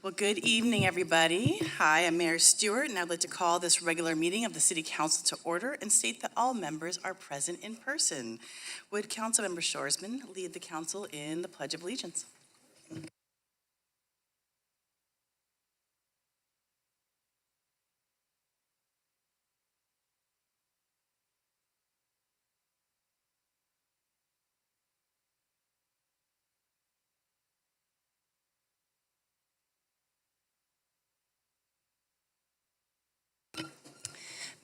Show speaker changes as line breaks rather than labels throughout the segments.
Well, good evening, everybody. Hi, I'm Mayor Stewart, and I'd like to call this regular meeting of the City Council to order and state that all members are present in person. Would Councilmember Shoresman lead the council in the Pledge of Allegiance?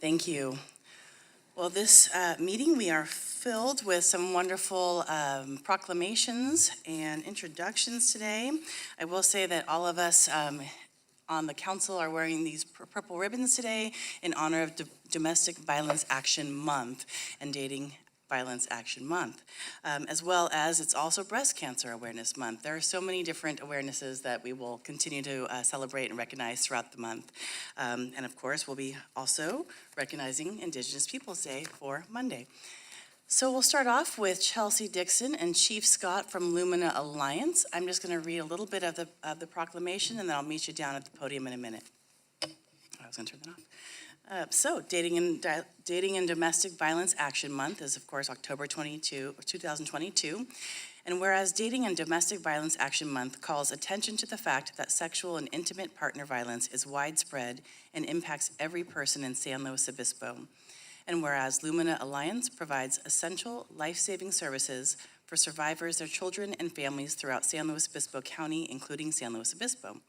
Thank you. Well, this meeting, we are filled with some wonderful proclamations and introductions today. I will say that all of us on the council are wearing these purple ribbons today in honor of Domestic Violence Action Month and Dating Violence Action Month, as well as it's also Breast Cancer Awareness Month. There are so many different awarenesses that we will continue to celebrate and recognize throughout the month. And of course, we'll be also recognizing Indigenous Peoples Day for Monday. So we'll start off with Chelsea Dixon and Chief Scott from Lumina Alliance. I'm just going to read a little bit of the proclamation, and then I'll meet you down at the podium in a minute. I was going to turn that off. So Dating and Domestic Violence Action Month is, of course, October 2022. And whereas Dating and Domestic Violence Action Month calls attention to the fact that sexual and intimate partner violence is widespread and impacts every person in San Luis Obispo. And whereas Lumina Alliance provides essential life-saving services for survivors, their children, and families throughout San Luis Obispo County, including San Luis Obispo.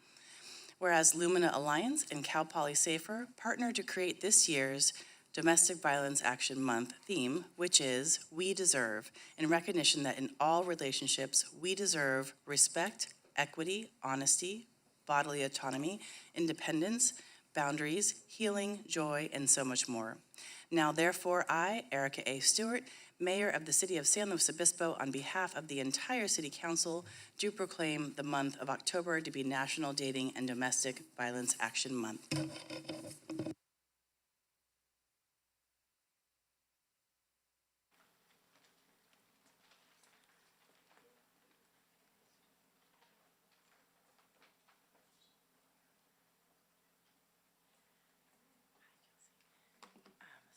Whereas Lumina Alliance and Cal Poly Safer partner to create this year's Domestic Violence Action Month theme, which is We Deserve, in recognition that in all relationships, we deserve respect, equity, honesty, bodily autonomy, independence, boundaries, healing, joy, and so much more. Now, therefore, I, Erica A. Stewart, Mayor of the City of San Luis Obispo, on behalf of the entire City Council, do proclaim the month of October to be National Dating and Domestic Violence Action Month. So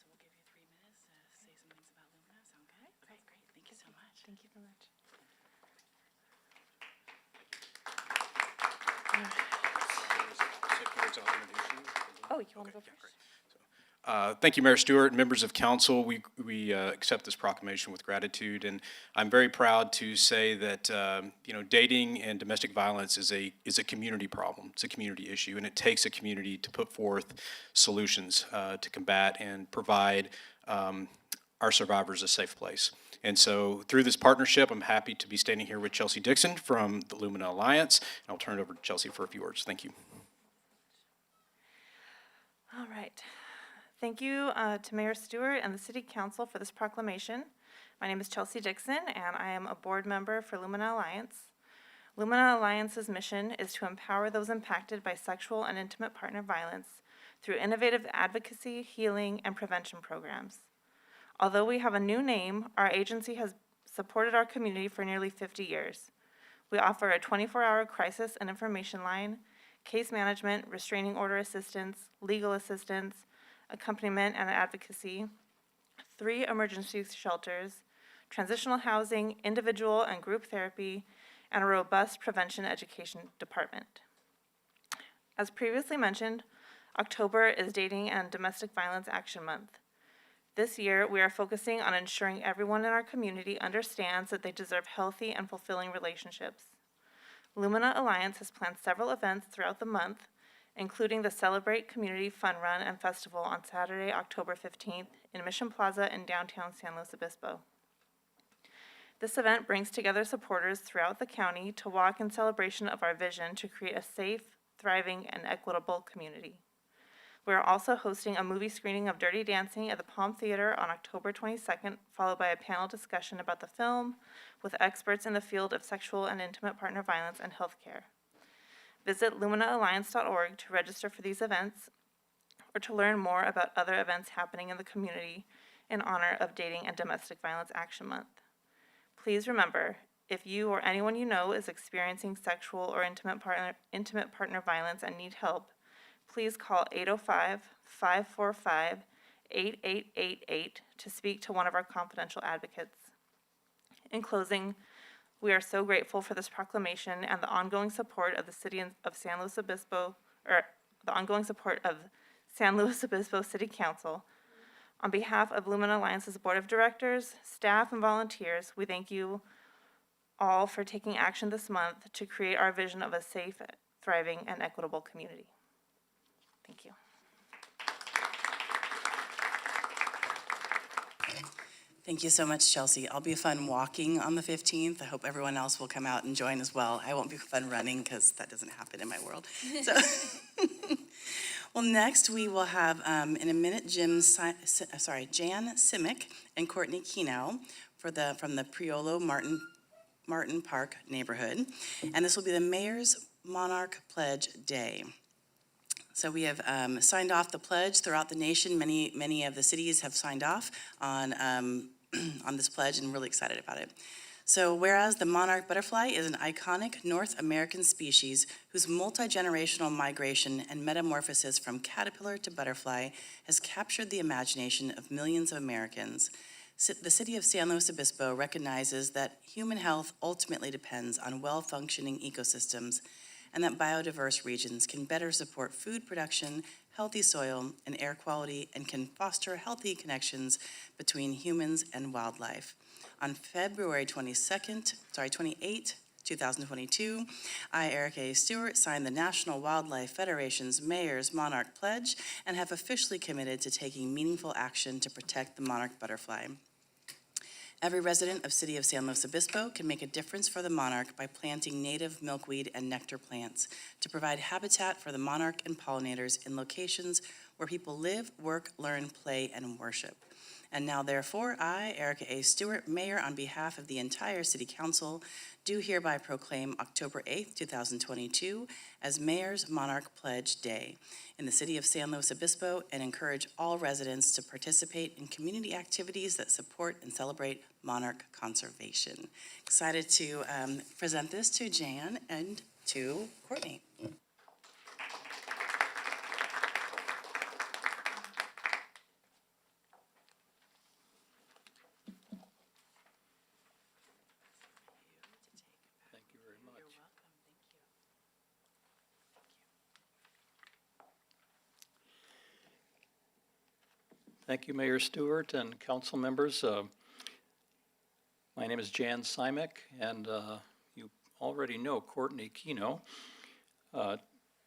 we'll give you 3 minutes to say some things about Lumina. Sound good? Okay, great. Thank you so much.
Thank you very much. Oh, you want to go first?
Thank you, Mayor Stewart, members of council. We accept this proclamation with gratitude, and I'm very proud to say that dating and domestic violence is a community problem. It's a community issue, and it takes a community to put forth solutions to combat and provide our survivors a safe place. And so through this partnership, I'm happy to be standing here with Chelsea Dixon from the Lumina Alliance. And I'll turn it over to Chelsea for a few words. Thank you.
All right. Thank you to Mayor Stewart and the City Council for this proclamation. My name is Chelsea Dixon, and I am a board member for Lumina Alliance. Lumina Alliance's mission is to empower those impacted by sexual and intimate partner violence through innovative advocacy, healing, and prevention programs. Although we have a new name, our agency has supported our community for nearly 50 years. We offer a 24-hour crisis and information line, case management, restraining order assistance, legal assistance, accompaniment and advocacy, 3 emergency shelters, transitional housing, individual and group therapy, and a robust prevention education department. As previously mentioned, October is Dating and Domestic Violence Action Month. This year, we are focusing on ensuring everyone in our community understands that they deserve healthy and fulfilling relationships. Lumina Alliance has planned several events throughout the month, including the Celebrate Community Fun Run and Festival on Saturday, October 15th in Mission Plaza in downtown San Luis Obispo. This event brings together supporters throughout the county to walk in celebration of our vision to create a safe, thriving, and equitable community. We are also hosting a movie screening of Dirty Dancing at the Palm Theater on October 22nd, followed by a panel discussion about the film with experts in the field of sexual and intimate partner violence and healthcare. Visit luminaalliance.org to register for these events or to learn more about other events happening in the community in honor of Dating and Domestic Violence Action Month. Please remember, If you or anyone you know is experiencing sexual or intimate partner violence and need help, please call 805-545-8888 to speak to one of our confidential advocates. In closing, we are so grateful for this proclamation and the ongoing support of the city of San Luis Obispo, or the ongoing support of San Luis Obispo City Council. On behalf of Lumina Alliance's Board of Directors, staff, and volunteers, we thank you all for taking action this month to create our vision of a safe, thriving, and equitable community. Thank you.
Thank you so much, Chelsea. I'll be fun walking on the 15th. I hope everyone else will come out and join as well. I won't be fun running because that doesn't happen in my world. So, well, next we will have, in a minute, Jan Simic and Courtney Keno from the Priolo Martin Park neighborhood. And this will be the Mayor's Monarch Pledge Day. So we have signed off the pledge throughout the nation. Many of the cities have signed off on this pledge, and really excited about it. So whereas the monarch butterfly is an iconic North American species whose multi-generational migration and metamorphosis from caterpillar to butterfly has captured the imagination of millions of Americans, the city of San Luis Obispo recognizes that human health ultimately depends on well-functioning ecosystems, and that biodiverse regions can better support food production, healthy soil, and air quality, and can foster healthy connections between humans and wildlife. On February 28, 2022, I, Erica A. Stewart, signed the National Wildlife Federation's Mayor's Monarch Pledge and have officially committed to taking meaningful action to protect the monarch butterfly. Every resident of City of San Luis Obispo can make a difference for the monarch by planting native milkweed and nectar plants to provide habitat for the monarch and pollinators in locations where people live, work, learn, play, and worship. And now, therefore, I, Erica A. Stewart, Mayor, on behalf of the entire City Council, do hereby proclaim October 8th, 2022 as Mayor's Monarch Pledge Day in the City of San Luis Obispo, and encourage all residents to participate in community activities that support and celebrate monarch conservation. Excited to present this to Jan and to Courtney.
Thank you very much.
You're welcome.
Thank you, Mayor Stewart and council members. My name is Jan Simic, and you already know Courtney Keno,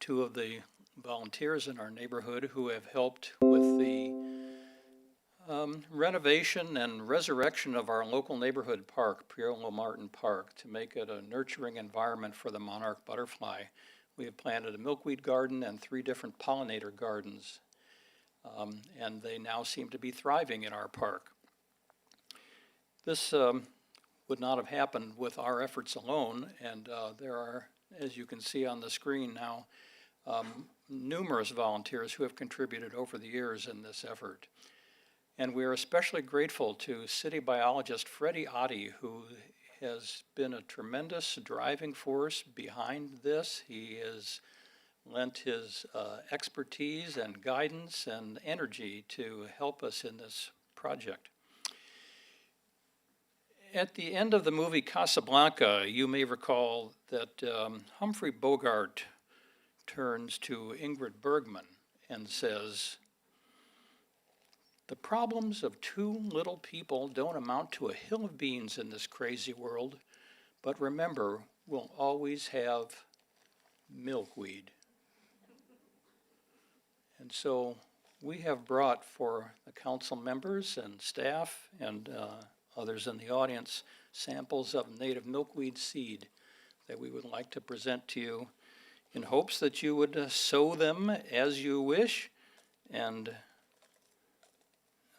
two of the volunteers in our neighborhood who have helped with the renovation and resurrection of our local neighborhood park, Priolo Martin Park, to make it a nurturing environment for the monarch butterfly. We have planted a milkweed garden and 3 different pollinator gardens, and they now seem to be thriving in our park. This would not have happened with our efforts alone, and there are, as you can see on the screen now, numerous volunteers who have contributed over the years in this effort. And we are especially grateful to city biologist Freddie Oddie, who has been a tremendous driving force behind this. He has lent his expertise and guidance and energy to help us in this project. At the end of the movie Casablanca, you may recall that Humphrey Bogart turns to Ingrid Bergman and says, "The problems of 2 little people don't amount to a hill of beans in this crazy world, but remember, we'll always have milkweed." And so we have brought for the council members and staff and others in the audience samples of native milkweed seed that we would like to present to you in hopes that you would sow them as you wish, and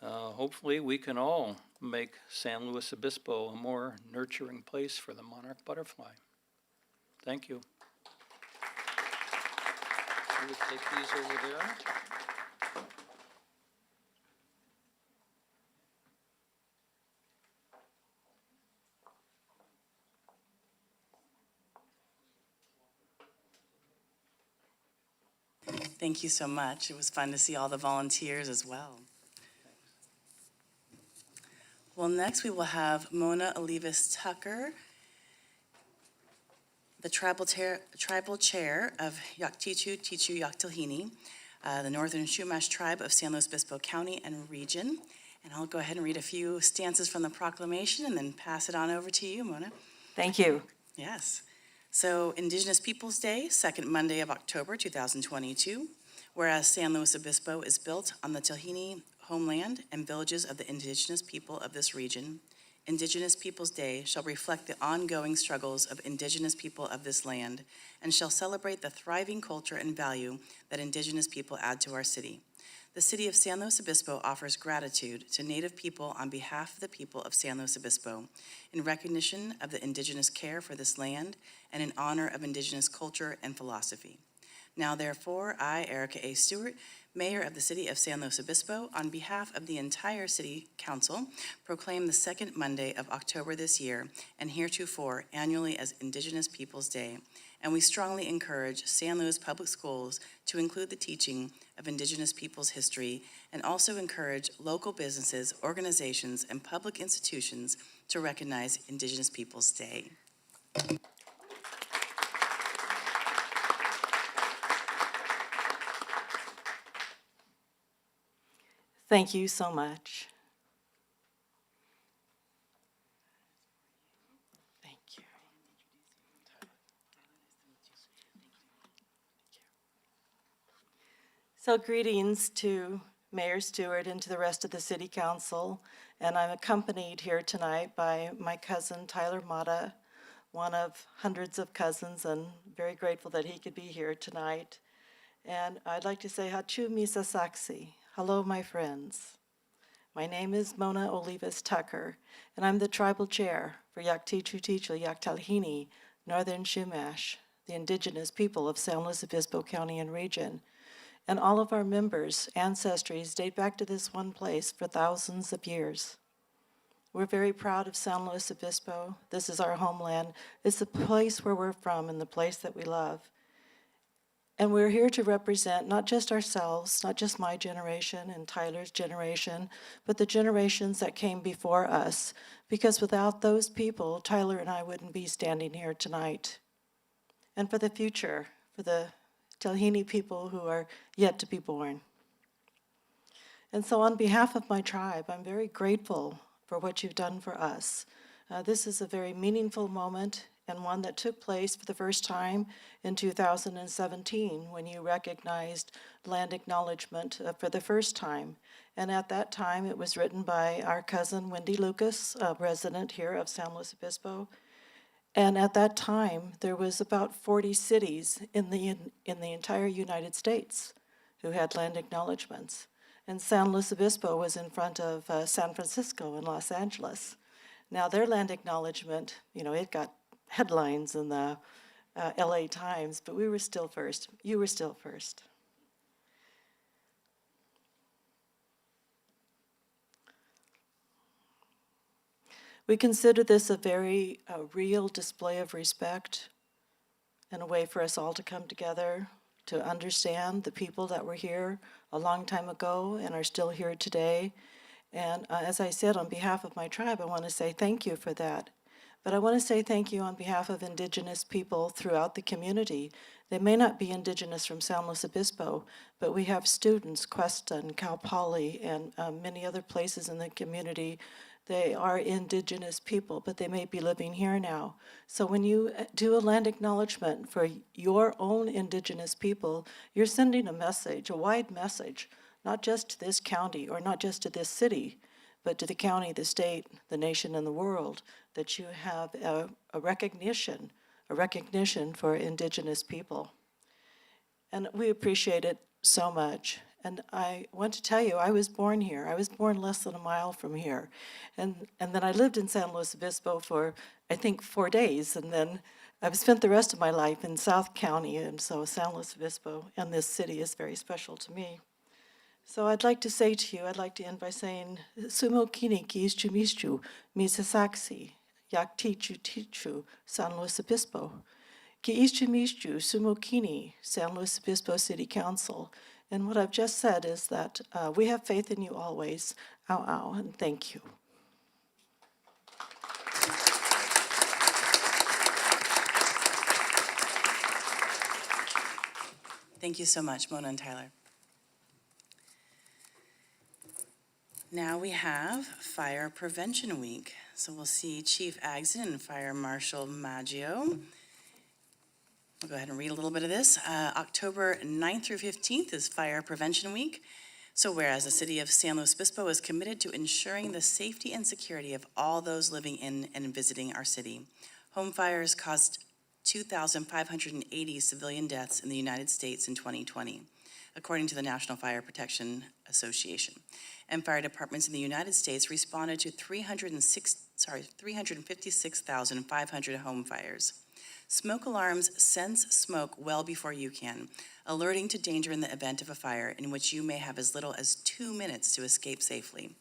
hopefully we can all make San Luis Obispo a more nurturing place for the monarch butterfly. Thank you. You would take these over there.
Thank you so much. It was fun to see all the volunteers as well. Well, next we will have Mona Olivas Tucker, the tribal chair of Yaktichu Tichu Yaktilhini, the Northern Chumash tribe of San Luis Obispo County and region. And I'll go ahead and read a few stanzas from the proclamation and then pass it on over to you, Mona.
Thank you.
Yes. So Indigenous Peoples Day, second Monday of October 2022, whereas San Luis Obispo is built on the Tilhini homeland and villages of the indigenous people of this region, Indigenous Peoples Day shall reflect the ongoing struggles of indigenous people of this land and shall celebrate the thriving culture and value that indigenous people add to our city. The city of San Luis Obispo offers gratitude to Native people on behalf of the people of San Luis Obispo in recognition of the indigenous care for this land and in honor of indigenous culture and philosophy. Now therefore, I, Erica A. Stewart, Mayor of the City of San Luis Obispo, on behalf of the entire City Council, proclaim the second Monday of October this year and heretofore annually as Indigenous Peoples Day. And we strongly encourage San Luis Public Schools to include the teaching of Indigenous peoples' history and also encourage local businesses, organizations, and public institutions to recognize Indigenous Peoples Day.
Thank you so much. Thank you. So greetings to Mayor Stewart and to the rest of the City Council. And I'm accompanied here tonight by my cousin Tyler Mata, one of hundreds of cousins, and very grateful that he could be here tonight. And I'd like to say Hachu Misa Saksi. Hello, my friends. My name is Mona Olivas Tucker, and I'm the tribal chair for Yaktichu Tichu Yaktilhini, Northern Chumash, the indigenous people of San Luis Obispo County and region. And all of our members' ancestries date back to this one place for thousands of years. We're very proud of San Luis Obispo. This is our homeland. It's the place where we're from and the place that we love. And we're here to represent not just ourselves, not just my generation and Tyler's generation, but the generations that came before us. Because without those people, Tyler and I wouldn't be standing here tonight. And for the future, for the Tilhini people who are yet to be born. And so on behalf of my tribe, I'm very grateful for what you've done for us. This is a very meaningful moment and one that took place for the first time in 2017 when you recognized land acknowledgement for the first time. And at that time, it was written by our cousin Wendy Lucas, a resident here of San Luis Obispo. And at that time, there was about 40 cities in the entire United States who had land acknowledgements. And San Luis Obispo was in front of San Francisco and Los Angeles. Now their land acknowledgement, it got headlines in the LA Times, but we were still first. You were still first. We consider this a very real display of respect and a way for us all to come together to understand the people that were here a long time ago and are still here today. And as I said, on behalf of my tribe, I want to say thank you for that. But I want to say thank you on behalf of Indigenous people throughout the community. They may not be Indigenous from San Luis Obispo, but we have students, Cuesta and Cal Poly, and many other places in the community. They are Indigenous people, but they may be living here now. So when you do a land acknowledgement for your own Indigenous people, you're sending a message, a wide message, not just to this county or not just to this city, but to the county, the state, the nation, and the world, that you have a recognition for Indigenous people. And we appreciate it so much. And I want to tell you, I was born here. I was born less than a mile from here. And then I lived in San Luis Obispo for, I think, 4 days. And then I've spent the rest of my life in South County. And so San Luis Obispo and this city is very special to me. So I'd like to say to you, I'd like to end by saying, Sumo kini ki ischumishchu, misasaksi, yaktichu tichu, San Luis Obispo. Ki'ichimichu Sumokini, San Luis Obispo City Council. And what I've just said is that we have faith in you always. Ow, ow, and thank you.
Thank you so much, Mona and Tyler. Now we have Fire Prevention Week. So we'll see Chief Agson and Fire Marshal Maggio. We'll go ahead and read a little bit of this. October 9th through 15th is Fire Prevention Week. So whereas the city of San Luis Obispo is committed to ensuring the safety and security of all those living in and visiting our city. Home fires caused 2,580 civilian deaths in the United States in 2020, according to the National Fire Protection Association. And fire departments in the United States responded to 356,500 home fires. Smoke alarms sense smoke well before you can, alerting to danger in the event of a fire in which you may have as little as 2 minutes to escape safely.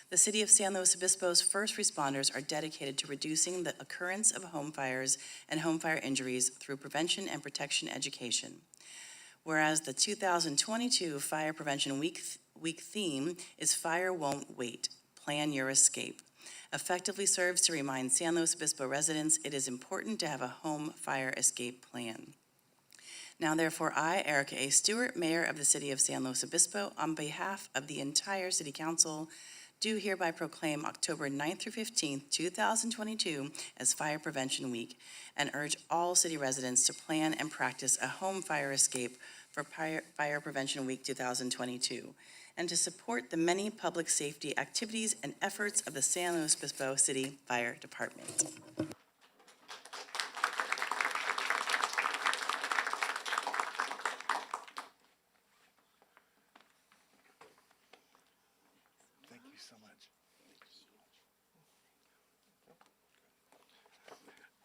The city of San Luis Obispo's first responders are dedicated to reducing the occurrence of home fires and home fire injuries through prevention and protection education. Whereas the 2022 Fire Prevention Week theme is Fire Won't Wait, Plan Your Escape, effectively serves to remind San Luis Obispo residents it is important to have a home fire escape plan. Now therefore, I, Erica A. Stewart, Mayor of the City of San Luis Obispo, on behalf of the entire City Council, do hereby proclaim October 9th through 15th, 2022 as Fire Prevention Week and urge all city residents to plan and practice a home fire escape for Fire Prevention Week 2022 and to support the many public safety activities and efforts of the San Luis Obispo City Fire Department.
Thank you so much.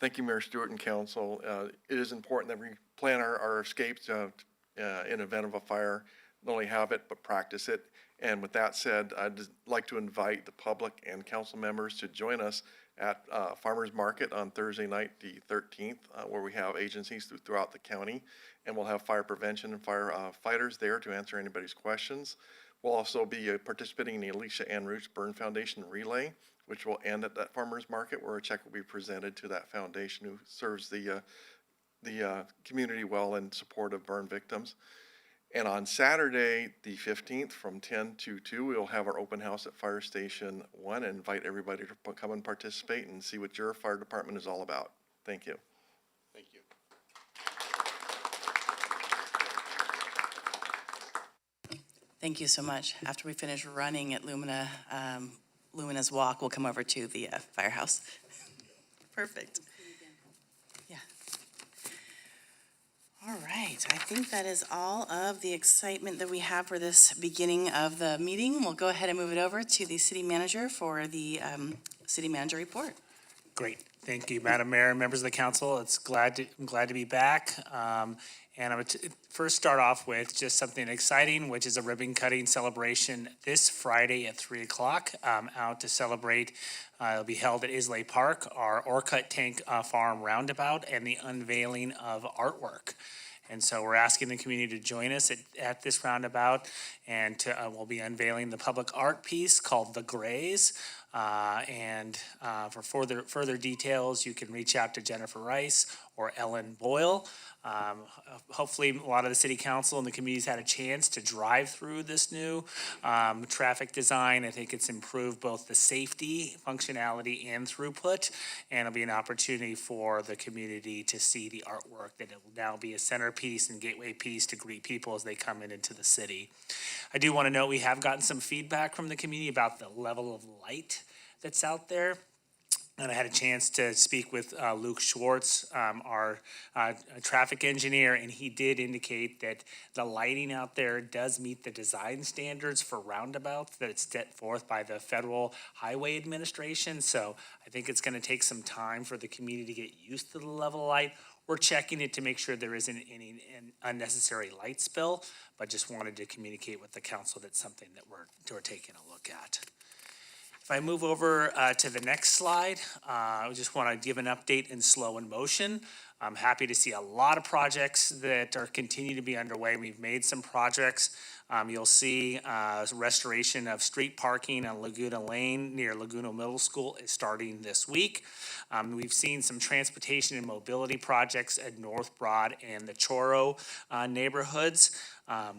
Thank you, Mayor Stewart and Council. It is important that we plan our escapes in event of a fire, not only have it, but practice it. And with that said, I'd just like to invite the public and council members to join us at Farmers Market on Thursday night, the 13th, where we have agencies throughout the county. And we'll have fire prevention and fire fighters there to answer anybody's questions. We'll also be participating in the Alicia Ann Roots Burn Foundation Relay, which will end at that farmer's market, where a check will be presented to that foundation who serves the community well in support of burn victims. And on Saturday, the 15th, from 10 to 2, we'll have our open house at Fire Station 1 and invite everybody to come and participate and see what your fire department is all about. Thank you. Thank you.
Thank you so much. After we finish running at Lumina's Walk, we'll come over to the firehouse. Perfect. Yeah. All right. I think that is all of the excitement that we have for this beginning of the meeting. We'll go ahead and move it over to the city manager for the city manager report.
Great. Thank you, Madam Mayor, members of the council. I'm glad to be back. And I would first start off with just something exciting, which is a ribbon cutting celebration this Friday at 3 o'clock out to celebrate. It'll be held at Islay Park, our Orcut Tank Farm Roundabout, and the unveiling of artwork. And so we're asking the community to join us at this roundabout, and we'll be unveiling the public art piece called The Grays. And for further details, you can reach out to Jennifer Rice or Ellen Boyle. Hopefully, a lot of the city council and the community's had a chance to drive through this new traffic design. I think it's improved both the safety, functionality, and throughput, and it'll be an opportunity for the community to see the artwork, that it will now be a centerpiece and gateway piece to greet people as they come into the city. I do want to note we have gotten some feedback from the community about the level of light that's out there. And I had a chance to speak with Luke Schwartz, our traffic engineer, and he did indicate that the lighting out there does meet the design standards for roundabouts that it's set forth by the Federal Highway Administration. So I think it's going to take some time for the community to get used to the level of light. We're checking it to make sure there isn't any unnecessary light spill, but just wanted to communicate with the council that's something that we're taking a look at. If I move over to the next slide, I just want to give an update in slow in motion. I'm happy to see a lot of projects that are continue to be underway. We've made some projects. You'll see restoration of street parking on Laguna Lane near Laguna Middle School is starting this week. We've seen some transportation and mobility projects at North Broad and the Choro neighborhoods.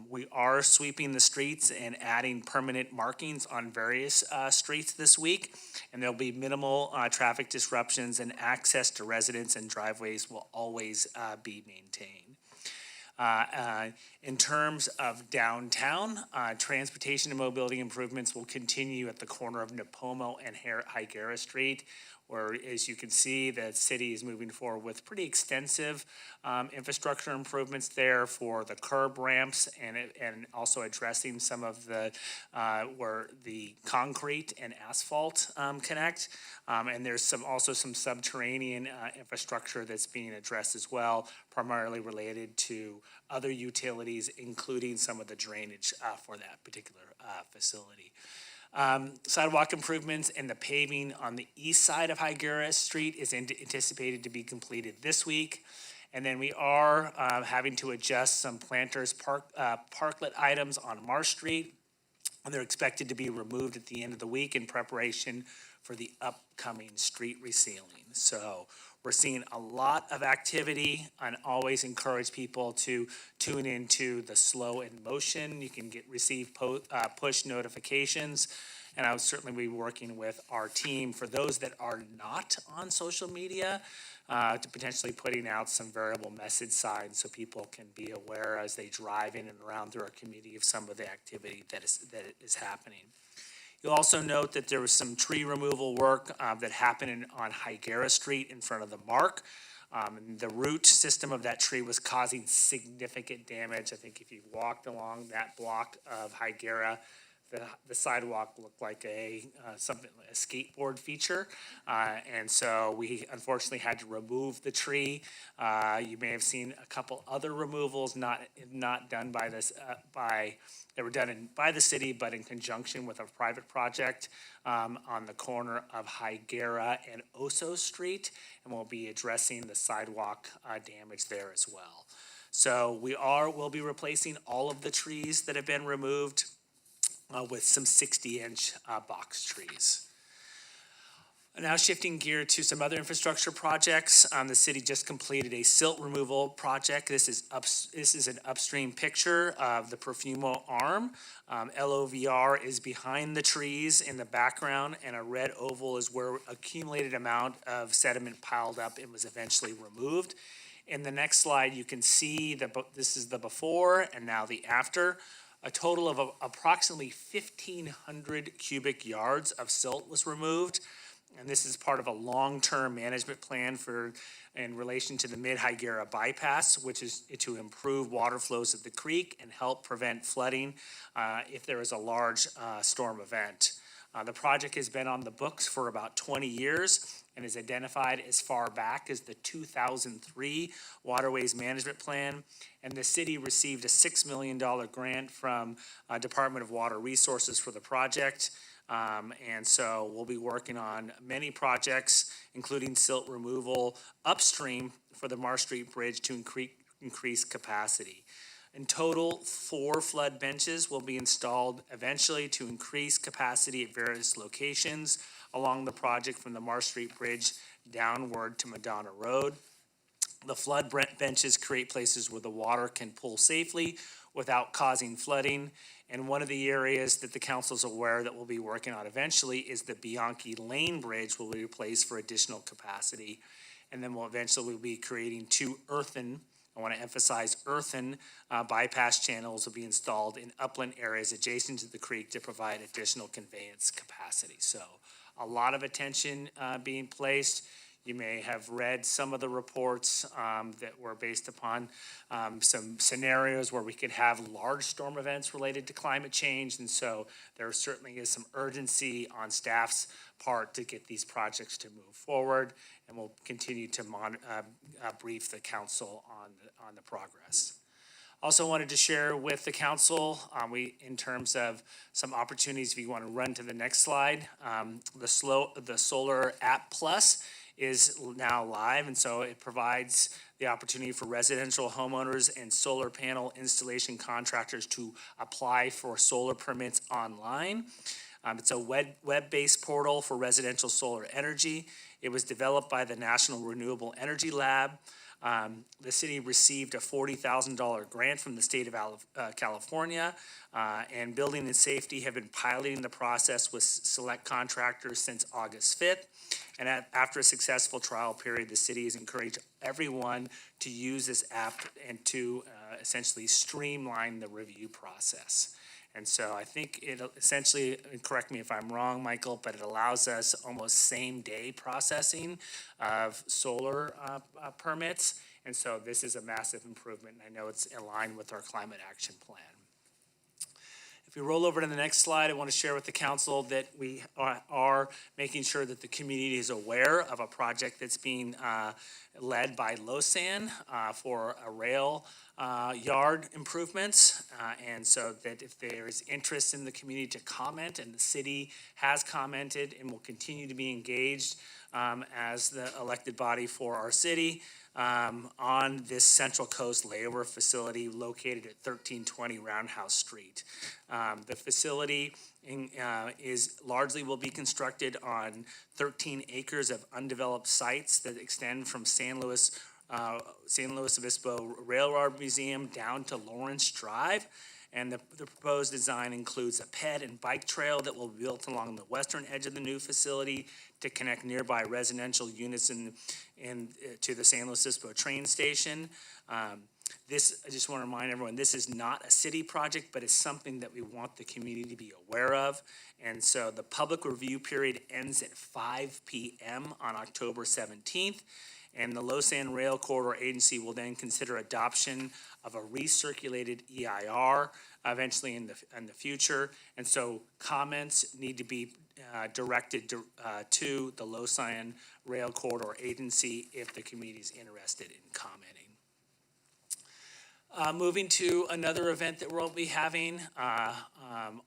We are sweeping the streets and adding permanent markings on various streets this week, and there'll be minimal traffic disruptions, and access to residents and driveways will always be maintained. In terms of downtown, transportation and mobility improvements will continue at the corner of Napomo and Higuera Street, where, as you can see, the city is moving forward with pretty extensive infrastructure improvements there for the curb ramps and also addressing some of the where the concrete and asphalt connect. And there's also some subterranean infrastructure that's being addressed as well, primarily related to other utilities, including some of the drainage for that particular facility. Sidewalk improvements and the paving on the east side of Higuera Street is anticipated to be completed this week. And then we are having to adjust some planters parklet items on Marsh Street. And they're expected to be removed at the end of the week in preparation for the upcoming street resealing. So we're seeing a lot of activity, and always encourage people to tune into the Slow in Motion. You can receive push notifications, and I would certainly be working with our team for those that are not on social media to potentially putting out some variable message signs so people can be aware as they drive in and around through our community of some of the activity that is happening. You'll also note that there was some tree removal work that happened on Higuera Street in front of the Mark. The root system of that tree was causing significant damage. I think if you walked along that block of Higuera, the sidewalk looked like something like a skateboard feature, and so we unfortunately had to remove the tree. You may have seen a couple other removals not done by this they were done by the city, but in conjunction with a private project on the corner of Higuera and Oso Street, and we'll be addressing the sidewalk damage there as well. So we'll be replacing all of the trees that have been removed with some 60-inch box trees. Now shifting gear to some other infrastructure projects. The city just completed a silt removal project. This is an upstream picture of the Perfumo Arm. LOVR is behind the trees in the background, and a red oval is where accumulated amount of sediment piled up and was eventually removed. In the next slide, you can see this is the before and now the after. A total of approximately 1,500 cubic yards of silt was removed. And this is part of a long-term management plan in relation to the Mid-Higuera bypass, which is to improve water flows of the creek and help prevent flooding if there is a large storm event. The project has been on the books for about 20 years and is identified as far back as the 2003 Waterways Management Plan. And the city received a $6 million grant from Department of Water Resources for the project. And so we'll be working on many projects, including silt removal upstream for the Marsh Street Bridge to increase capacity. In total, 4 flood benches will be installed eventually to increase capacity at various locations along the project from the Marsh Street Bridge downward to Madonna Road. The flood benches create places where the water can pool safely without causing flooding. And one of the areas that the council is aware that we'll be working on eventually is the Bianchi Lane Bridge will be replaced for additional capacity. And then we'll eventually be creating 2 earthen, I want to emphasize earthen, bypass channels will be installed in upland areas adjacent to the creek to provide additional conveyance capacity. So a lot of attention being placed. You may have read some of the reports that were based upon some scenarios where we could have large storm events related to climate change. And so there certainly is some urgency on staff's part to get these projects to move forward. And we'll continue to brief the council on the progress. Also wanted to share with the council, in terms of some opportunities, if you want to run to the next slide, the Solar App Plus is now live, and so it provides the opportunity for residential homeowners and solar panel installation contractors to apply for solar permits online. It's a web-based portal for residential solar energy. It was developed by the National Renewable Energy Lab. The city received a $40,000 grant from the state of California, and Building and Safety have been piloting the process with select contractors since August 5th. And after a successful trial period, the city has encouraged everyone to use this app and to essentially streamline the review process. And so I think it essentially, and correct me if I'm wrong, Michael, but it allows us almost same-day processing of solar permits. And so this is a massive improvement, and I know it's aligned with our climate action plan. If we roll over to the next slide, I want to share with the council that we are making sure that the community is aware of a project that's being led by Liaison for a rail yard improvements. And so that if there is interest in the community to comment, and the city has commented and will continue to be engaged as the elected body for our city, on this Central Coast layover facility located at 1320 Roundhouse Street. The facility largely will be constructed on 13 acres of undeveloped sites that extend from San Luis Obispo Railroad Museum down to Lawrence Drive. And the proposed design includes a ped and bike trail that will be built along the western edge of the new facility to connect nearby residential units to the San Luis Obispo train station. I just want to remind everyone, this is not a city project, but it's something that we want the community to be aware of. And so the public review period ends at 5 p.m. on October 17th. And the Liaison Rail Corridor Agency will then consider adoption of a recirculated EIR eventually in the future. And so comments need to be directed to the Liaison Rail Corridor Agency if the community is interested in commenting. Moving to another event that we'll be having,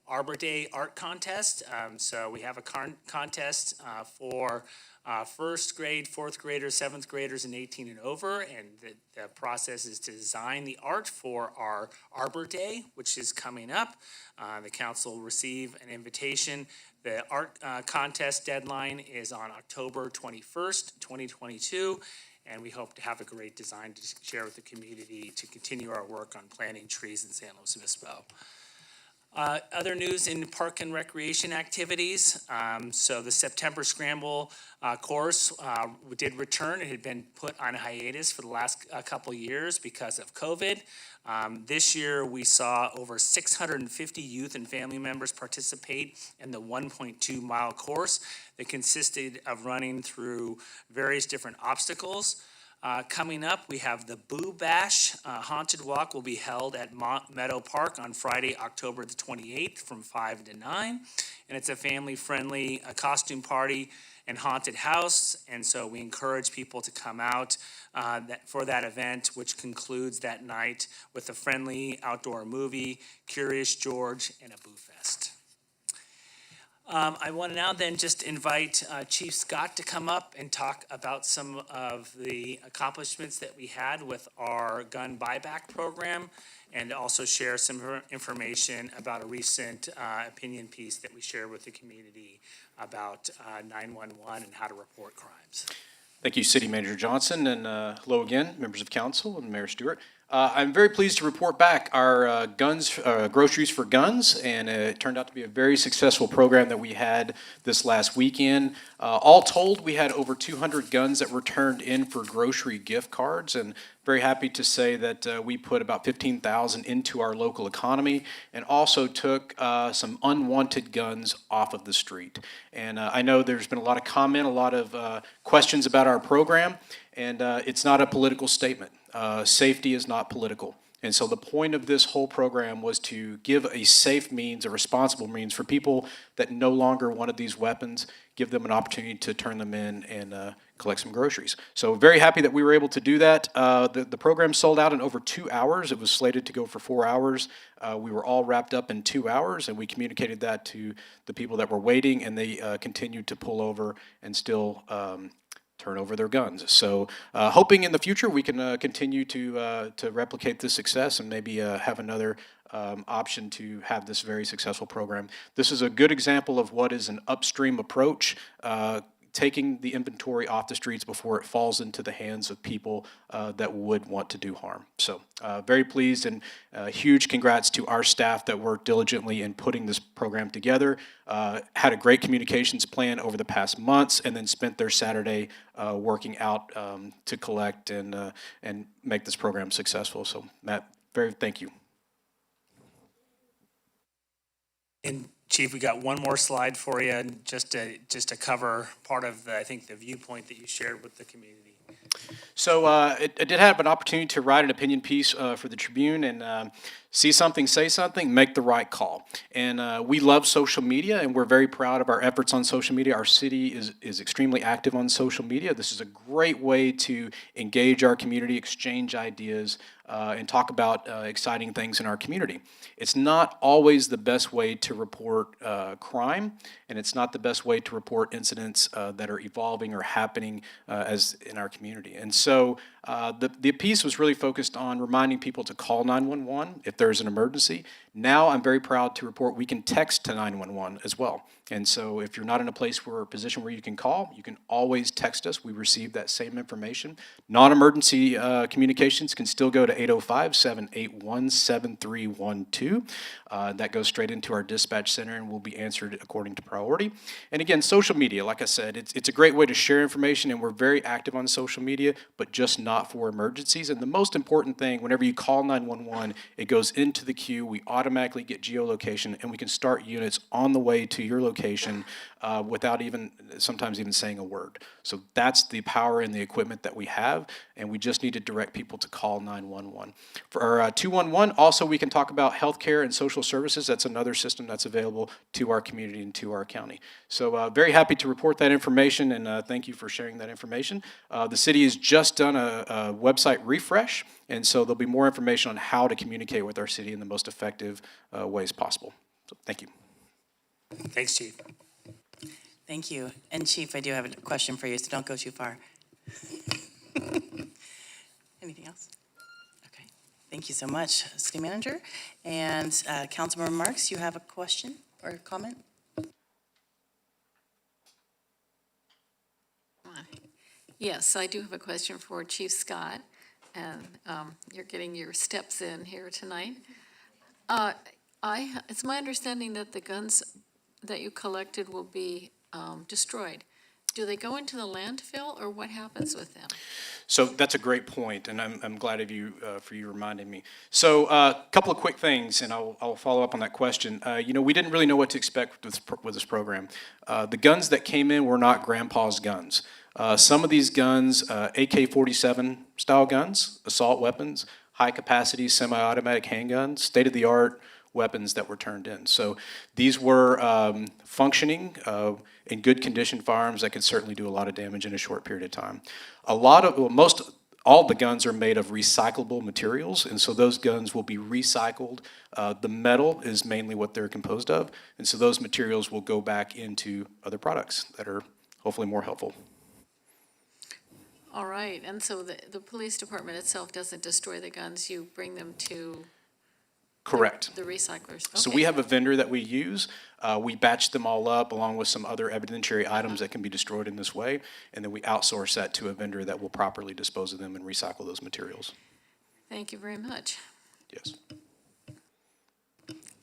Arbor Day Art Contest. So we have a contest for first grade, fourth graders, seventh graders, and 18 and over. And the process is to design the art for our Arbor Day, which is coming up. The council will receive an invitation. The art contest deadline is on October 21st, 2022. And we hope to have a great design to share with the community to continue our work on planting trees in San Luis Obispo. Other news in park and recreation activities. So the September Scramble course did return. It had been put on hiatus for the last couple years because of COVID. This year we saw over 650 youth and family members participate in the 1.2 mile course that consisted of running through various different obstacles. Coming up, we have the Boo Bash Haunted Walk will be held at Meadow Park on Friday, October the 28th from 5 to 9. And it's a family-friendly costume party and haunted house. And so we encourage people to come out for that event, which concludes that night with a friendly outdoor movie, Curious George, and a Boo Fest. I want to now then just invite Chief Scott to come up and talk about some of the accomplishments that we had with our gun buyback program, and also share some information about a recent opinion piece that we shared with the community about 911 and how to report crimes.
Thank you, City Manager Johnson, and hello again, members of council and Mayor Stewart. I'm very pleased to report back our groceries for guns, and it turned out to be a very successful program that we had this last weekend. All told, we had over 200 guns that were turned in for grocery gift cards, and very happy to say that we put about 15,000 into our local economy, and also took some unwanted guns off of the street. And I know there's been a lot of comment, a lot of questions about our program, and it's not a political statement. Safety is not political. And so the point of this whole program was to give a safe means, a responsible means for people that no longer wanted these weapons, give them an opportunity to turn them in and collect some groceries. So very happy that we were able to do that. The program sold out in over 2 hours. It was slated to go for 4 hours. We were all wrapped up in 2 hours, and we communicated that to the people that were waiting, and they continued to pull over and still turn over their guns. So hoping in the future we can continue to replicate this success and maybe have another option to have this very successful program. This is a good example of what is an upstream approach, taking the inventory off the streets before it falls into the hands of people that would want to do harm. So very pleased, and huge congrats to our staff that worked diligently in putting this program together. Had a great communications plan over the past months, and then spent their Saturday working out to collect and make this program successful. So Matt, thank you.
And Chief, we got one more slide for you, and just to cover part of I think the viewpoint that you shared with the community.
So I did have an opportunity to write an opinion piece for the Tribune, and see something, say something, make the right call. And we love social media, and we're very proud of our efforts on social media. Our city is extremely active on social media. This is a great way to engage our community, exchange ideas, and talk about exciting things in our community. It's not always the best way to report crime, and it's not the best way to report incidents that are evolving or happening as in our community. And so the piece was really focused on reminding people to call 911 if there's an emergency. Now I'm very proud to report we can text to 911 as well. And so if you're not in a place or a position where you can call, you can always text us. We receive that same information. Non-emergency communications can still go to 805-781-7312. That goes straight into our dispatch center and will be answered according to priority. And again, social media, like I said, it's a great way to share information, and we're very active on social media, but just not for emergencies. And the most important thing, whenever you call 911, it goes into the queue. We automatically get geolocation, and we can start units on the way to your location without sometimes even saying a word. So that's the power and the equipment that we have, and we just need to direct people to call 911. For our 211, also we can talk about healthcare and social services. That's another system that's available to our community and to our county. So very happy to report that information, and thank you for sharing that information. The city has just done a website refresh, and so there'll be more information on how to communicate with our city in the most effective ways possible. So thank you.
Thanks, Chief.
Thank you. And Chief, I do have a question for you, so don't go too far. Anything else? Okay. Thank you so much, City Manager. And Councilmember Marks, you have a question or a comment?
Yes, I do have a question for Chief Scott, and you're getting your steps in here tonight. It's my understanding that the guns that you collected will be destroyed. Do they go into the landfill, or what happens with them?
So that's a great point, and I'm glad for you reminding me. So a couple of quick things, and I'll follow up on that question. We didn't really know what to expect with this program. The guns that came in were not grandpa's guns. Some of these guns, AK-47 style guns, assault weapons, high-capacity semi-automatic handguns, state-of-the-art weapons that were turned in. So these were functioning, in good condition firearms that could certainly do a lot of damage in a short period of time. All the guns are made of recyclable materials, and so those guns will be recycled. The metal is mainly what they're composed of, and so those materials will go back into other products that are hopefully more helpful.
All right, and so the police department itself doesn't destroy the guns, you bring them to
Correct.
the recyclers?
So
Okay.
we have a vendor that we use. We batch them all up along with some other evidentiary items that can be destroyed in this way, and then we outsource that to a vendor that will properly dispose of them and recycle those materials.
Thank you very much.
Yes.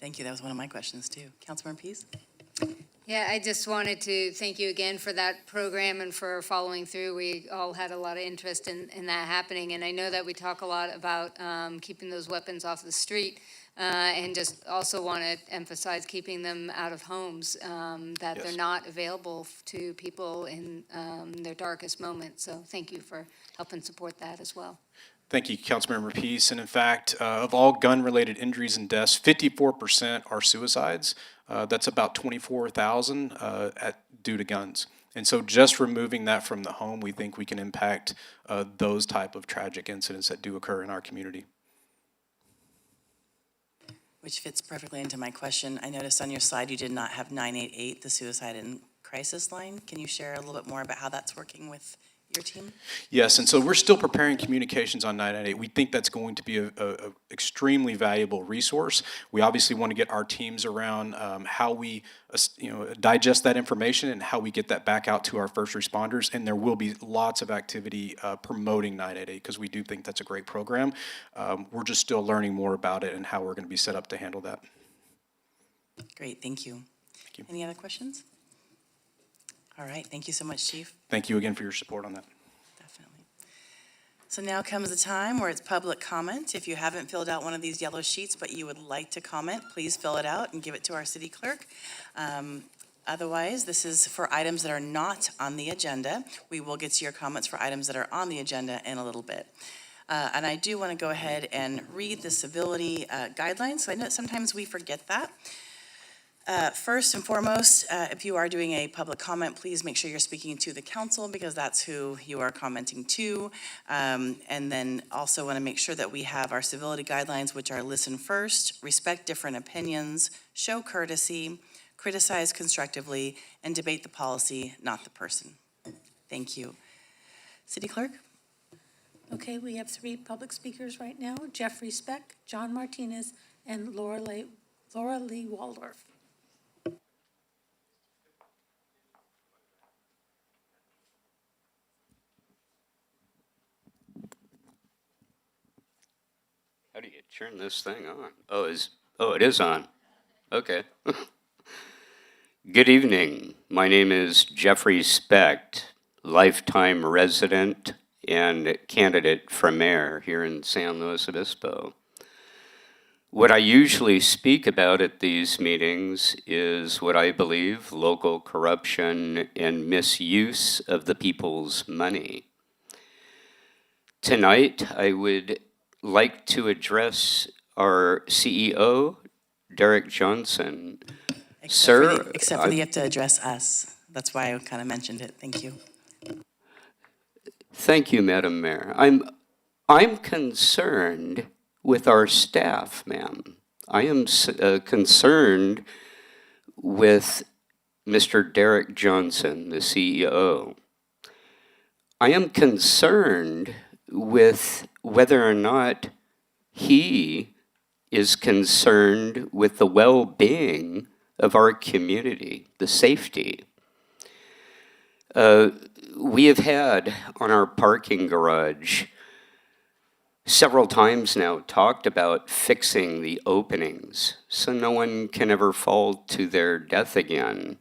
Thank you. That was one of my questions, too. Councilmember Pease?
Yeah, I just wanted to thank you again for that program and for following through. We all had a lot of interest in that happening, and I know that we talk a lot about keeping those weapons off the street, and just also want to emphasize keeping them out of homes, that they're
Yes.
not available to people in their darkest moments. So thank you for helping support that as well.
Thank you, Councilmember Pease. And in fact, of all gun-related injuries and deaths, 54% are suicides. That's about 24,000 due to guns. And so just removing that from the home, we think we can impact those type of tragic incidents that do occur in our community.
Which fits perfectly into my question. I noticed on your slide you did not have 988, the suicide and crisis line. Can you share a little bit more about how that's working with your team?
Yes, and so we're still preparing communications on 998. We think that's going to be a extremely valuable resource. We obviously want to get our teams around how we, digest that information and how we get that back out to our first responders. And there will be lots of activity promoting 988 because we do think that's a great program. We're just still learning more about it and how we're going to be set up to handle that.
Great, thank you.
Thank you.
Any other questions? All right, thank you so much, Chief.
Thank you again for your support on that.
Definitely. So now comes the time where it's public comment. If you haven't filled out one of these yellow sheets, but you would like to comment, please fill it out and give it to our city clerk. Otherwise, this is for items that are not on the agenda. We will get to your comments for items that are on the agenda in a little bit. And I do want to go ahead and read the civility guidelines. So I know sometimes we forget that. First and foremost, if you are doing a public comment, please make sure you're speaking to the council because that's who you are commenting to. And then also want to make sure that we have our civility guidelines, which are listen first, respect different opinions, show courtesy, criticize constructively, and debate the policy, not the person. Thank you. City Clerk?
Okay, we have 3 public speakers right now, Jeffrey Speck, John Martinez, and Laura Lee Waldorf.
How do you turn this thing on? Oh, it is on. Okay. Good evening. My name is Jeffrey Specht, lifetime resident and candidate for mayor here in San Luis Obispo. What I usually speak about at these meetings is what I believe local corruption and misuse of the people's money. Tonight, I would like to address our CEO, Derek Johnson. Sir,
Except for you have to address us. That's why I kind of mentioned it. Thank you.
Thank you, Madam Mayor. I'm concerned with our staff, ma'am. I am concerned with Mr. Derek Johnson, the CEO. I am concerned with whether or not he is concerned with the well-being of our community, the safety. We have had on our parking garage several times now talked about fixing the openings so no one can ever fall to their death again.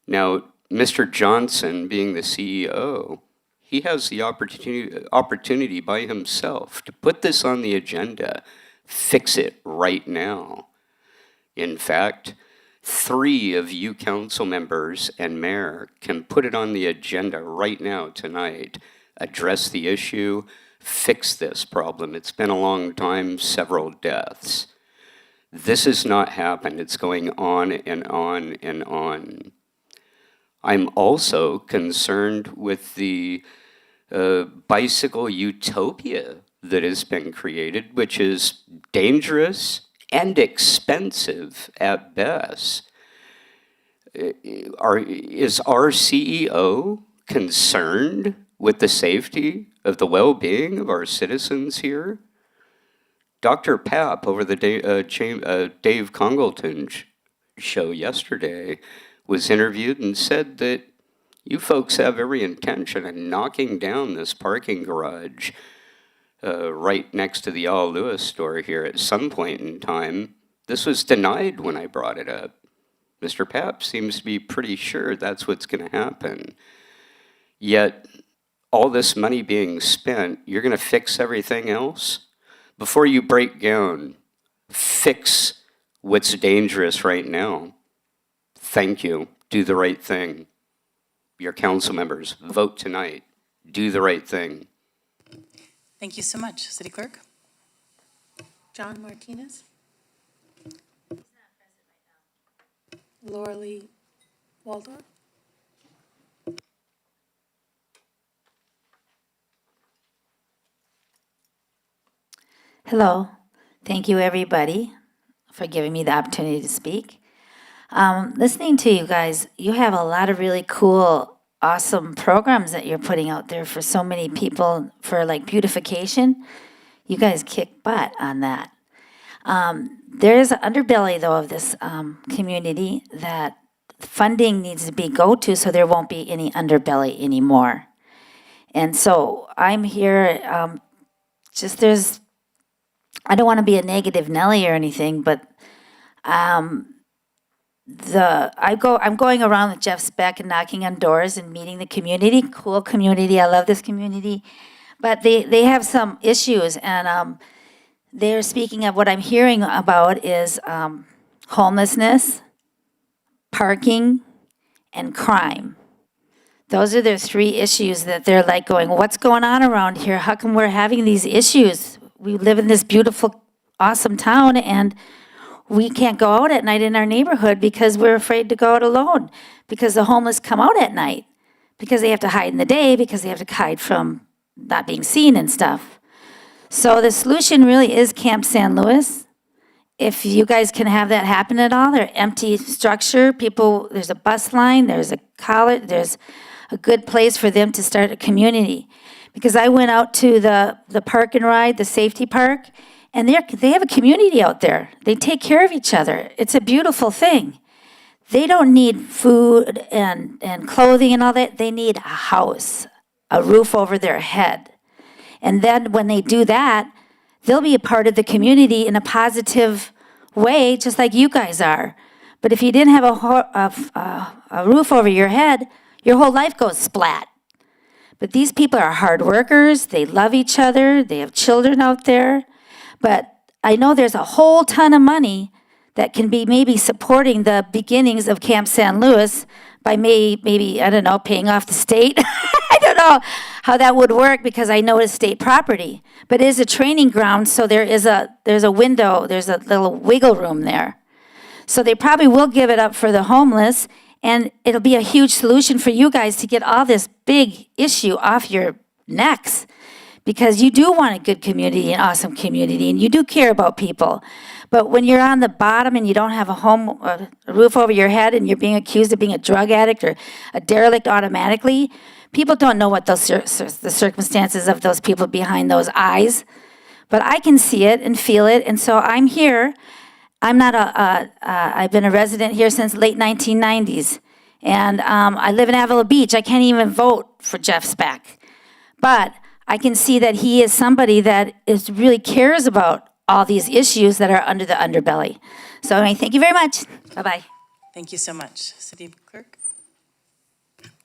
Now, Mr. Johnson, being the CEO, he has the opportunity by himself to put this on the agenda, fix it right now. In fact, 3 of you council members and mayor can put it on the agenda right now tonight, address the issue, fix this problem. It's been a long time, several deaths. This has not happened. It's going on and on and on. I'm also concerned with the bicycle utopia that has been created, which is dangerous and expensive at best. Is our CEO concerned with the safety of the well-being of our citizens here? Dr. Papp over the Dave Congleton show yesterday was interviewed and said that you folks have every intention of knocking down this parking garage right next to the All Lewis store here at some point in time. This was denied when I brought it up. Mr. Papp seems to be pretty sure that's what's going to happen. Yet, all this money being spent, you're going to fix everything else? Before you break down, fix what's dangerous right now. Thank you. Do the right thing. Your council members, vote tonight. Do the right thing.
Thank you so much. City Clerk?
John Martinez. Laura Lee Waldorf.
Hello. Thank you, everybody, for giving me the opportunity to speak. Listening to you guys, you have a lot of really cool awesome programs that you're putting out there for so many people for like beautification. You guys kick butt on that. There is an underbelly, though, of this community that funding needs to be go-to so there won't be any underbelly anymore. And so I'm here, I don't want to be a negative Nelly or anything, but I'm going around with Jeff Speck and knocking on doors and meeting the community, cool community, I love this community. But they have some issues, and they're speaking of what I'm hearing about is homelessness, parking, and crime. Those are the three issues that they're like going, what's going on around here? How come we're having these issues? We live in this beautiful, awesome town, and we can't go out at night in our neighborhood because we're afraid to go out alone, because the homeless come out at night, because they have to hide in the day, because they have to hide from not being seen and stuff. So the solution really is Camp San Luis. If you guys can have that happen at all, they're empty structure, people, there's a bus line, there's a college, there's a good place for them to start a community. Because I went out to the park and ride, the safety park, and they have a community out there. They take care of each other. It's a beautiful thing. They don't need food and clothing and all that. They need a house, a roof over their head. And then when they do that, they'll be a part of the community in a positive way, just like you guys are. But if you didn't have a roof over your head, your whole life goes splat. But these people are hard workers. They love each other. They have children out there. But I know there's a whole ton of money that can be maybe supporting the beginnings of Camp San Luis by maybe, I don't know, paying off the state. I don't know how that would work because I know it's state property. But it is a training ground, so there's a window, there's a little wiggle room there. So they probably will give it up for the homeless, and it'll be a huge solution for you guys to get all this big issue off your necks, because you do want a good community, an awesome community, and you do care about people. But when you're on the bottom and you don't have a roof over your head, and you're being accused of being a drug addict or a derelict automatically, people don't know what the circumstances of those people behind those eyes. But I can see it and feel it, and so I'm here. I'm not I've been a resident here since late 1990s, and I live in Avila Beach. I can't even vote for Jeff Speck. But I can see that he is somebody that really cares about all these issues that are under the underbelly. So anyway, thank you very much. Bye-bye.
Thank you so much. City Clerk?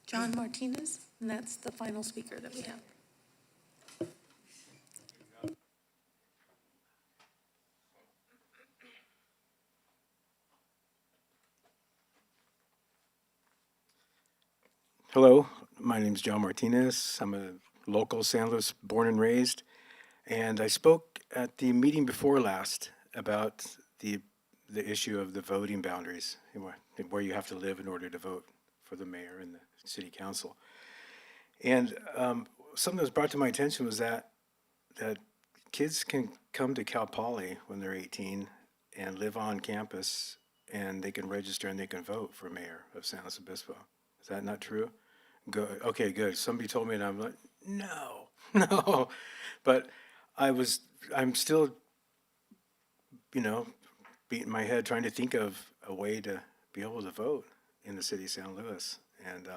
John Martinez, and that's the final speaker that we have.
Hello, my name is John Martinez. I'm a local San Luis born and raised, and I spoke at the meeting before last about the issue of the voting boundaries, where you have to live in order to vote for the mayor and the city council. And something that was brought to my attention was that kids can come to Cal Poly when they're 18 and live on campus, and they can register and they can vote for mayor of San Luis Obispo. Is that not true? Good. Okay, good. Somebody told me, and I'm like, no. But I'm still, beating my head trying to think of a way to be able to vote in the city of San Luis. And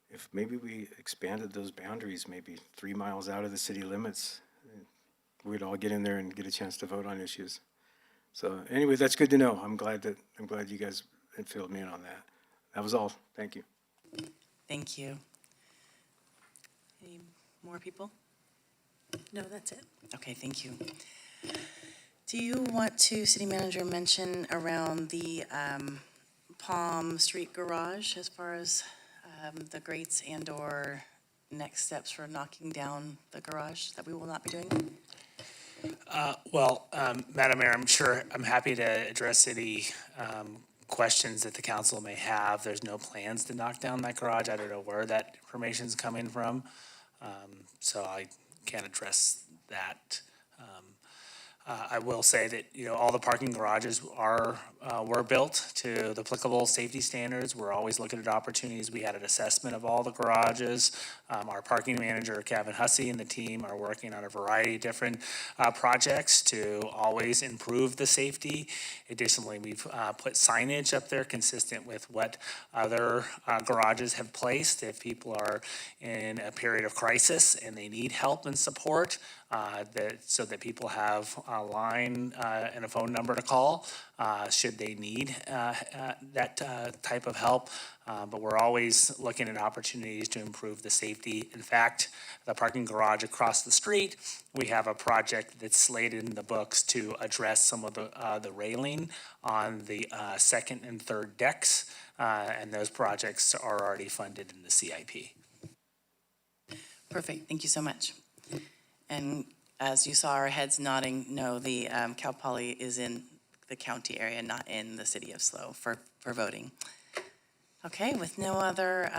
if maybe we expanded those boundaries, maybe 3 miles out of the city limits, we'd all get in there and get a chance to vote on issues. So anyway, that's good to know. I'm glad you guys had filled me in on that. That was all. Thank you.
Thank you. Any more people?
No, that's it.
Okay, thank you. Do you want to, City Manager, mention around the Palm Street garage as far as the grates and/or next steps for knocking down the garage that we will not be doing?
Madam Mayor, I'm happy to address any questions that the council may have. There's no plans to knock down that garage. I don't know where that information's coming from, so I can't address that. I will say that, all the parking garages were built to the applicable safety standards. We're always looking at opportunities. We had an assessment of all the garages. Our parking manager, Kevin Hussey, and the team are working on a variety of different projects to always improve the safety. Additionally, we've put signage up there consistent with what other garages have placed. If people are in a period of crisis and they need help and support, so that people have a line and a phone number to call should they need that type of help. But we're always looking at opportunities to improve the safety. In fact, the parking garage across the street, we have a project that's slated in the books to address some of the railing on the second and third decks, and those projects are already funded in the CIP.
Perfect, thank you so much. And as you saw our heads nodding, no, the Cal Poly is in the county area, not in the city of SLO for voting. Okay, with no other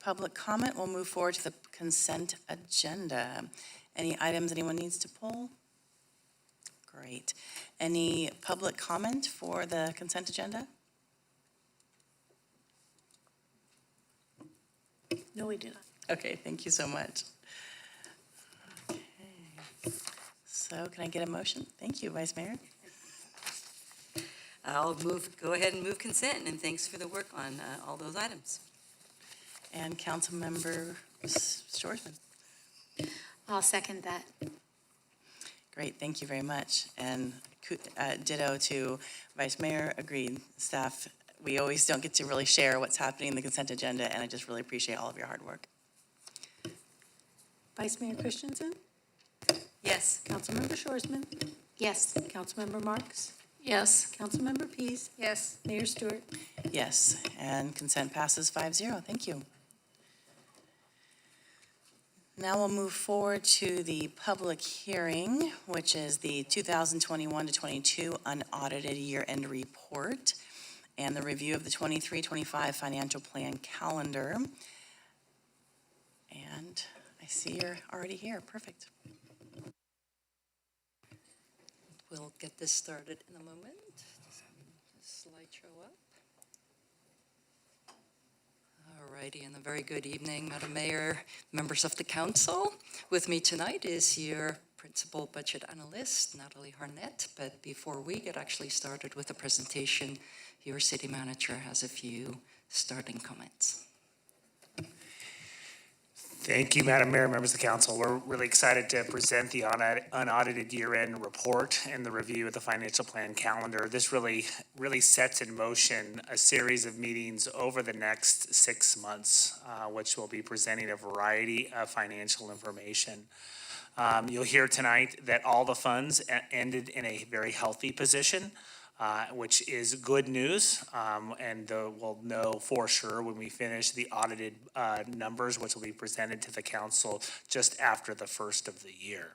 public comment, we'll move forward to the consent agenda. Any items anyone needs to pull? Great. Any public comment for the consent agenda?
No, we do not.
Okay, thank you so much. Okay. So can I get a motion? Thank you, Vice Mayor.
I'll go ahead and move consent, and thanks for the work on all those items.
And Councilmember Shorsman.
I'll second that.
Great, thank you very much. And ditto to Vice Mayor, agreed. Staff, we always don't get to really share what's happening in the consent agenda, and I just really appreciate all of your hard work.
Vice Mayor Christensen,
Yes.
Councilmember Shorsman,
Yes.
Councilmember Marks,
Yes.
Councilmember Pease,
Yes.
Mayor Stewart.
Yes, and consent passes 5-0. Thank you. Now we'll move forward to the public hearing, which is the 2021 to 22 unaudited year-end report and the review of the 23-25 financial plan calendar. And I see you're already here. Perfect.
We'll get this started in a moment. Just slideshow up. All righty, and a very good evening, Madam Mayor, members of the council. With me tonight is your principal budget analyst, Natalie Harnett. But before we get actually started with the presentation, your city manager has a few starting comments.
Thank you, Madam Mayor, members of the council. We're really excited to present the unaudited year-end report and the review of the financial plan calendar. This really sets in motion a series of meetings over the next 6 months, which will be presenting a variety of financial information. You'll hear tonight that all the funds ended in a very healthy position, which is good news, and we'll know for sure when we finish the audited numbers, which will be presented to the council just after the first of the year.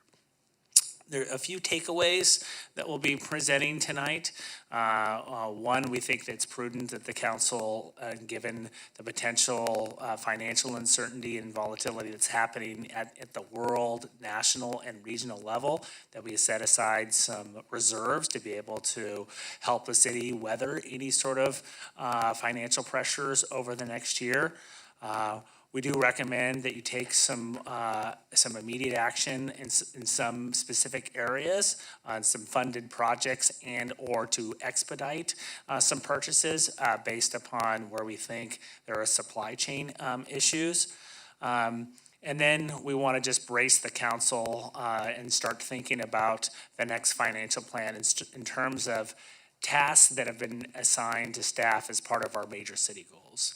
There are a few takeaways that we'll be presenting tonight. One, we think that it's prudent that the council, given the potential financial uncertainty and volatility that's happening at the world, national, and regional level, that we set aside some reserves to be able to help the city weather any sort of financial pressures over the next year. We do recommend that you take some immediate action in some specific areas on some funded projects and/or to expedite some purchases based upon where we think there are supply chain issues. And then we want to just brace the council and start thinking about the next financial plan in terms of tasks that have been assigned to staff as part of our major city goals.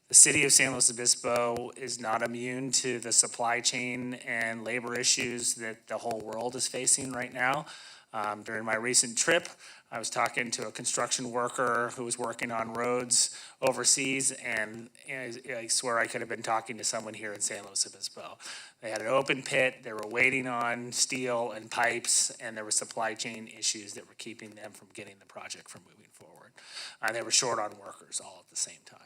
The city of San Luis Obispo is not immune to the supply chain and labor issues that the whole world is facing right now. During my recent trip, I was talking to a construction worker who was working on roads overseas, and I swear I could have been talking to someone here in San Luis Obispo. They had an open pit, they were waiting on steel and pipes, and there were supply chain issues that were keeping them from getting the project from moving forward. They were short on workers all at the same time.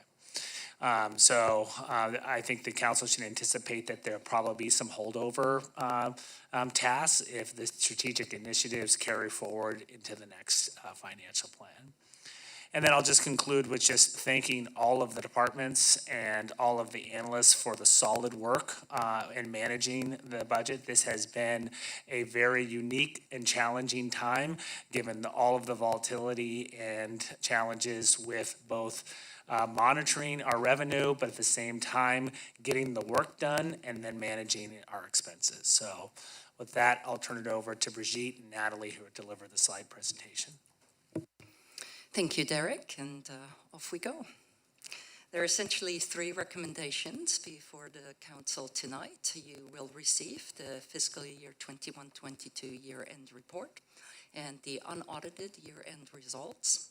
I think the council should anticipate that there'll probably be some holdover tasks if the strategic initiatives carry forward into the next financial plan. And then I'll just conclude with just thanking all of the departments and all of the analysts for the solid work in managing the budget. This has been a very unique and challenging time, given all of the volatility and challenges with both monitoring our revenue, but at the same time, getting the work done and then managing our expenses. So with that, I'll turn it over to Brigitte and Natalie, who will deliver the slide presentation.
Thank you, Derek, and off we go. There are essentially 3 recommendations before the council tonight. You will receive the fiscal year 21-22 year-end report and the unaudited year-end results.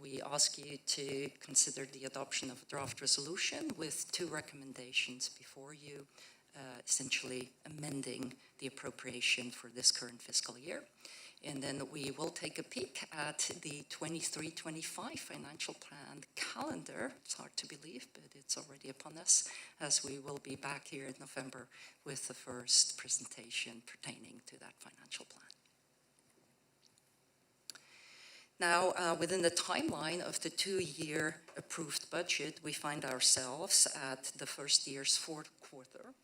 We ask you to consider the adoption of a draft resolution with 2 recommendations before you, essentially amending the appropriation for this current fiscal year. And then we will take a peek at the 23-25 financial plan calendar. It's hard to believe, but it's already upon us, as we will be back here in November with the first presentation pertaining to that financial plan. Now, within the timeline of the 2-year approved budget, we find ourselves at the first year's 4th quarter,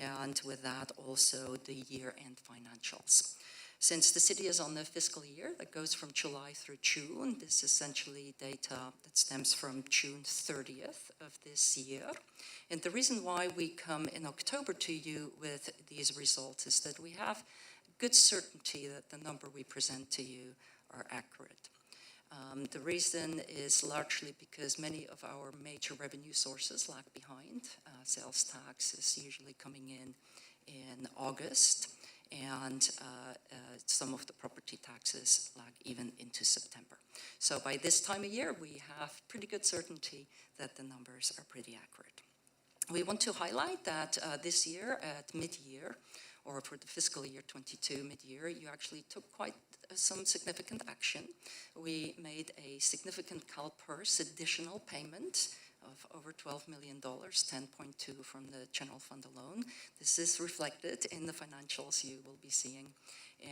and with that also the year-end financials. Since the city is on the fiscal year that goes from July through June, this is essentially data that stems from June 30th of this year. And the reason why we come in October to you with these results is that we have good certainty that the number we present to you are accurate. The reason is largely because many of our major revenue sources lag behind. Sales tax is usually coming in August, and some of the property taxes lag even into September. So by this time of year, we have pretty good certainty that the numbers are pretty accurate. We want to highlight that this year at mid-year, or for the fiscal year 22 mid-year, you actually took quite some significant action. We made a significant CalPERS additional payment of over $12 million, 10.2 from the general fund alone. This is reflected in the financials you will be seeing.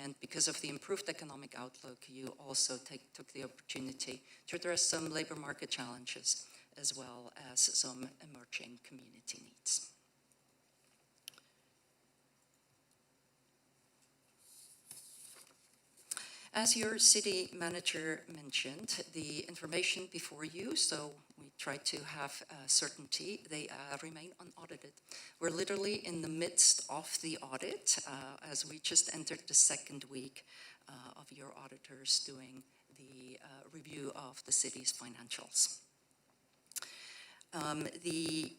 And because of the improved economic outlook, you also took the opportunity to address some labor market challenges, as well as some emerging community needs. As your city manager mentioned, the information before you, so we try to have certainty, they remain unaudited. We're literally in the midst of the audit as we just entered the 2nd week of your auditors doing the review of the city's financials. The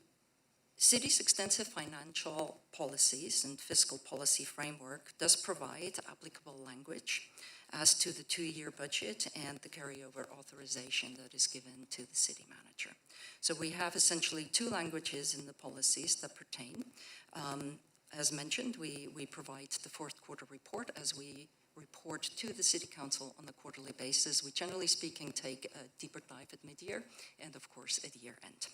city's extensive financial policies and fiscal policy framework does provide applicable language as to the 2-year budget and the carryover authorization that is given to the city manager. So we have essentially 2 languages in the policies that pertain. As mentioned, we provide the 4th quarter report as we report to the city council on a quarterly basis. We generally speaking take a deeper dive at mid-year and of course at year end.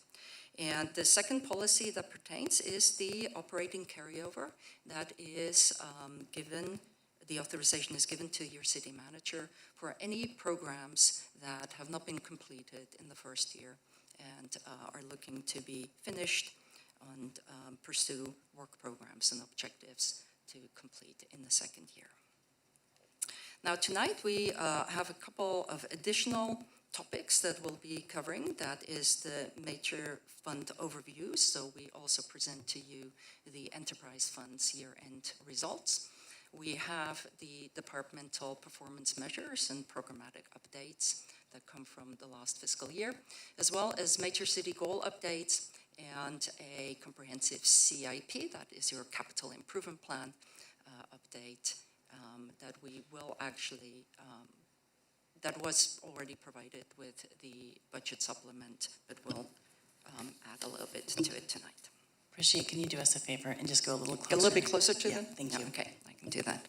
And the second policy that pertains is the operating carryover that is given. The authorization is given to your city manager for any programs that have not been completed in the first year and are looking to be finished and pursue work programs and objectives to complete in the 2nd year. Now tonight we have a couple of additional topics that we'll be covering. That is the major fund overview. So we also present to you the enterprise funds year-end results. We have the departmental performance measures and programmatic updates that come from the last fiscal year, as well as major city goal updates and a comprehensive CIP, that is your capital improvement plan update that we will actually, that was already provided with the budget supplement, but we'll add a little bit to it tonight.
Brigitte, can you do us a favor and just go a little closer?
A little bit closer to them?
Thank you.
Okay, I can do that.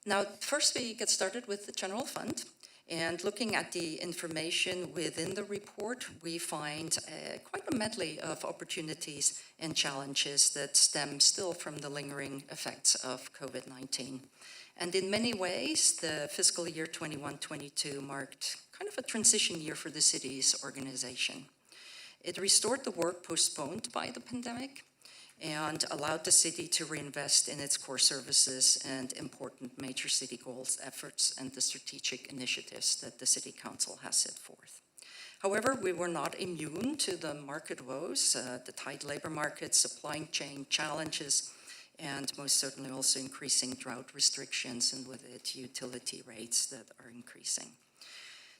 Now, first we get started with the general fund. And looking at the information within the report, we find quite a medley of opportunities and challenges that stem still from the lingering effects of COVID-19. And in many ways, the fiscal year 21-22 marked kind of a transition year for the city's organization. It restored the work postponed by the pandemic and allowed the city to reinvest in its core services and important major city goals, efforts, and the strategic initiatives that the City Council has set forth. However, we were not immune to the market woes, the tight labor market, supply chain challenges, and most certainly also increasing drought restrictions, and with it, utility rates that are increasing.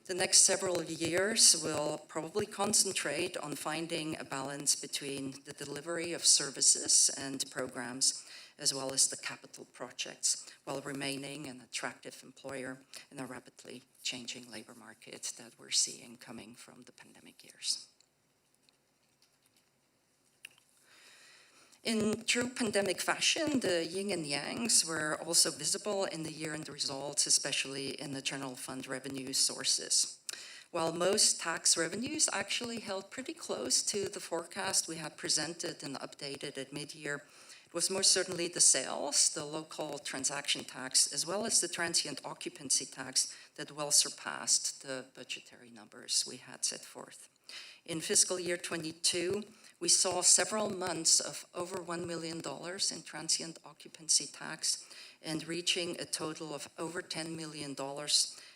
The next several years will probably concentrate on finding a balance between the delivery of services and programs, as well as the capital projects, while remaining an attractive employer in a rapidly changing labor market that we're seeing coming from the pandemic years. In true pandemic fashion, the yin and yangs were also visible in the year-end results, especially in the general fund revenue sources. While most tax revenues actually held pretty close to the forecast we had presented and updated at mid-year, it was most certainly the sales, the local transaction tax, as well as the transient occupancy tax that well surpassed the budgetary numbers we had set forth. In fiscal year 22, we saw several months of over $1 million in transient occupancy tax and reaching a total of over $10 million,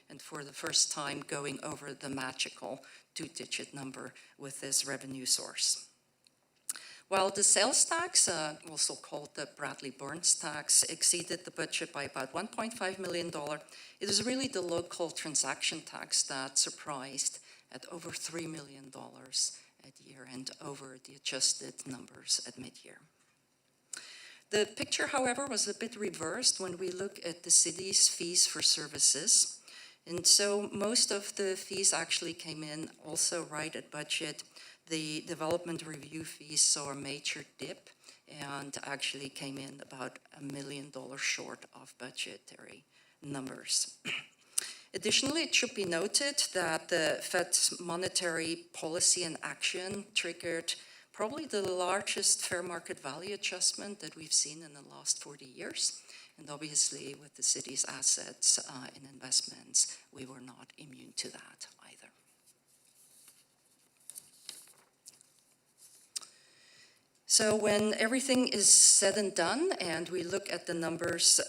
and for the first time going over the magical two-digit number with this revenue source. While the sales tax, also called the Bradley-Burns tax, exceeded the budget by about $1.5 million, it was really the local transaction tax that surprised at over $3 million at year-end over the adjusted numbers at mid-year. The picture, however, was a bit reversed when we look at the city's fees for services. And so most of the fees actually came in also right at budget. The development review fees saw a major dip and actually came in about $1 million short of budgetary numbers. Additionally, it should be noted that the Fed's monetary policy and action triggered probably the largest fair market value adjustment that we've seen in the last 40 years. And obviously, with the city's assets and investments, we were not immune to that either. So when everything is said and done, and we look at the numbers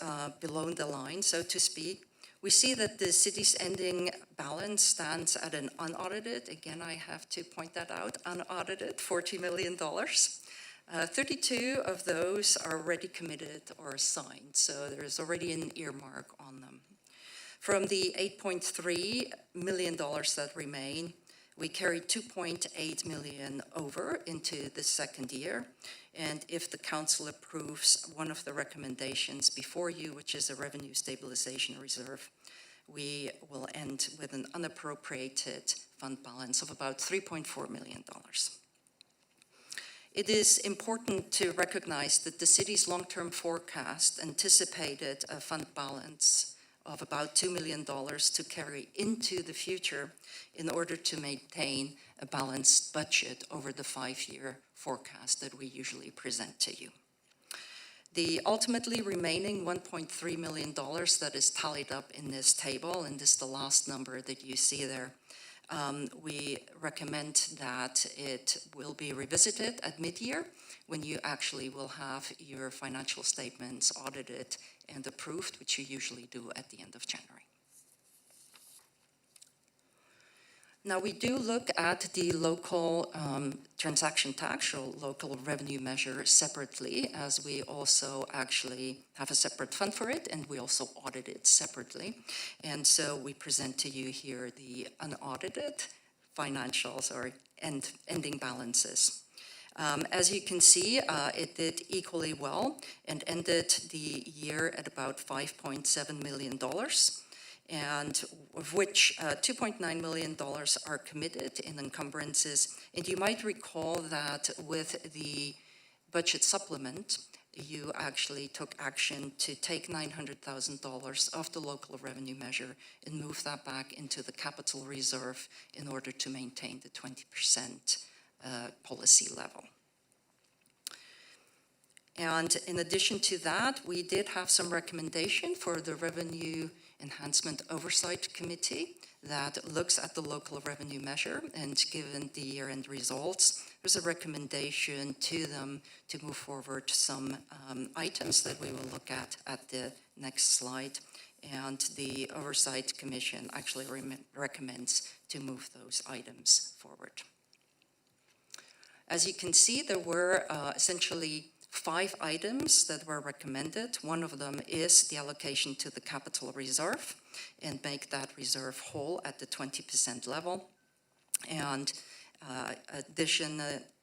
below the line, so to speak, we see that the city's ending balance stands at an unaudited, again, I have to point that out, unaudited $40 million. 32 of those are already committed or assigned, so there's already an earmark on them. From the $8.3 million that remain, we carry $2.8 million over into the second year. And if the council approves one of the recommendations before you, which is a revenue stabilization reserve, we will end with an unappropriated fund balance of about $3.4 million. It is important to recognize that the city's long-term forecast anticipated a fund balance of about $2 million to carry into the future in order to maintain a balanced budget over the 5-year forecast that we usually present to you. The ultimately remaining $1.3 million that is tallied up in this table, and this is the last number that you see there, we recommend that it will be revisited at mid-year when you actually will have your financial statements audited and approved, which you usually do at the end of January. Now, we do look at the local transaction tax or local revenue measure separately, as we also actually have a separate fund for it, and we also audit it separately. And so we present to you here the unaudited financials or ending balances. As you can see, it did equally well and ended the year at about $5.7 million. And of which $2.9 million are committed in encumbrances. And you might recall that with the budget supplement, you actually took action to take $900,000 off the local revenue measure and move that back into the capital reserve in order to maintain the 20% policy level. And in addition to that, we did have some recommendation for the Revenue Enhancement Oversight Committee that looks at the local revenue measure, and given the year-end results, there's a recommendation to them to move forward some items that we will look at the next slide. And the Oversight Commission actually recommends to move those items forward. As you can see, there were essentially 5 items that were recommended. One of them is the allocation to the capital reserve and make that reserve whole at the 20% level. And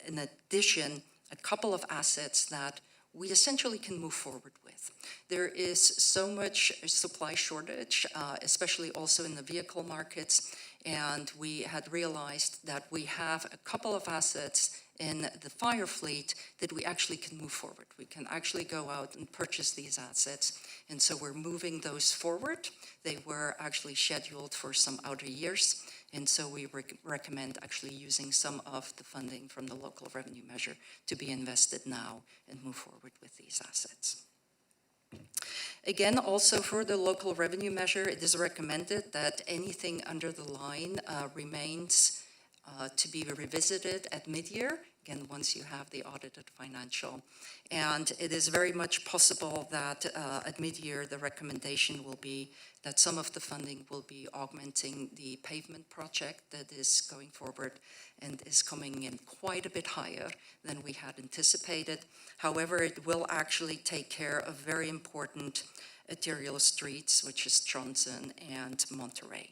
in addition, a couple of assets that we essentially can move forward with. There is so much supply shortage, especially also in the vehicle markets, and we had realized that we have a couple of assets in the fire fleet that we actually can move forward. We can actually go out and purchase these assets, and so we're moving those forward. They were actually scheduled for some outer years, and so we recommend actually using some of the funding from the local revenue measure to be invested now and move forward with these assets. Again, also for the local revenue measure, it is recommended that anything under the line remains to be revisited at mid-year, again, once you have the audited financial. And it is very much possible that at mid-year, the recommendation will be that some of the funding will be augmenting the pavement project that is going forward and is coming in quite a bit higher than we had anticipated. However, it will actually take care of very important arterial streets, which is Johnson and Monterey.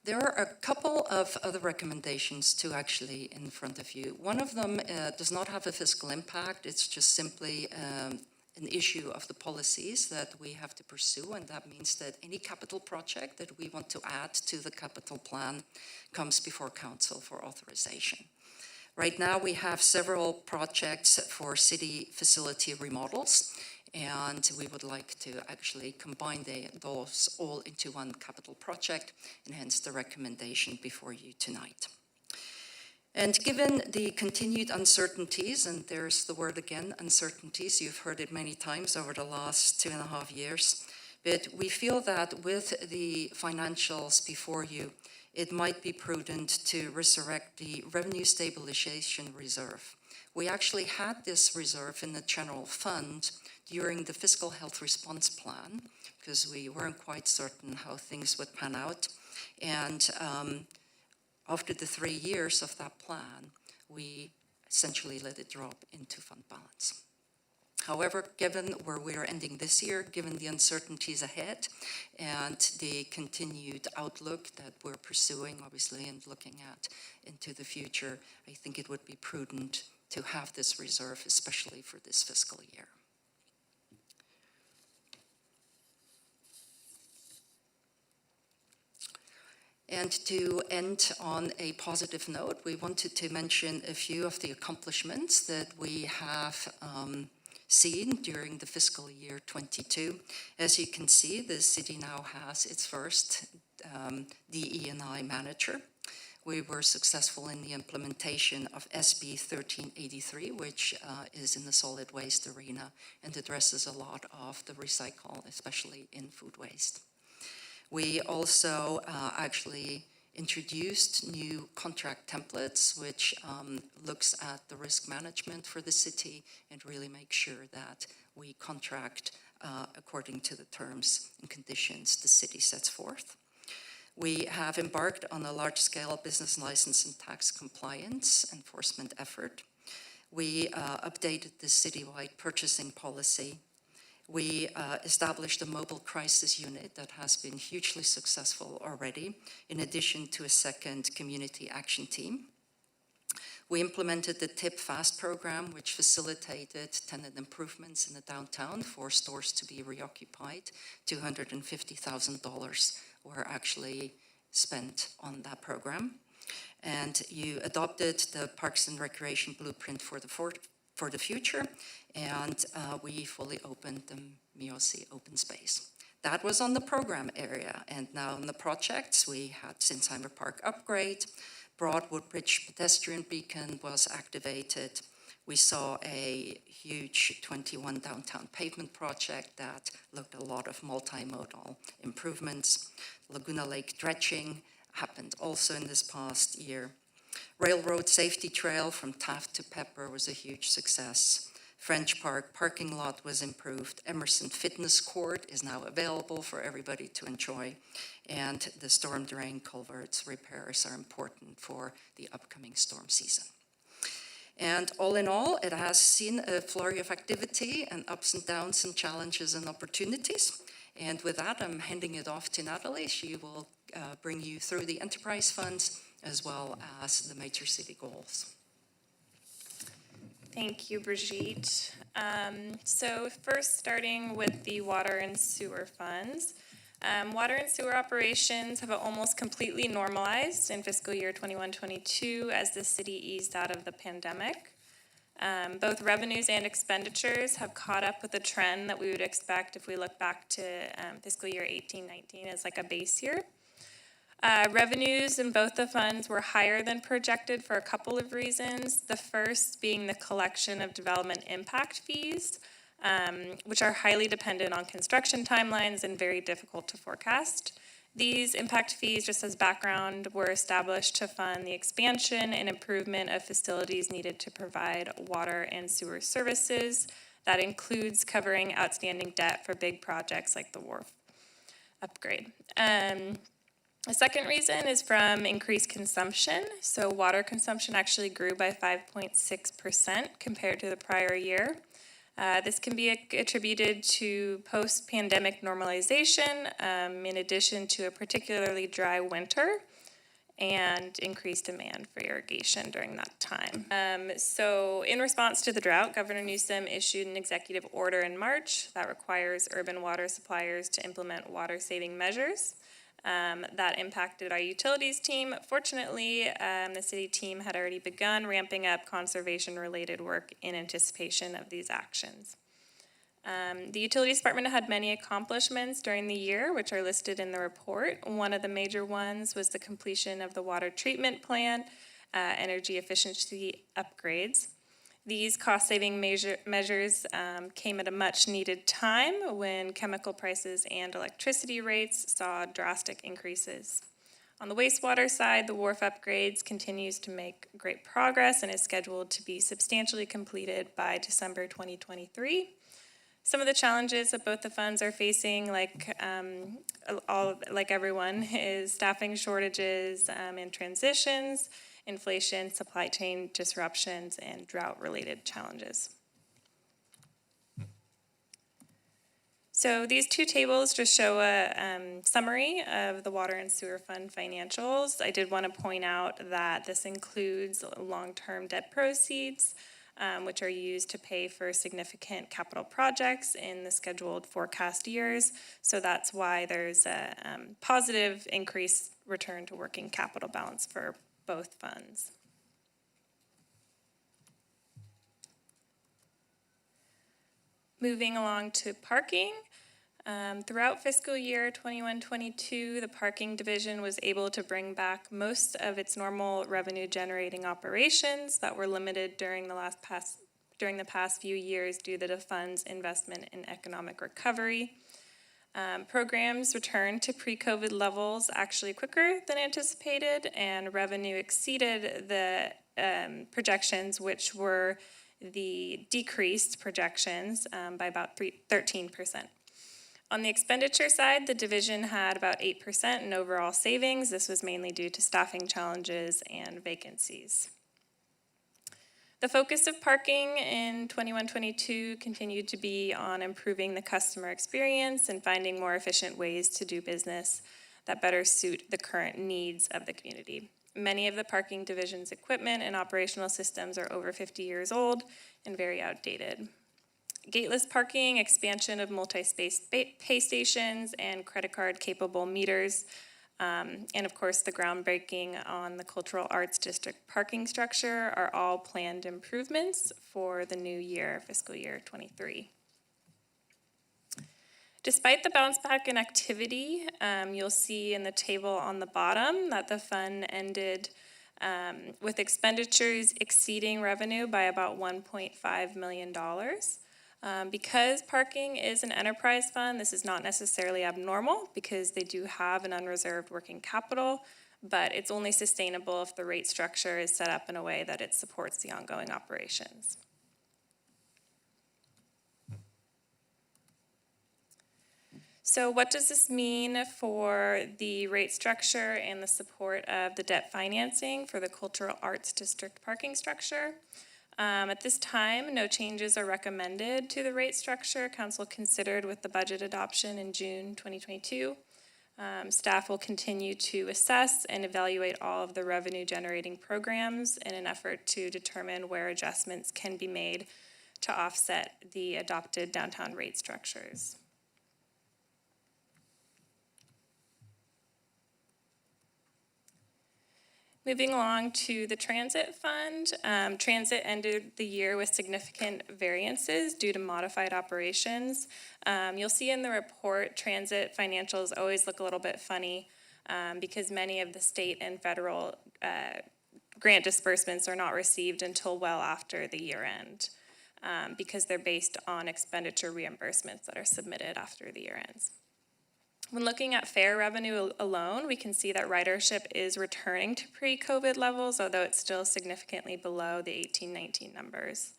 There are a couple of other recommendations too, actually, in front of you. One of them does not have a fiscal impact. It's just simply an issue of the policies that we have to pursue, and that means that any capital project that we want to add to the capital plan comes before council for authorization. Right now, we have several projects for city facility remodels, and we would like to actually combine those all into one capital project, and hence the recommendation before you tonight. And given the continued uncertainties, and there's the word again, uncertainties, you've heard it many times over the last 2.5 years, but we feel that with the financials before you, it might be prudent to resurrect the revenue stabilization reserve. We actually had this reserve in the general fund during the fiscal health response plan, because we weren't quite certain how things would pan out. And after the 3 years of that plan, we essentially let it drop into fund balance. However, given where we are ending this year, given the uncertainties ahead and the continued outlook that we're pursuing, obviously, and looking at into the future, I think it would be prudent to have this reserve, especially for this fiscal year. And to end on a positive note, we wanted to mention a few of the accomplishments that we have seen during the fiscal year 22. As you can see, the city now has its first DE&I manager. We were successful in the implementation of SB 1383, which is in the solid waste arena and addresses a lot of the recycle, especially in food waste. We also actually introduced new contract templates, which looks at the risk management for the city and really make sure that we contract according to the terms and conditions the city sets forth. We have embarked on a large-scale business license and tax compliance enforcement effort. We updated the citywide purchasing policy. We established a mobile crisis unit that has been hugely successful already, in addition to a second community action team. We implemented the Tip Fast program, which facilitated tenant improvements in the downtown for stores to be reoccupied. $250,000 were actually spent on that program. and you adopted the Parks and Recreation Blueprint for the future, and we fully opened the Miosi open space. That was on the program area, and now in the projects, we had Sinsheimer Park upgrade, Prado Bridge pedestrian beacon was activated. We saw a huge 21 downtown pavement project that looked a lot of multimodal improvements. Laguna Lake dredging happened also in this past year. Railroad safety trail from Taft to Pepper was a huge success. French Park parking lot was improved. Emerson Fitness Court is now available for everybody to enjoy. And the storm drain culverts repairs are important for the upcoming storm season. And all in all, it has seen a flurry of activity and ups and downs and challenges and opportunities. And with that, I'm handing it off to Natalie. She will bring you through the enterprise funds as well as the major city goals.
Thank you, Brigitte. So first, starting with the water and sewer funds. Water and sewer operations have almost completely normalized in fiscal year 21-22 as the city eased out of the pandemic. Both revenues and expenditures have caught up with the trend that we would expect if we look back to fiscal year 18-19 as like a base year. Revenues in both the funds were higher than projected for a couple of reasons. The first being the collection of development impact fees, which are highly dependent on construction timelines and very difficult to forecast. These impact fees, just as background, were established to fund the expansion and improvement of facilities needed to provide water and sewer services. That includes covering outstanding debt for big projects like the wharf upgrade. A second reason is from increased consumption. So water consumption actually grew by 5.6% compared to the prior year. This can be attributed to post-pandemic normalization, in addition to a particularly dry winter and increased demand for irrigation during that time. So in response to the drought, Governor Newsom issued an executive order in March that requires urban water suppliers to implement water-saving measures. That impacted our utilities team. Fortunately, the city team had already begun ramping up conservation-related work in anticipation of these actions. The Utilities Department had many accomplishments during the year, which are listed in the report. One of the major ones was the completion of the water treatment plant, energy efficiency upgrades. These cost-saving measures came at a much-needed time when chemical prices and electricity rates saw drastic increases. On the wastewater side, the wharf upgrades continues to make great progress and is scheduled to be substantially completed by December 2023. Some of the challenges that both the funds are facing, like everyone, is staffing shortages and transitions, inflation, supply chain disruptions, and drought-related challenges. So these two tables just show a summary of the water and sewer fund financials. I did want to point out that this includes long-term debt proceeds, which are used to pay for significant capital projects in the scheduled forecast years. So that's why there's a positive increased return to working capital balance for both funds. Moving along to parking. Throughout fiscal year 21-22, the parking division was able to bring back most of its normal revenue generating operations that were limited during the past few years due to the fund's investment in economic recovery. Programs returned to pre-COVID levels actually quicker than anticipated, and revenue exceeded the projections, which were the decreased projections by about 13%. On the expenditure side, the division had about 8% in overall savings. This was mainly due to staffing challenges and vacancies. The focus of parking in 21-22 continued to be on improving the customer experience and finding more efficient ways to do business that better suit the current needs of the community. Many of the parking division's equipment and operational systems are over 50 years old and very outdated. Gateless parking, expansion of multi-space pay stations, and credit card capable meters And of course, the groundbreaking on the Cultural Arts District parking structure are all planned improvements for the new year, fiscal year '23. Despite the bounce back in activity, you'll see in the table on the bottom that the fund ended with expenditures exceeding revenue by about $1.5 million. Because parking is an enterprise fund, this is not necessarily abnormal because they do have an unreserved working capital, but it's only sustainable if the rate structure is set up in a way that it supports the ongoing operations. So what does this mean for the rate structure and the support of the debt financing for the Cultural Arts District parking structure? At this time, no changes are recommended to the rate structure Council considered with the budget adoption in June 2022. Staff will continue to assess and evaluate all of the revenue generating programs in an effort to determine where adjustments can be made to offset the adopted downtown rate structures. Moving along to the Transit Fund. Transit ended the year with significant variances due to modified operations. You'll see in the report, transit financials always look a little bit funny because many of the state and federal grant disbursements are not received until well after the year end because they're based on expenditure reimbursements that are submitted after the year ends. When looking at fare revenue alone, we can see that ridership is returning to pre-COVID levels, although it's still significantly below the 18-19 numbers.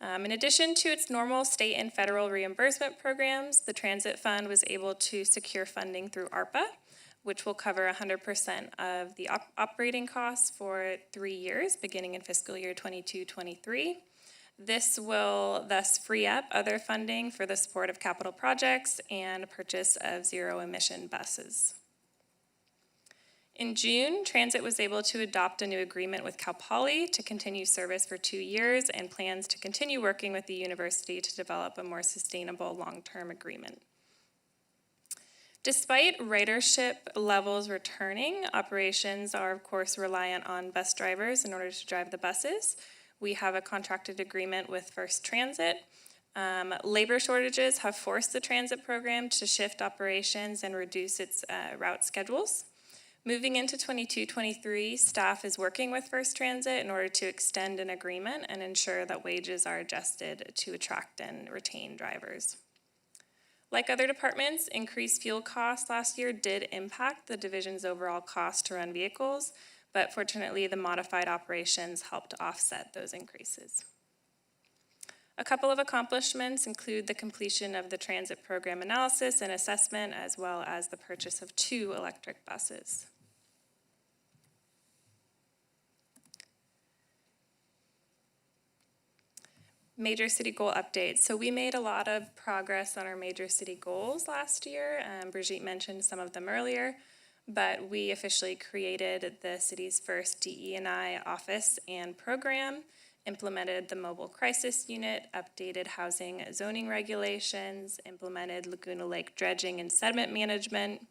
In addition to its normal state and federal reimbursement programs, the Transit Fund was able to secure funding through ARPA, which will cover 100% of the operating costs for 3 years, beginning in fiscal year 22-23. This will thus free up other funding for the support of capital projects and purchase of zero-emission buses. In June, Transit was able to adopt a new agreement with Cal Poly to continue service for 2 years and plans to continue working with the university to develop a more sustainable long-term agreement. Despite ridership levels returning, operations are of course reliant on bus drivers in order to drive the buses. We have a contracted agreement with First Transit. Labor shortages have forced the transit program to shift operations and reduce its route schedules. Moving into 22-23, staff is working with First Transit in order to extend an agreement and ensure that wages are adjusted to attract and retain drivers. Like other departments, increased fuel costs last year did impact the division's overall cost to run vehicles, but fortunately the modified operations helped offset those increases. A couple of accomplishments include the completion of the transit program analysis and assessment, as well as the purchase of 2 electric buses. Major city goal updates. So we made a lot of progress on our major city goals last year. Brigitte mentioned some of them earlier, but we officially created the city's first DE&I office and program, implemented the mobile crisis unit, updated housing zoning regulations, implemented Laguna Lake dredging and sediment management,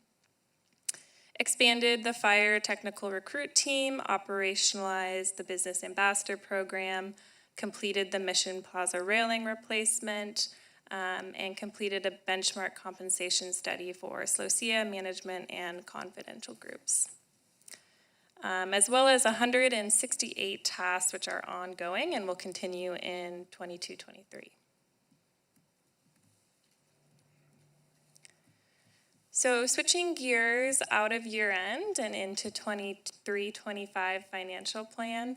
expanded the fire technical recruit team, operationalized the business ambassador program, completed the Mission Plaza railing replacement, and completed a benchmark compensation study for SLOCIA management and confidential groups, as well as 168 tasks which are ongoing and will continue in 22-23. So switching gears out of year end and into 23-25 financial plan.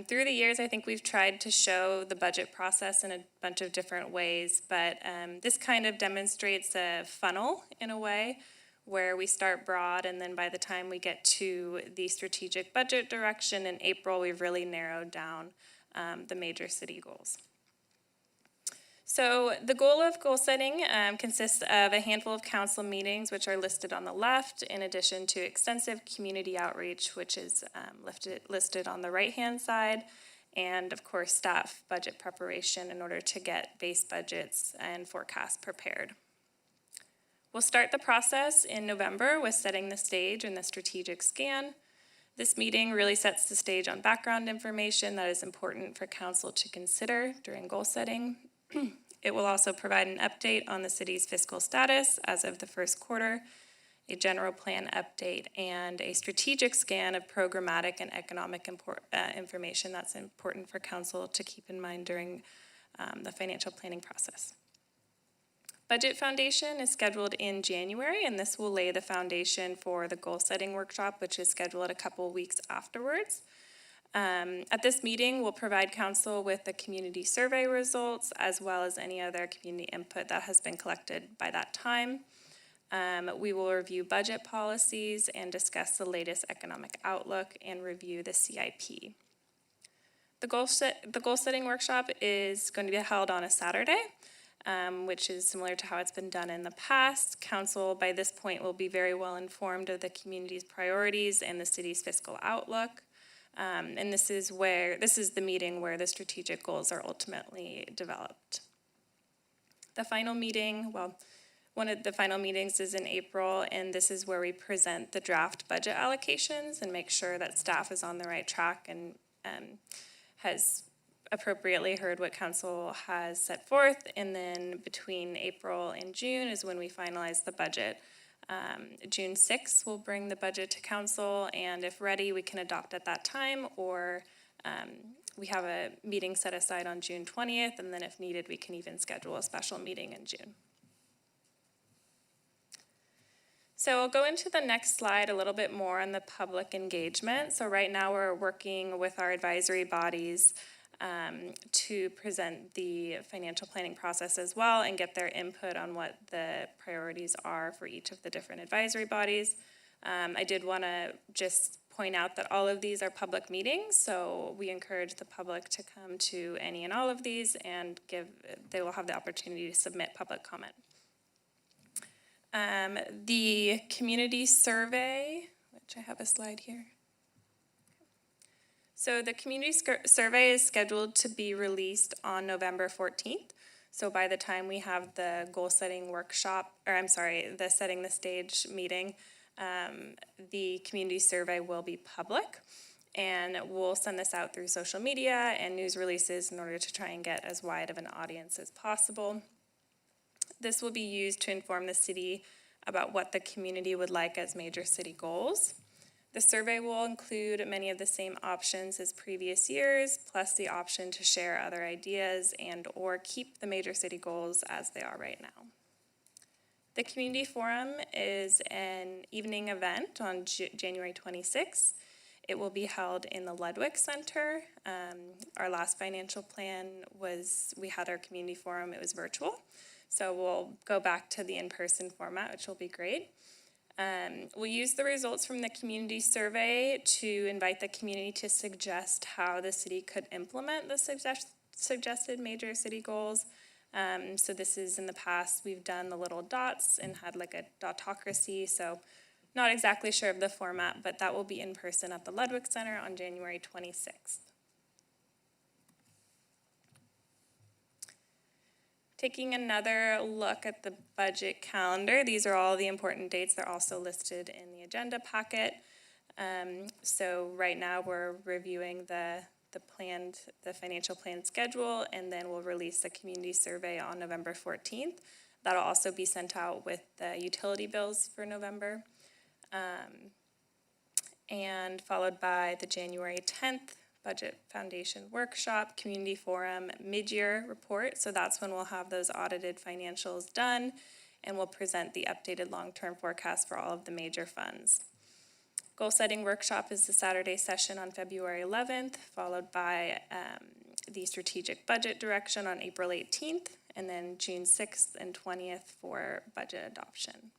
Through the years, I think we've tried to show the budget process in a bunch of different ways, but this kind of demonstrates a funnel in a way where we start broad, and then by the time we get to the strategic budget direction in April, we've really narrowed down the major city goals. So the goal of goal setting consists of a handful of council meetings, which are listed on the left, in addition to extensive community outreach, which is listed on the right-hand side, and of course staff budget preparation in order to get base budgets and forecasts prepared.
We'll start the process in November with setting the stage and the strategic scan. This meeting really sets the stage on background information that is important for council to consider during goal setting. It will also provide an update on the city's fiscal status as of the first quarter, a general plan update, and a strategic scan of programmatic and economic information that's important for council to keep in mind during the financial planning process. Budget Foundation is scheduled in January, and this will lay the foundation for the goal-setting workshop, which is scheduled a couple weeks afterwards. At this meeting, we'll provide council with the community survey results, as well as any other community input that has been collected by that time. We will review budget policies and discuss the latest economic outlook and review the CIP. The goal-setting workshop is going to be held on a Saturday, which is similar to how it's been done in the past. Council, by this point, will be very well informed of the community's priorities and the city's fiscal outlook. And this is the meeting where the strategic goals are ultimately developed. The final meeting, one of the final meetings is in April, and this is where we present the draft budget allocations and make sure that staff is on the right track and has appropriately heard what council has set forth. And then between April and June is when we finalize the budget. June 6th, we'll bring the budget to council, and if ready, we can adopt at that time, or we have a meeting set aside on June 20th, and then if needed, we can even schedule a special meeting in June. So I'll go into the next slide a little bit more on the public engagement. So right now we're working with our advisory bodies to present the financial planning process as well and get their input on what the priorities are for each of the different advisory bodies. I did want to just point out that all of these are public meetings, so we encourage the public to come to any and all of these, and they will have the opportunity to submit public comment. The community survey, which I have a slide here. So the community survey is scheduled to be released on November 14th. So by the time we have the goal-setting workshop, the setting the stage meeting, the community survey will be public. And we'll send this out through social media and news releases in order to try and get as wide of an audience as possible. This will be used to inform the city about what the community would like as major city goals. The survey will include many of the same options as previous years, plus the option to share other ideas and or keep the major city goals as they are right now. The community forum is an evening event on January 26th. It will be held in the Ludwig Center. Our last financial plan we had our community forum, it was virtual. So we'll go back to the in-person format, which will be great. We'll use the results from the community survey to invite the community to suggest how the city could implement the suggested major city goals. So this is in the past, we've done the little dots and had like a dotocracy. So not exactly sure of the format, but that will be in person at the Ludwig Center on January 26th. Taking another look at the budget calendar, these are all the important dates. They're also listed in the agenda packet. So right now we're reviewing the financial plan schedule, and then we'll release the community survey on November 14th. That'll also be sent out with the utility bills for November. And followed by the January 10th Budget Foundation Workshop, Community Forum, mid-year report. So that's when we'll have those audited financials done, and we'll present the updated long-term forecast for all of the major funds. Goal setting workshop is the Saturday session on February 11th, followed by the strategic budget direction on April 18th, and then June 6th and 20th for budget adoption.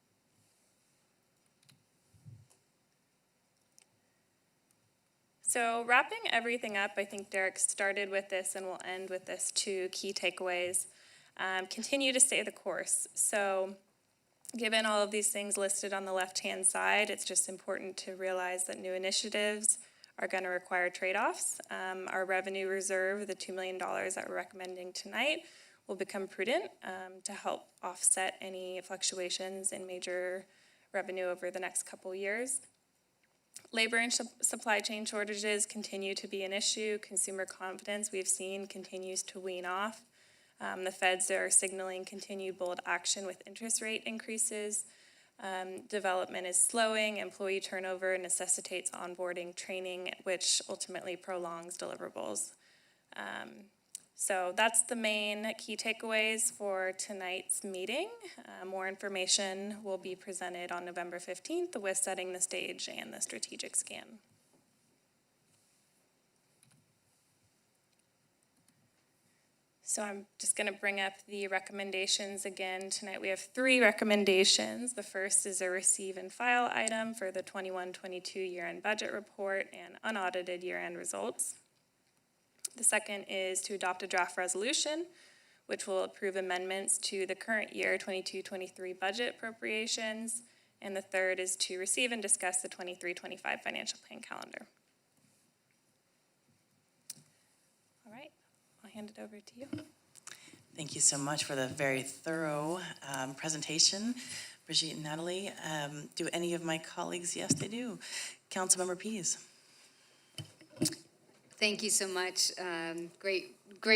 So wrapping everything up, I think Derek started with this and we'll end with this two key takeaways. Continue to stay the course. So given all of these things listed on the left-hand side, it's just important to realize that new initiatives are going to require trade-offs. Our revenue reserve, the $2 million that we're recommending tonight, will become prudent to help offset any fluctuations in major revenue over the next couple years. Labor and supply chain shortages continue to be an issue. Consumer confidence, we've seen, continues to wean off. The feds are signaling continued bold action with interest rate increases. Development is slowing. Employee turnover necessitates onboarding training, which ultimately prolongs deliverables. So that's the main key takeaways for tonight's meeting. More information will be presented on November 15th with setting the stage and the strategic scan. So I'm just going to bring up the recommendations again. Tonight we have 3 recommendations. The first is a receive and file item for the 21-22 year-end budget report and unaudited year-end results. The second is to adopt a draft resolution, which will approve amendments to the current year 22-23 budget appropriations. And the third is to receive and discuss the 23-25 financial plan calendar. All right, I'll hand it over to you.
Thank you so much for the very thorough presentation, Brigitte and Natalie. Do any of my colleagues? Yes, they do. Councilmember Pease.
Thank you so much. Great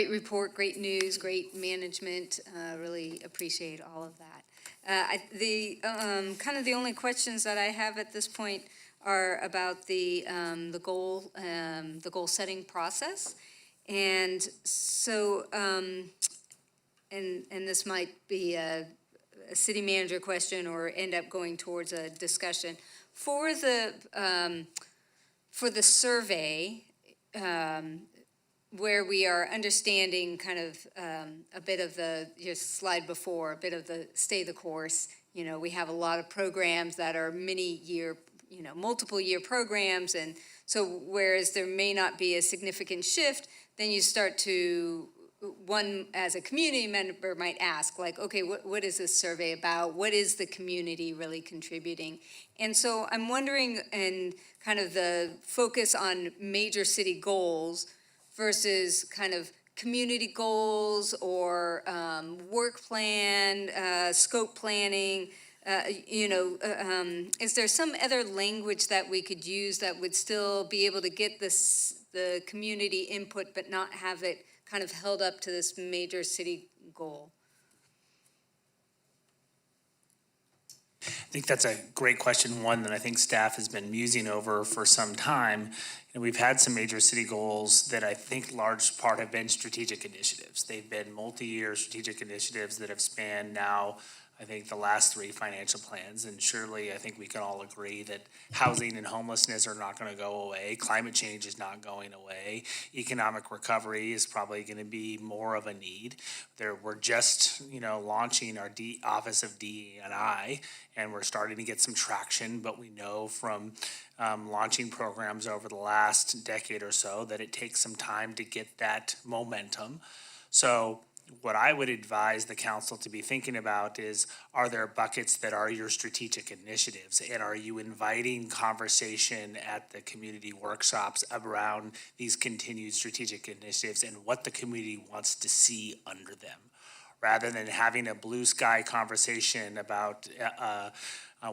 report, great news, great management. Really appreciate all of that. Kind of the only questions that I have at this point are about the goal setting process, and so and this might be a city manager question or end up going towards a discussion for the survey. Where we are understanding kind of a bit of your slide before, a bit of the stay the course. You know, we have a lot of programs that are many-year, multiple year programs, and so whereas there may not be a significant shift, then you start to, one as a community member might ask, like, okay, what is this survey about? What is the community really contributing? And so I'm wondering, in kind of the focus on major city goals versus kind of community goals or work plan, scope planning, is there some other language that we could use that would still be able to get the community input but not have it kind of held up to this major city goal?
I think that's a great question, one that I think staff has been musing over for some time. And we've had some major city goals that I think large part have been strategic initiatives. They've been multi-year strategic initiatives that have spanned now, I think, the last 3 financial plans. And surely I think we can all agree that housing and homelessness are not going to go away. Climate change is not going away. Economic recovery is probably going to be more of a need. We're just, launching our Office of DE&I, and we're starting to get some traction, but we know from launching programs over the last decade or so that it takes some time to get that momentum. So what I would advise the council to be thinking about is, are there buckets that are your strategic initiatives? And are you inviting conversation at the community workshops around these continued strategic initiatives and what the community wants to see under them? Rather than having a blue sky conversation about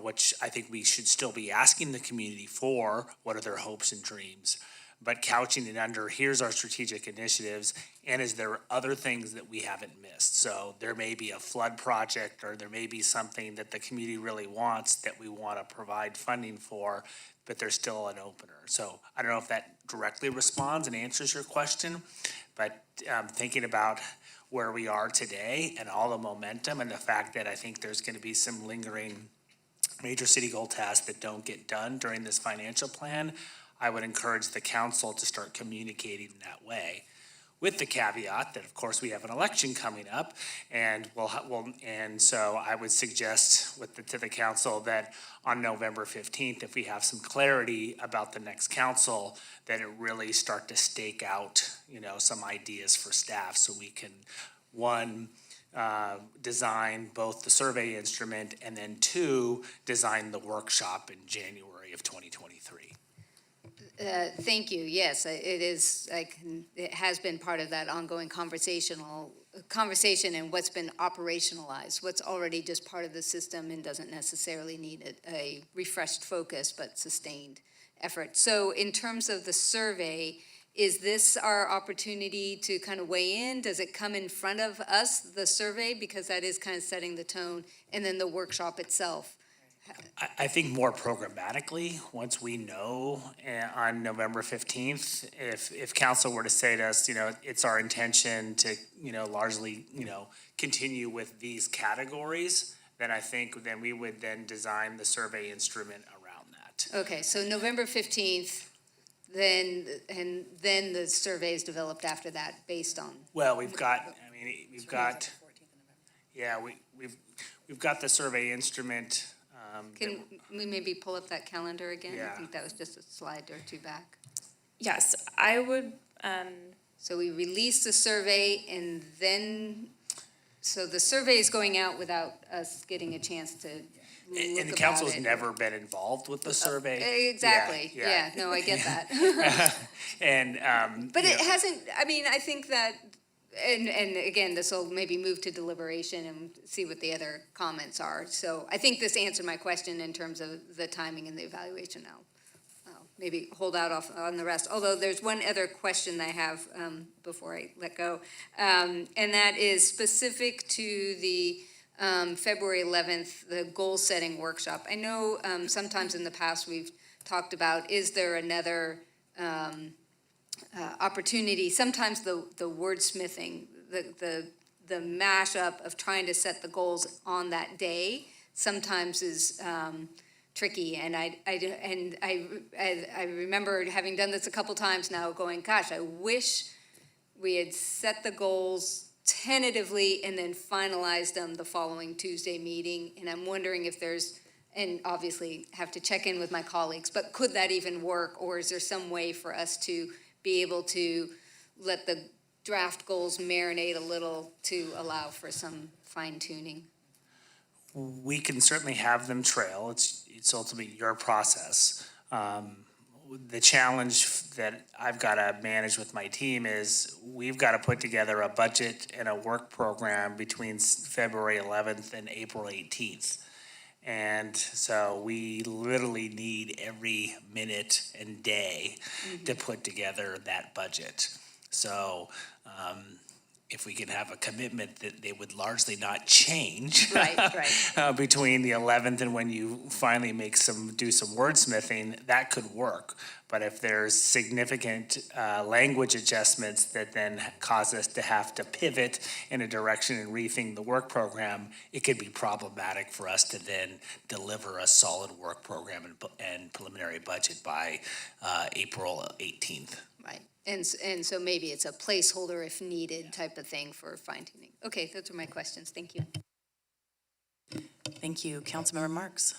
which I think we should still be asking the community for, what are their hopes and dreams? But couching it under, here's our strategic initiatives, and is there other things that we haven't missed? So there may be a flood project, or there may be something that the community really wants that we want to provide funding for, but there's still an opener. So I don't know if that directly responds and answers your question, but thinking about where we are today and all the momentum and the fact that I think there's going to be some lingering major city goal tasks that don't get done during this financial plan, I would encourage the council to start communicating in that way, with the caveat that, of course, we have an election coming up, and so I would suggest to the council that on November 15th, if we have some clarity about the next council, that it really start to stake out, some ideas for staff, so we can, one, design both the survey instrument, and then 2, design the workshop in January of 2023.
Thank you. Yes, it is. It has been part of that ongoing conversational conversation and what's been operationalized, what's already just part of the system and doesn't necessarily need a refreshed focus, but sustained effort. So in terms of the survey, is this our opportunity to kind of weigh in? Does it come in front of us, the survey, because that is kind of setting the tone, and then the workshop itself?
I think more programmatically, once we know on November 15th, if council were to say to us, it's our intention to, largely, continue with these categories, then I think then we would then design the survey instrument around that.
Okay, so November 15th, then the survey is developed after that based on.
Well, we've got the survey instrument.
Can we maybe pull up that calendar again?
Yeah.
I think that was just a slide or two back.
Yes, I would,
So we release the survey and then, so the survey is going out without us getting a chance to look
And the
about
council's
it.
never been involved with the survey.
Exactly, yeah, no, I get that.
And,
But it hasn't, I mean, I think that, and again, this will maybe move to deliberation and see what the other comments are. So I think this answered my question in terms of the timing and the evaluation now. Maybe hold out off on the rest, although there's one other question I have before I let go. And that is specific to the February 11th, the goal-setting workshop. I know sometimes in the past we've talked about, is there another opportunity? Sometimes the wordsmithing, the mashup of trying to set the goals on that day sometimes is tricky. And I remember having done this a couple times now, going, gosh, I wish we had set the goals tentatively and then finalized them the following Tuesday meeting. And I'm wondering if there's, and obviously have to check in with my colleagues, but could that even work? Or is there some way for us to be able to let the draft goals marinate a little to allow for some fine tuning?
we can certainly have them trail. It's ultimately your process. The challenge that I've got to manage with my team is we've got to put together a budget and a work program between February 11th and April 18th. And so we literally need every minute and day to put together that budget. So if we can have a commitment that they would largely not change
Right.
between the 11th and when you finally do some wordsmithing, that could work. But if there's significant language adjustments that then cause us to have to pivot in a direction and rethink the work program, it could be problematic for us to then deliver a solid work program and preliminary budget by April 18th.
Right. And so maybe it's a placeholder if needed type of thing for fine tuning. Okay, those are my questions. Thank you.
Thank you. Councilmember Marks.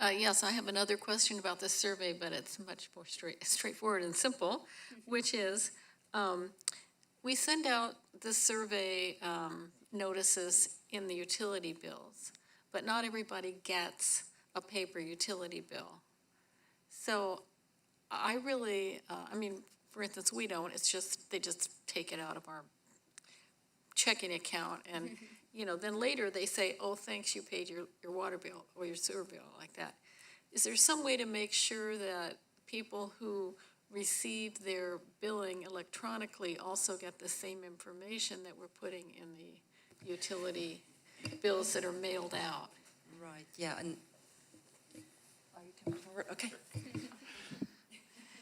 Yes, I have another question about this survey, but it's much more straightforward and simple, which is, we send out the survey notices in the utility bills, but not everybody gets a paper utility bill. So I really, for instance, we don't, they just take it out of our checking account and, then later they say, oh, thanks, you paid your water bill or your sewer bill, like that. Is there some way to make sure that people who receive their billing electronically also get the same information that we're putting in the utility bills that are mailed out?
Right, yeah, and, are you coming forward? Okay.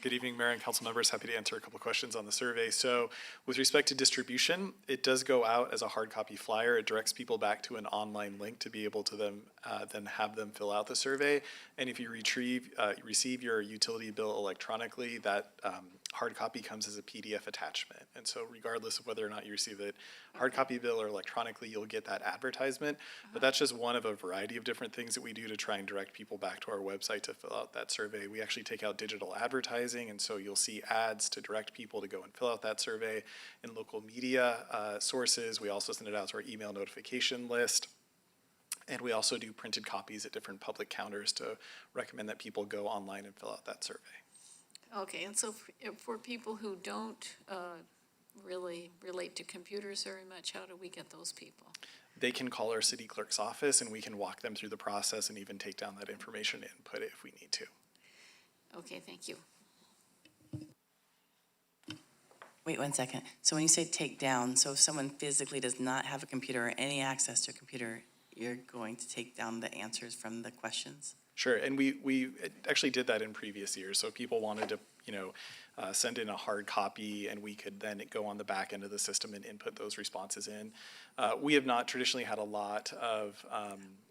Good evening, Mayor and council members. Happy to answer a couple questions on the survey. So with respect to distribution, it does go out as a hard copy flyer. It directs people back to an online link to be able to then have them fill out the survey. And if you receive your utility bill electronically, that hard copy comes as a PDF attachment. And so regardless of whether or not you receive it hard copy bill or electronically, you'll get that advertisement. But that's just one of a variety of different things that we do to try and direct people back to our website to fill out that survey. We actually take out digital advertising, and so you'll see ads to direct people to go and fill out that survey in local media sources. We also send it out to our email notification list. And we also do printed copies at different public counters to recommend that people go online and fill out that survey.
Okay, and so for people who don't really relate to computers very much. How do we get those people?
They can call our city clerk's office and we can walk them through the process and even take down that information and input it if we need to.
Okay, thank you.
Wait 1 second. So when you say take down, so if someone physically does not have a computer or any access to a computer, you're going to take down the answers from the questions?
Sure, and we actually did that in previous years. So if people wanted to, send in a hard copy and we could then go on the back end of the system and input those responses in. We have not traditionally had a lot of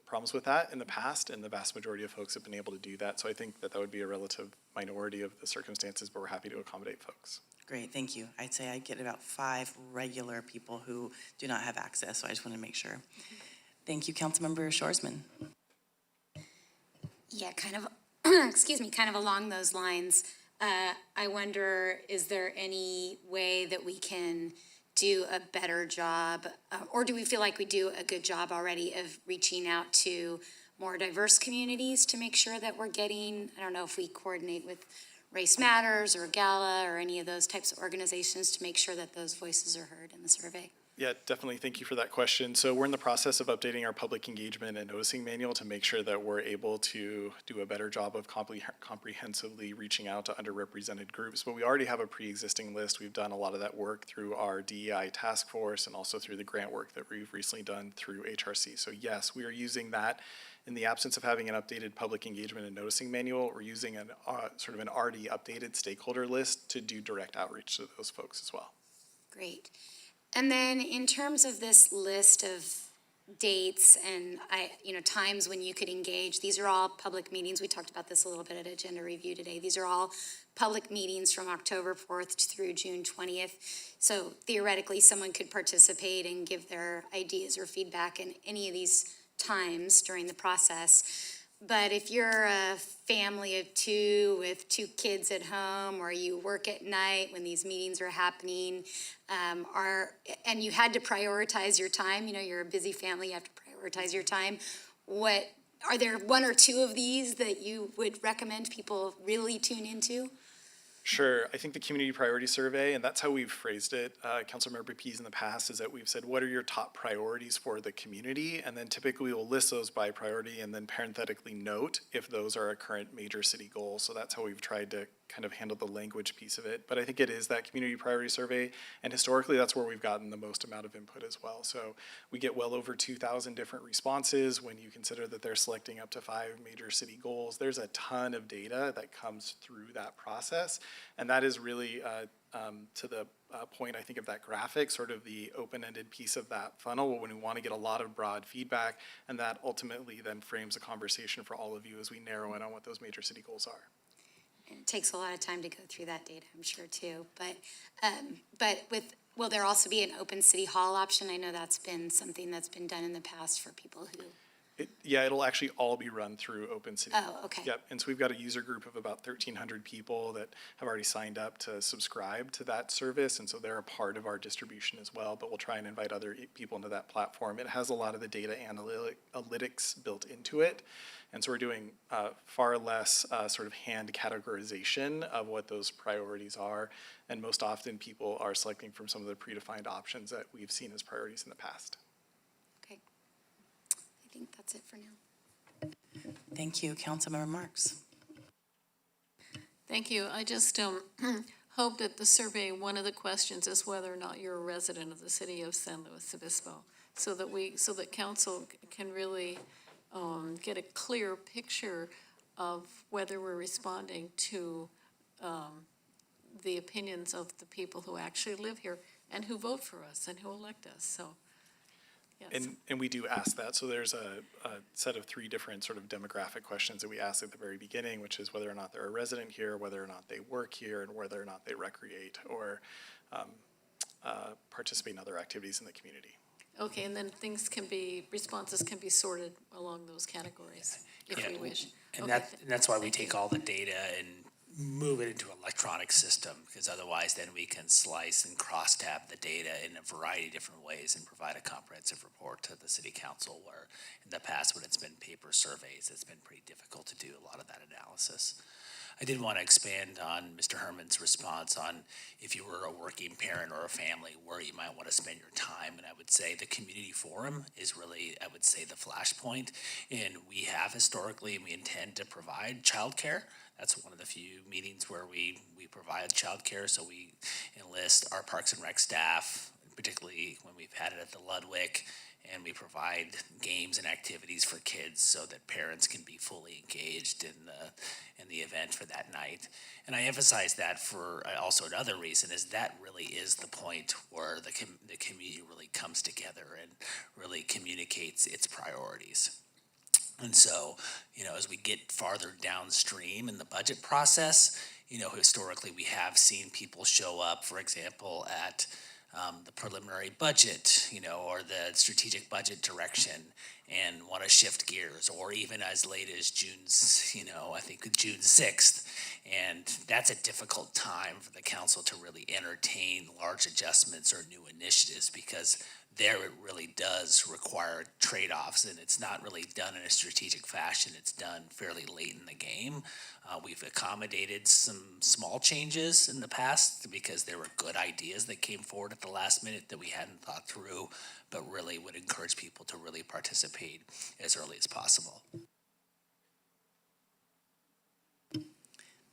problems with that in the past, and the vast majority of folks have been able to do that. So I think that would be a relative minority of the circumstances, but we're happy to accommodate folks.
Great, thank you. I'd say I get about 5 regular people who do not have access, so I just want to make sure. Thank you, Councilmember Shoresman.
Yeah, kind of, excuse me, kind of along those lines. I wonder, is there any way that we can do a better job, or do we feel like we do a good job already of reaching out to more diverse communities to make sure that we're getting, I don't know if we coordinate with Race Matters or Gala or any of those types of organizations to make sure that those voices are heard in the survey?
Yeah, definitely. Thank you for that question. So we're in the process of updating our public engagement and noticing manual to make sure that we're able to do a better job of comprehensively reaching out to underrepresented groups. But we already have a pre-existing list. We've done a lot of that work through our DEI task force and also through the grant work that we've recently done through HRC. So yes, we are using that. In the absence of having an updated public engagement and noticing manual, we're using an sort of an already updated stakeholder list to do direct outreach to those folks as well.
Great. And then in terms of this list of dates and times when you could engage, these are all public meetings. We talked about this a little bit at agenda review today. These are all public meetings from October 4th through June 20th. So theoretically, someone could participate and give their ideas or feedback in any of these times during the process. But if you're a family of 2 with 2 kids at home, or you work at night when these meetings are happening, and you had to prioritize your time, you're a busy family, you have to prioritize your time. Are there 1 or 2 of these that you would recommend people really tune into?
Sure. I think the community priority survey, and that's how we've phrased it, Councilmember Pease in the past, is that we've said, what are your top priorities for the community? And then typically we'll list those by priority and then parenthetically note if those are a current major city goal. So that's how we've tried to kind of handle the language piece of it. But I think it is that community priority survey, and historically that's where we've gotten the most amount of input as well. So we get well over 2,000 different responses when you consider that they're selecting up to 5 major city goals. There's a ton of data that comes through that process, and that is really to the point, I think, of that graphic, sort of the open-ended piece of that funnel when we want to get a lot of broad feedback, and that ultimately then frames a conversation for all of you as we narrow in on what those major city goals are.
It takes a lot of time to go through that data, I'm sure, too. But will there also be an open city hall option? I know that's been something that's been done in the past for people who...
It'll actually all be run through Open City.
Oh, okay.
Yep, and so we've got a user group of about 1,300 people that have already signed up to subscribe to that service, and so they're a part of our distribution as well, but we'll try and invite other people into that platform. It has a lot of the data analytics built into it, and so we're doing far less sort of hand categorization of what those priorities are, and most often people are selecting from some of the predefined options that we've seen as priorities in the past.
I think that's it for now.
Thank you, Councilmember Marks.
Thank you. I just hope that the survey, one of the questions is whether or not you're a resident of the city of San Luis Obispo, so that council can really get a clear picture of whether we're responding to the opinions of the people who actually live here and who vote for us and who elect us. So. Yes.
And we do ask that. So there's a set of 3 different sort of demographic questions that we ask at the very beginning, which is whether or not they're a resident here, whether or not they work here, and whether or not they recreate or participate in other activities in the community.
Okay, and then responses can be sorted along those categories if we wish.
And that's why we take all the data and move it into an electronic system, because otherwise then we can slice and cross-tab the data in a variety of different ways and provide a comprehensive report to the city council, where in the past when it's been paper surveys, it's been pretty difficult to do a lot of that analysis. I did want to expand on Mr. Herman's response on if you were a working parent or a family, where you might want to spend your time. And I would say the community forum is really, I would say, the flashpoint. And we have historically, and we intend to provide childcare. That's one of the few meetings where we provide childcare. So we enlist our Parks and Rec staff, particularly when we've had it at the Ludwig, and we provide games and activities for kids so that parents can be fully engaged in the event for that night. And I emphasize that for also another reason is that really is the point where the community really comes together and really communicates its priorities. And so, as we get farther downstream in the budget process, historically we have seen people show up, for example, at the preliminary budget, or the strategic budget direction and want to shift gears, or even as late as June's, I think June 6th. And that's a difficult time for the council to really entertain large adjustments or new initiatives, because there it really does require trade-offs, and it's not really done in a strategic fashion. It's done fairly late in the game. We've accommodated some small changes in the past because there were good ideas that came forward at the last minute that we hadn't thought through, but really would encourage people to really participate as early as possible.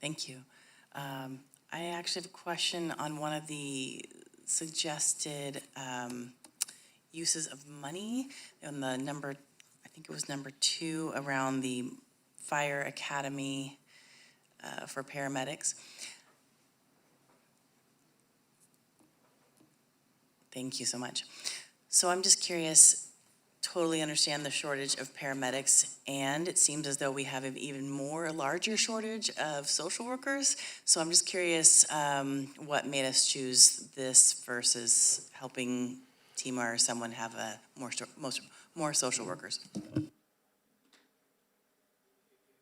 Thank you. I actually have a question on one of the suggested uses of money on the number, I think it was number 2, around the fire academy for paramedics. Thank you so much. So I'm just curious, totally understand the shortage of paramedics, and it seems as though we have an even larger shortage of social workers. So I'm just curious what made us choose this versus helping Tima or someone have more social workers.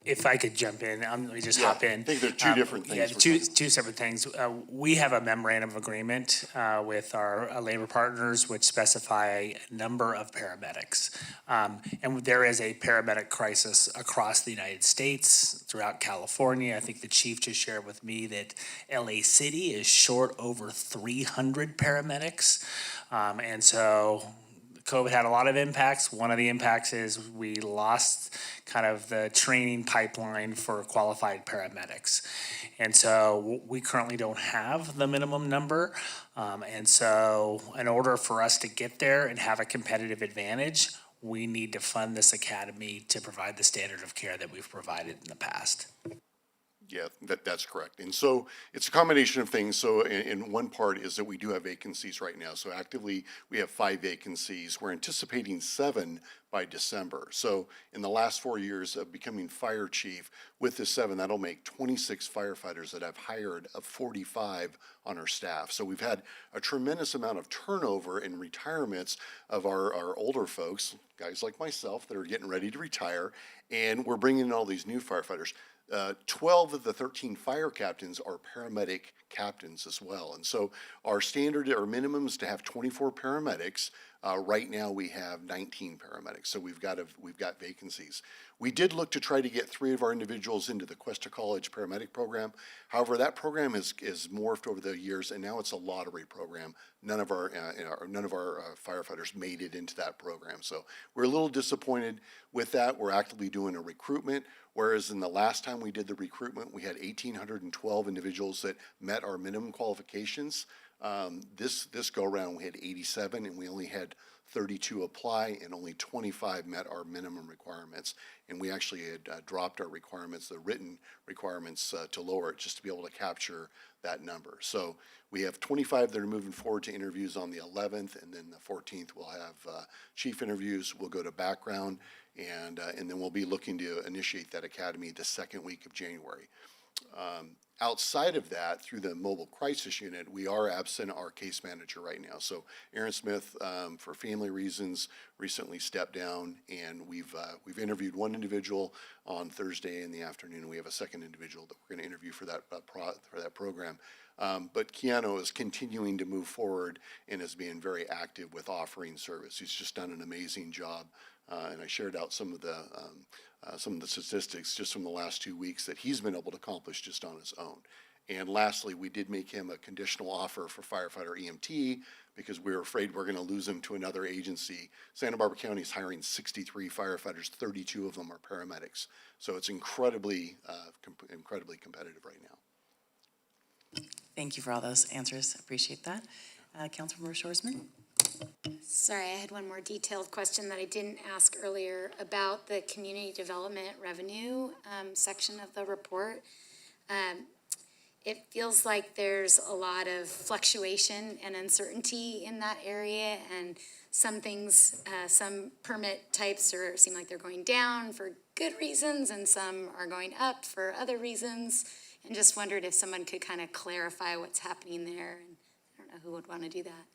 If I could jump in, let me just hop in.
I think they're two different things.
Yeah, two separate things. We have a memorandum of agreement with our labor partners which specify a number of paramedics. And there is a paramedic crisis across the United States, throughout California. I think the chief just shared with me that LA City is short over 300 paramedics. And so COVID had a lot of impacts. One of the impacts is we lost kind of the training pipeline for qualified paramedics. And so we currently don't have the minimum number. And so in order for us to get there and have a competitive advantage, we need to fund this academy to provide the standard of care that we've provided in the past.
Yeah, that's correct. And so it's a combination of things. So in one part is that we do have vacancies right now. So actively, we have 5 vacancies. We're anticipating 7 by December. So in the last 4 years of becoming fire chief, with the 7, that'll make 26 firefighters that I've hired of 45 on our staff. So we've had a tremendous amount of turnover and retirements of our older folks, guys like myself that are getting ready to retire, and we're bringing in all these new firefighters. 12 of the 13 fire captains are paramedic captains as well. And so our standard, our minimum is to have 24 paramedics. Right now we have 19 paramedics, so we've got vacancies. We did look to try to get 3 of our individuals into the Cuesta College paramedic program. However, that program is morphed over the years, and now it's a lottery program. None of our firefighters made it into that program, so we're a little disappointed with that. We're actively doing a recruitment. Whereas in the last time we did the recruitment, we had 1,812 individuals that met our minimum qualifications. This go around, we had 87, and we only had 32 apply, and only 25 met our minimum requirements. And we actually had dropped our requirements, the written requirements, to lower it just to be able to capture that number. So we have 25 that are moving forward to interviews on the 11th, and then the 14th we'll have chief interviews. We'll go to background, and then we'll be looking to initiate that academy the 2nd week of January. Outside of that, through the mobile crisis unit, we are absent our case manager right now. So Aaron Smith, for family reasons, recently stepped down, and we've interviewed one individual on Thursday in the afternoon, and we have a second individual that we're going to interview for that program. But Keanu is continuing to move forward and is being very active with offering service. He's just done an amazing job. And I shared out some of the statistics just from the last 2 weeks that he's been able to accomplish just on his own. And lastly, we did make him a conditional offer for firefighter EMT because we were afraid we're going to lose him to another agency. Santa Barbara County is hiring 63 firefighters, 32 of them are paramedics. So it's incredibly competitive right now.
Thank you for all those answers. Appreciate that. Councilmember Shoresman?
Sorry, I had one more detailed question that I didn't ask earlier about the community development revenue section of the report. It feels like there's a lot of fluctuation and uncertainty in that area, and some things, some permit types seem like they're going down for good reasons, and some are going up for other reasons. And just wondered if someone could kind of clarify what's happening there. And I don't know who would want to do that.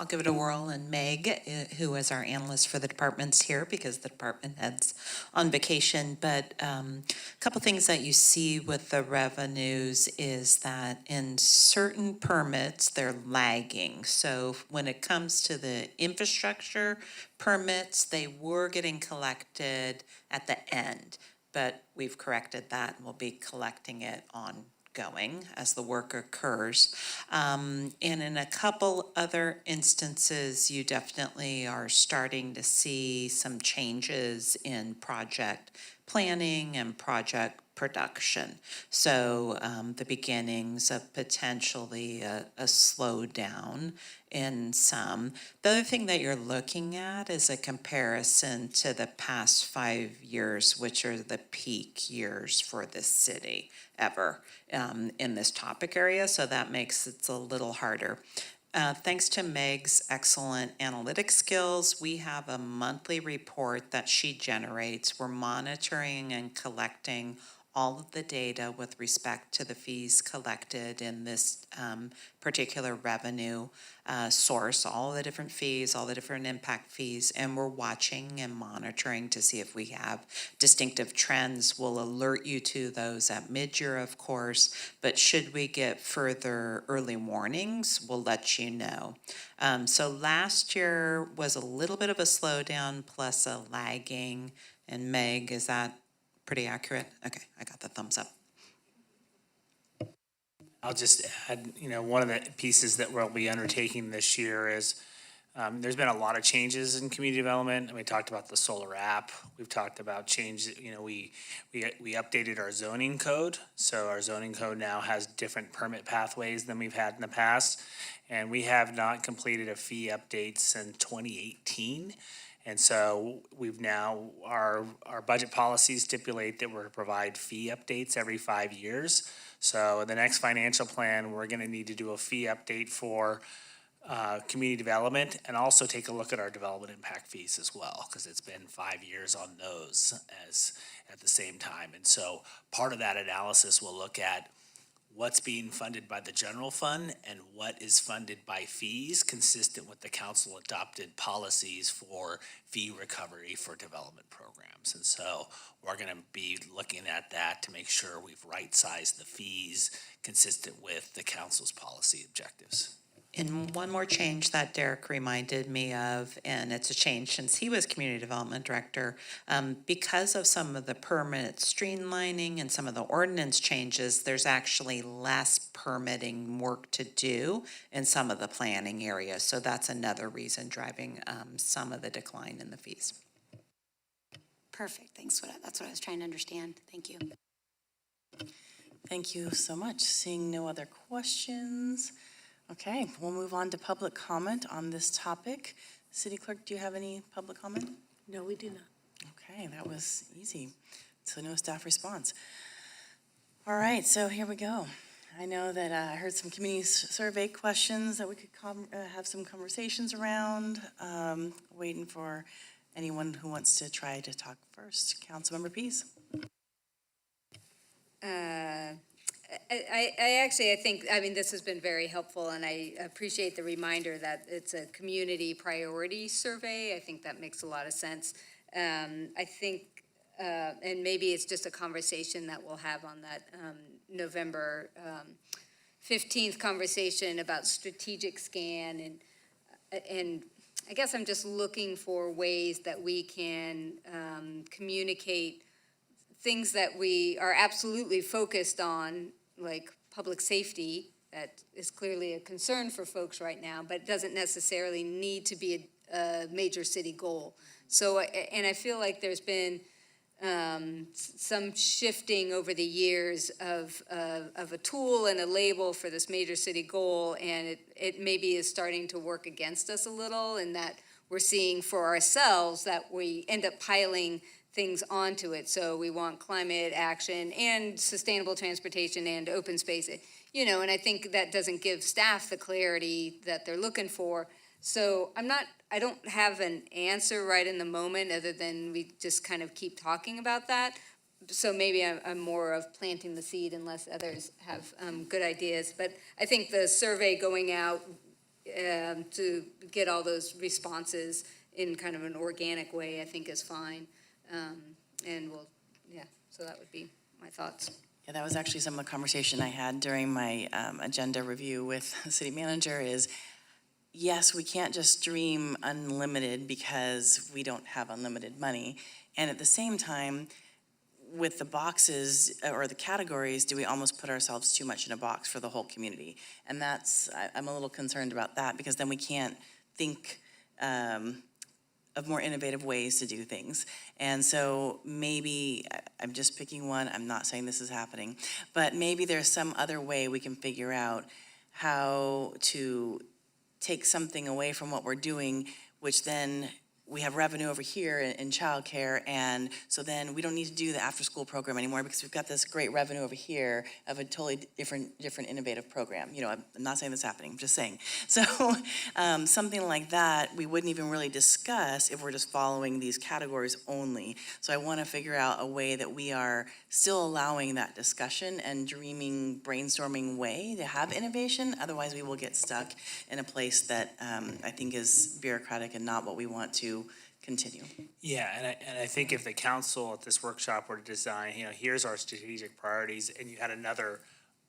I'll give it a whirl, and Meg, who is our analyst for the departments here, because the department head's on vacation. But a couple things that you see with the revenues is that in certain permits, they're lagging. So when it comes to the infrastructure permits, they were getting collected at the end, but we've corrected that, and we'll be collecting it ongoing as the work occurs. And in a couple other instances, you definitely are starting to see some changes in project planning and project production. So the beginnings of potentially a slowdown in some. The other thing that you're looking at is a comparison to the past 5 years, which are the peak years for the city ever in this topic area. So that makes it a little harder. Thanks to Meg's excellent analytic skills, we have a monthly report that she generates. We're monitoring and collecting all of the data with respect to the fees collected in this particular revenue source, all the different fees, all the different impact fees, and we're watching and monitoring to see if we have distinctive trends. We'll alert you to those at mid-year, of course, but should we get further early warnings, we'll let you know. So last year was a little bit of a slowdown plus a lagging, and Meg, is that pretty accurate? Okay, I got the thumbs up.
I'll just add, one of the pieces that we'll be undertaking this year is there's been a lot of changes in community development. And we talked about the solar app. We've talked about change. We updated our zoning code. So our zoning code now has different permit pathways than we've had in the past. And we have not completed a fee update since 2018. And so we've now, our budget policies stipulate that we're to provide fee updates every 5 years. So the next financial plan, we're gonna need to do a fee update for community development and also take a look at our development impact fees as well, because it's been 5 years on those as at the same time. And so part of that analysis will look at what's being funded by the general fund and what is funded by fees consistent with the council adopted policies for fee recovery for development programs. And so we're going to be looking at that to make sure we've right-sized the fees consistent with the council's policy objectives.
And one more change that Derek reminded me of, and it's a change since he was community development director, because of some of the permit streamlining and some of the ordinance changes, there's actually less permitting work to do in some of the planning areas. So that's another reason driving some of the decline in the fees.
Perfect, thanks. That's what I was trying to understand. Thank you.
Thank you so much. Seeing no other questions. Okay, we'll move on to public comment on this topic. City Clerk, do you have any public comment?
No, we do not.
Okay, that was easy. So no staff response. All right, so here we go. I know that I heard some community survey questions that we could have some conversations around. Waiting for anyone who wants to try to talk first. Councilmember Pease.
I think, this has been very helpful, and I appreciate the reminder that it's a community priority survey. I think that makes a lot of sense. I think, and maybe it's just a conversation that we'll have on that November 15th conversation about strategic scan, and I guess I'm just looking for ways that we can communicate things that we are absolutely focused on, like public safety, that is clearly a concern for folks right now, but doesn't necessarily need to be a major city goal. So, and I feel like there's been some shifting over the years of a tool and a label for this major city goal, and it maybe is starting to work against us a little, in that we're seeing for ourselves that we end up piling things onto it. So we want climate action and sustainable transportation and open space, and I think that doesn't give staff the clarity that they're looking for. So I don't have an answer right in the moment, other than we just kind of keep talking about that. So maybe I'm more of planting the seed, unless others have good ideas. But I think the survey going out to get all those responses in kind of an organic way, I think is fine. And so that would be my thoughts.
Yeah, that was actually some of the conversation I had during my agenda review with the city manager is, yes, we can't just dream unlimited because we don't have unlimited money. And at the same time, with the boxes or the categories, do we almost put ourselves too much in a box for the whole community? And I'm a little concerned about that, because then we can't think of more innovative ways to do things. And so maybe, I'm just picking one, I'm not saying this is happening, but maybe there's some other way we can figure out how to take something away from what we're doing, which then we have revenue over here in childcare, and so then we don't need to do the after-school program anymore, because we've got this great revenue over here of a totally different innovative program. I'm not saying that's happening, I'm just saying. So something like that, we wouldn't even really discuss if we're just following these categories only. So I want to figure out a way that we are still allowing that discussion and dreaming, brainstorming way to have innovation. Otherwise, we will get stuck in a place that I think is bureaucratic and not what we want to continue.
Yeah, and I think if the council at this workshop were to design, here's our strategic priorities, and you had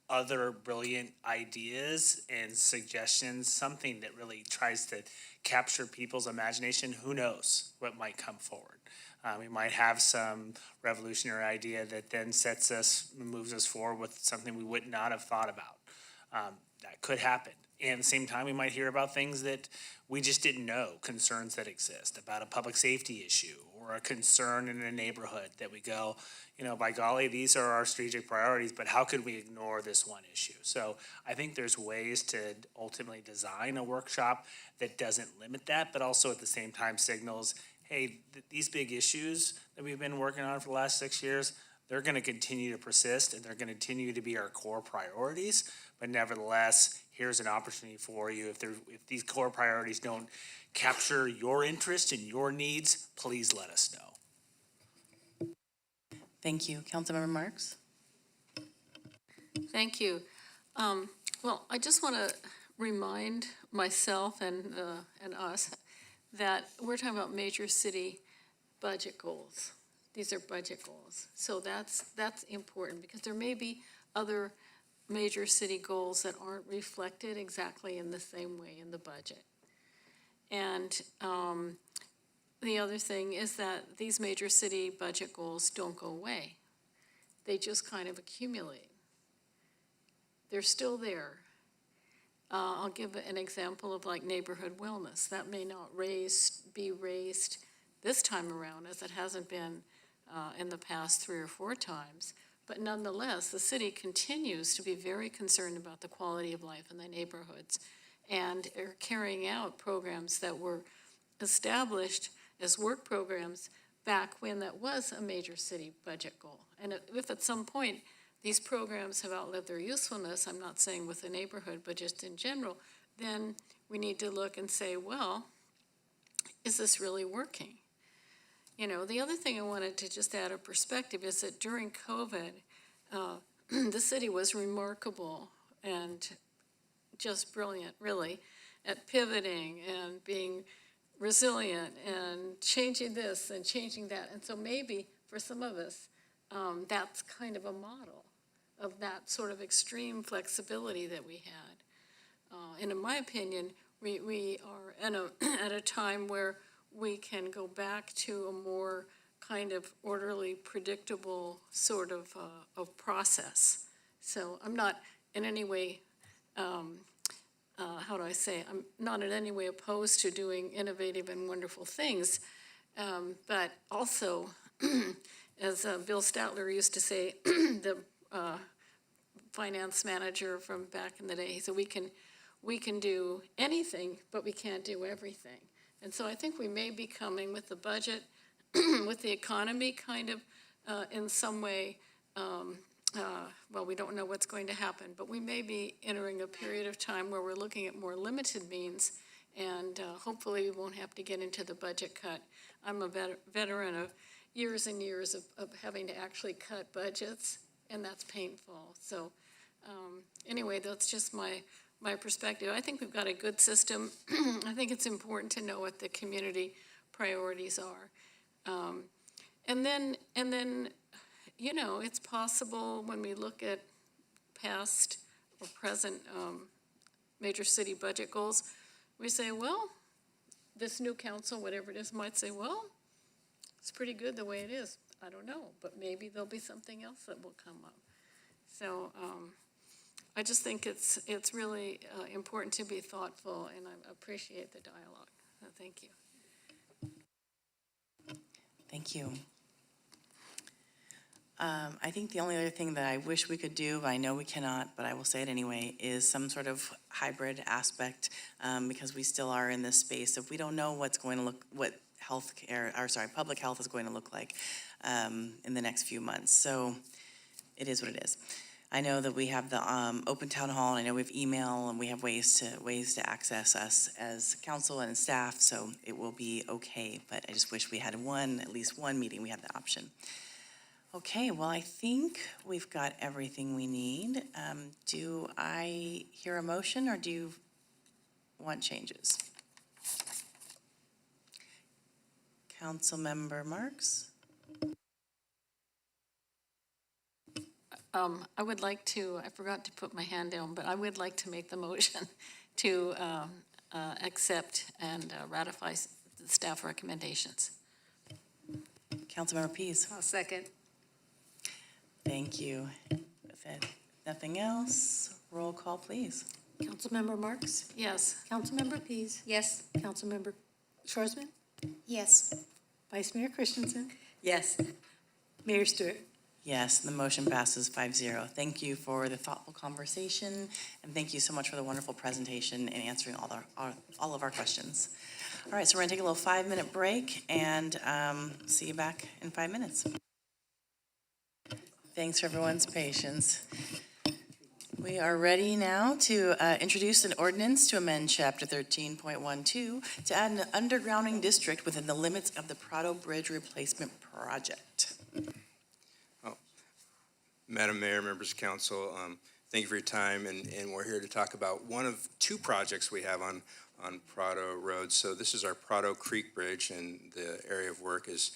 other brilliant ideas and suggestions, something that really tries to capture people's imagination, who knows what might come forward. We might have some revolutionary idea that then moves us forward with something we would not have thought about. That could happen. And at the same time, we might hear about things that we just didn't know, concerns that exist about a public safety issue or a concern in a neighborhood that we go, by golly, these are our strategic priorities, but how could we ignore this one issue? So I think there's ways to ultimately design a workshop that doesn't limit that, but also at the same time signals, hey, these big issues that we've been working on for the last 6 years, they're going to continue to persist, and they're going to continue to be our core priorities. But nevertheless, here's an opportunity for you. If these core priorities don't capture your interest and your needs, please let us know.
Thank you. Councilmember Marks?
Thank you. Well, I just want to remind myself and us that we're talking about major city budget goals. These are budget goals. So that's important, because there may be other major city goals that aren't reflected exactly in the same way in the budget. And the other thing is that these major city budget goals don't go away. They just kind of accumulate. They're still there. I'll give an example of like neighborhood wellness. That may not be raised this time around, as it hasn't been in the past 3 or 4 times. But nonetheless, the city continues to be very concerned about the quality of life in the neighborhoods, and are carrying out programs that were established as work programs back when that was a major city budget goal. And if at some point these programs have outlived their usefulness, I'm not saying with the neighborhood, but just in general, then we need to look and say, well, is this really working? The other thing I wanted to just add a perspective is that during COVID, the city was remarkable and just brilliant, really, at pivoting and being resilient and changing this and changing that. And so maybe for some of us, that's kind of a model of that sort of extreme flexibility that we had. And in my opinion, we are at a time where we can go back to a more kind of orderly, predictable sort of process. So I'm not in any way, how do I say, I'm not in any way opposed to doing innovative and wonderful things, but also, as Bill Statler used to say, the finance manager from back in the day, he said, we can do anything, but we can't do everything. And so I think we may be coming with the budget, with the economy kind of in some way, well, we don't know what's going to happen, but we may be entering a period of time where we're looking at more limited means, and hopefully we won't have to get into the budget cut. I'm a veteran of years and years of having to actually cut budgets, and that's painful. So anyway, that's just my perspective. I think we've got a good system. I think it's important to know what the community priorities are. And then, you know, it's possible when we look at past or present major city budget goals, we say, well, this new council, whatever it is, might say, well, it's pretty good the way it is. I don't know, but maybe there'll be something else that will come up. So I just think it's really important to be thoughtful, and I appreciate the dialogue. So thank you.
Thank you. I think the only other thing that I wish we could do, I know we cannot, but I will say it anyway, is some sort of hybrid aspect, because we still are in this space of we don't know what's going to look, what public health is going to look like in the next few months. So it is what it is. I know that we have the open town hall, and I know we have email, and we have ways to access us as council and staff, so it will be okay. But I just wish we had at least one meeting, we had the option. Okay, well, I think we've got everything we need. Do I hear a motion, or do you want changes? Councilmember Marks?
I would like to, I forgot to put my hand down, but I would like to make the motion to accept and ratify the staff recommendations.
Councilmember Pease?
I'll second.
Thank you. With it, nothing else, roll call, please.
Councilmember Marks?
Yes.
Councilmember Pease?
Yes.
Councilmember Shorsman?
Yes.
Vice Mayor Christensen?
Yes.
Mayor Stewart?
Yes, the motion passes 5-0. Thank you for the thoughtful conversation, and thank you so much for the wonderful presentation and answering all of our questions. All right, so we're gonna take a little 5-minute break, and see you back in 5 minutes. Thanks for everyone's patience. We are ready now to introduce an ordinance to amend Chapter 13.12 to add an undergrounding district within the limits of the Prado Bridge replacement project.
Madam Mayor, members of council, thank you for your time, and we're here to talk about one of two projects we have on Prado Road. So this is our Prado Creek Bridge, and the area of work is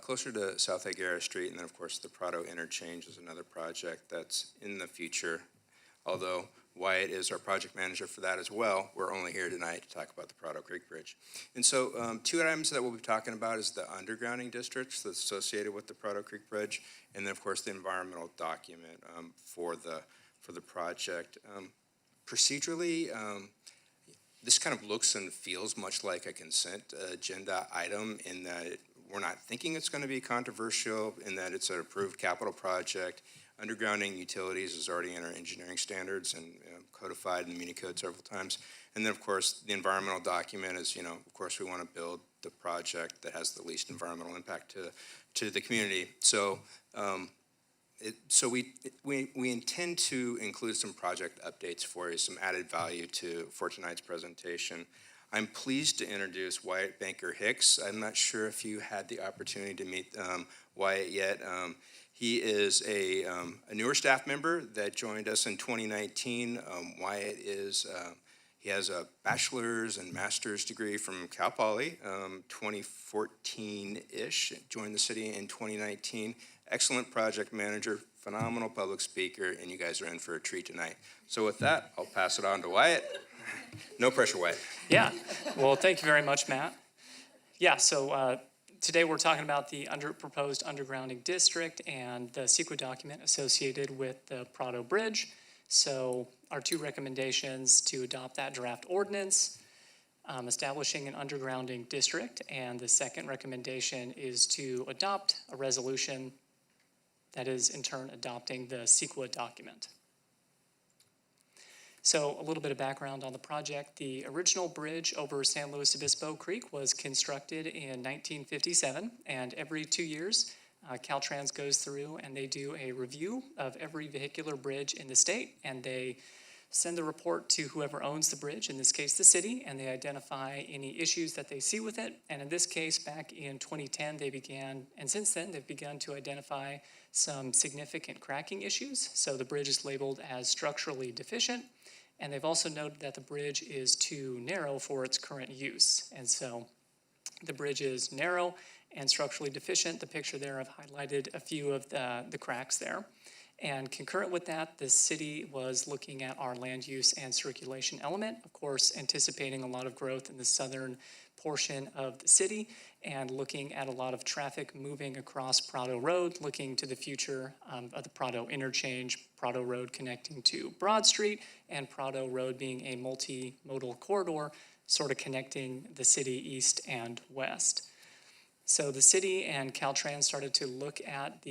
closer to South Higuera Street, and then of course the Prado Interchange is another project that's in the future. Although Wyatt is our project manager for that as well, we're only here tonight to talk about the Prado Creek Bridge. And so two items that we'll be talking about is the undergrounding districts that's associated with the Prado Creek Bridge, and then of course the environmental document for the project. Procedurally, this kind of looks and feels much like a consent agenda item in that we're not thinking it's going to be controversial, in that it's an approved capital project. Undergrounding utilities is already in our engineering standards and codified in the Muni Code several times. And then, of course, the environmental document is, of course, we want to build the project that has the least environmental impact to the community. So, we intend to include some project updates for you, some added value for tonight's presentation. I'm pleased to introduce Wyatt Banker Hicks. I'm not sure if you had the opportunity to meet Wyatt yet. He is a newer staff member that joined us in 2019. Wyatt is He has a bachelor's and master's degree from Cal Poly, 2014-ish, joined the city in 2019. Excellent project manager, phenomenal public speaker, and you guys are in for a treat tonight. So with that, I'll pass it on to Wyatt. No pressure, Wyatt.
Yeah, well, thank you very much, Matt. Yeah, so today we're talking about the proposed undergrounding district and the CEQA document associated with the Prado Bridge. So our two recommendations to adopt that draft ordinance, establishing an undergrounding district, and the second recommendation is to adopt a resolution that is in turn adopting the CEQA document. So a little bit of background on the project. The original bridge over San Luis Obispo Creek was constructed in 1957, and every 2 years, Caltrans goes through and they do a review of every vehicular bridge in the state, and they send the report to whoever owns the bridge, in this case the city, and they identify any issues that they see with it. And in this case, back in 2010, they began, and since then, they've begun to identify some significant cracking issues. So the bridge is labeled as structurally deficient, and they've also noted that the bridge is too narrow for its current use. And so the bridge is narrow and structurally deficient. The picture there, I've highlighted a few of the cracks there. And concurrent with that, the city was looking at our land use and circulation element, of course, anticipating a lot of growth in the southern portion of the city and looking at a lot of traffic moving across Prado Road, looking to the future of the Prado interchange, Prado Road connecting to Broad Street, and Prado Road being a multimodal corridor, sort of connecting the city east and west. So the city and Caltrans started to look at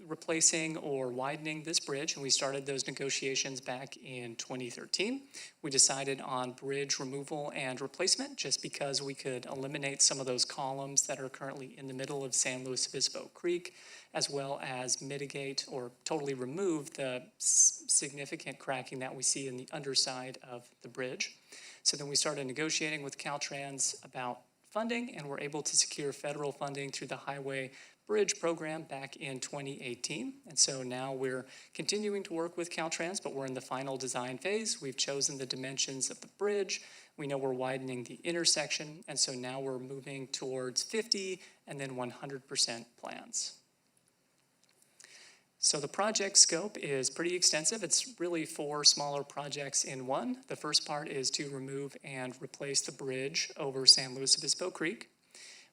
replacing or widening this bridge, and we started those negotiations back in 2013. We decided on bridge removal and replacement just because we could eliminate some of those columns that are currently in the middle of San Luis Obispo Creek, as well as mitigate or totally remove the significant cracking that we see in the underside of the bridge. So then we started negotiating with Caltrans about funding, and were able to secure federal funding through the Highway Bridge program back in 2018. And so now we're continuing to work with Caltrans, but we're in the final design phase. We've chosen the dimensions of the bridge. We know we're widening the intersection, and so now we're moving towards 50 and then 100% plans. So the project scope is pretty extensive. It's really 4 smaller projects in one. The first part is to remove and replace the bridge over San Luis Obispo Creek.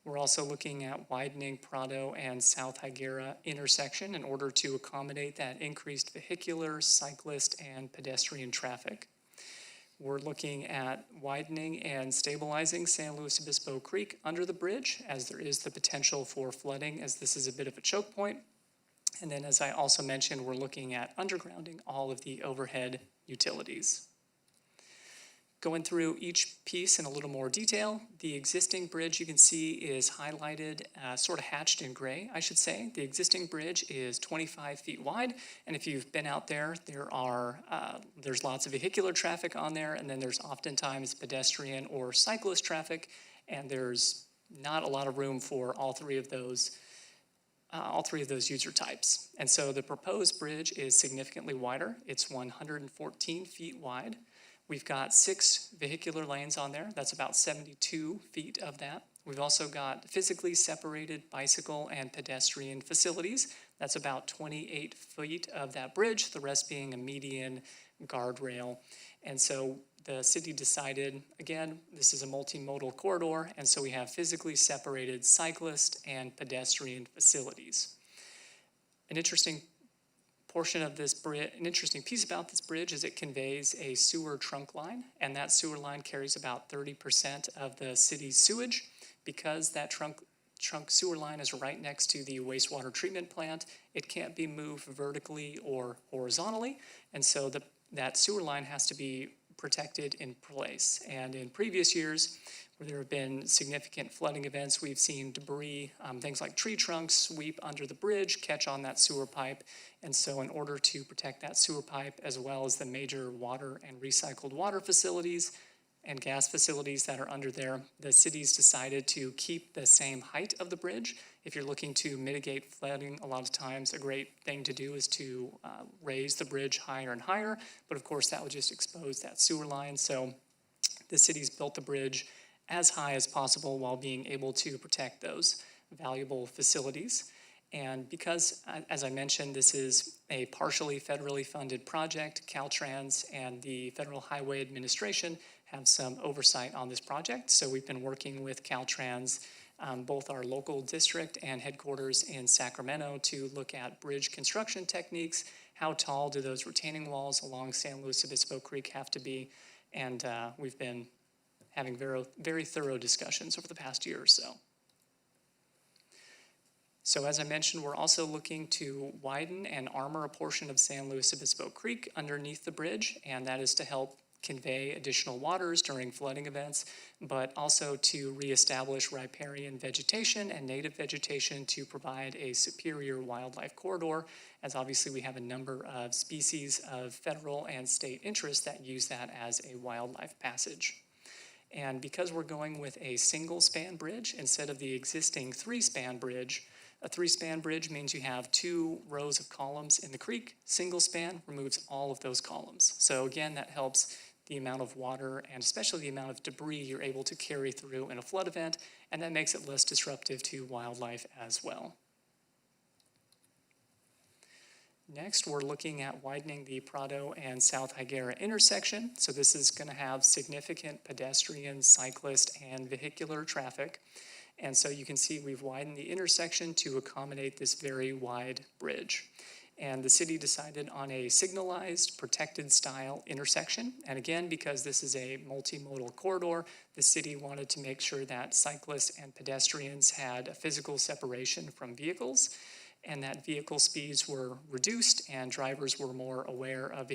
We're also looking at widening Prado and South Higuera intersection in order to accommodate that increased vehicular, cyclist, and pedestrian traffic. We're looking at widening and stabilizing San Luis Obispo Creek under the bridge, as there is the potential for flooding, as this is a bit of a choke point. And then, as I also mentioned, we're looking at undergrounding all of the overhead utilities. Going through each piece in a little more detail, the existing bridge you can see is highlighted, sort of hatched in gray, I should say. The existing bridge is 25 feet wide, and if you've been out there, there's lots of vehicular traffic on there, and then there's oftentimes pedestrian or cyclist traffic, and there's not a lot of room for all three of those user types. And so the proposed bridge is significantly wider. It's 114 feet wide. We've got 6 vehicular lanes on there. That's about 72 feet of that. We've also got physically separated bicycle and pedestrian facilities. That's about 28 feet of that bridge, the rest being a median guardrail. And so the city decided, again, this is a multimodal corridor, and so we have physically separated cyclist and pedestrian facilities. An interesting portion of this bridge, an interesting piece about this bridge is it conveys a sewer trunk line, and that sewer line carries about 30% of the city's sewage. Because that trunk sewer line is right next to the wastewater treatment plant, it can't be moved vertically or horizontally, and so that sewer line has to be protected in place. And in previous years, where there have been significant flooding events, we've seen debris, things like tree trunks sweep under the bridge, catch on that sewer pipe. And so in order to protect that sewer pipe, as well as the major water and recycled water facilities, and gas facilities that are under there. The city's decided to keep the same height of the bridge. If you're looking to mitigate flooding, a lot of times a great thing to do is to raise the bridge higher and higher, but of course that would just expose that sewer line. So the city's built the bridge as high as possible while being able to protect those valuable facilities. And because, as I mentioned, this is a partially federally funded project, Caltrans and the Federal Highway Administration have some oversight on this project. So we've been working with Caltrans, both our local district and headquarters in Sacramento, to look at bridge construction techniques. How tall do those retaining walls along San Luis Obispo Creek have to be? And we've been having very thorough discussions over the past year or so. So as I mentioned, we're also looking to widen and armor a portion of San Luis Obispo Creek underneath the bridge, and that is to help convey additional waters during flooding events, but also to reestablish riparian vegetation and native vegetation to provide a superior wildlife corridor, as obviously we have a number of species of federal and state interest that use that as a wildlife passage. And because we're going with a single span bridge instead of the existing 3-span bridge, a 3-span bridge means you have 2 rows of columns in the creek. Single span removes all of those columns. So again, that helps the amount of water and especially the amount of debris you're able to carry through in a flood event, and that makes it less disruptive to wildlife as well. Next, we're looking at widening the Prado and South Higuera intersection. So this is going to have significant pedestrian, cyclist, and vehicular traffic. And so you can see we've widened the intersection to accommodate this very wide bridge. And the city decided on a signalized, protected style intersection. And again, because this is a multimodal corridor, the city wanted to make sure that cyclists and pedestrians had a physical separation from vehicles, and that vehicle speeds were reduced and drivers were more aware of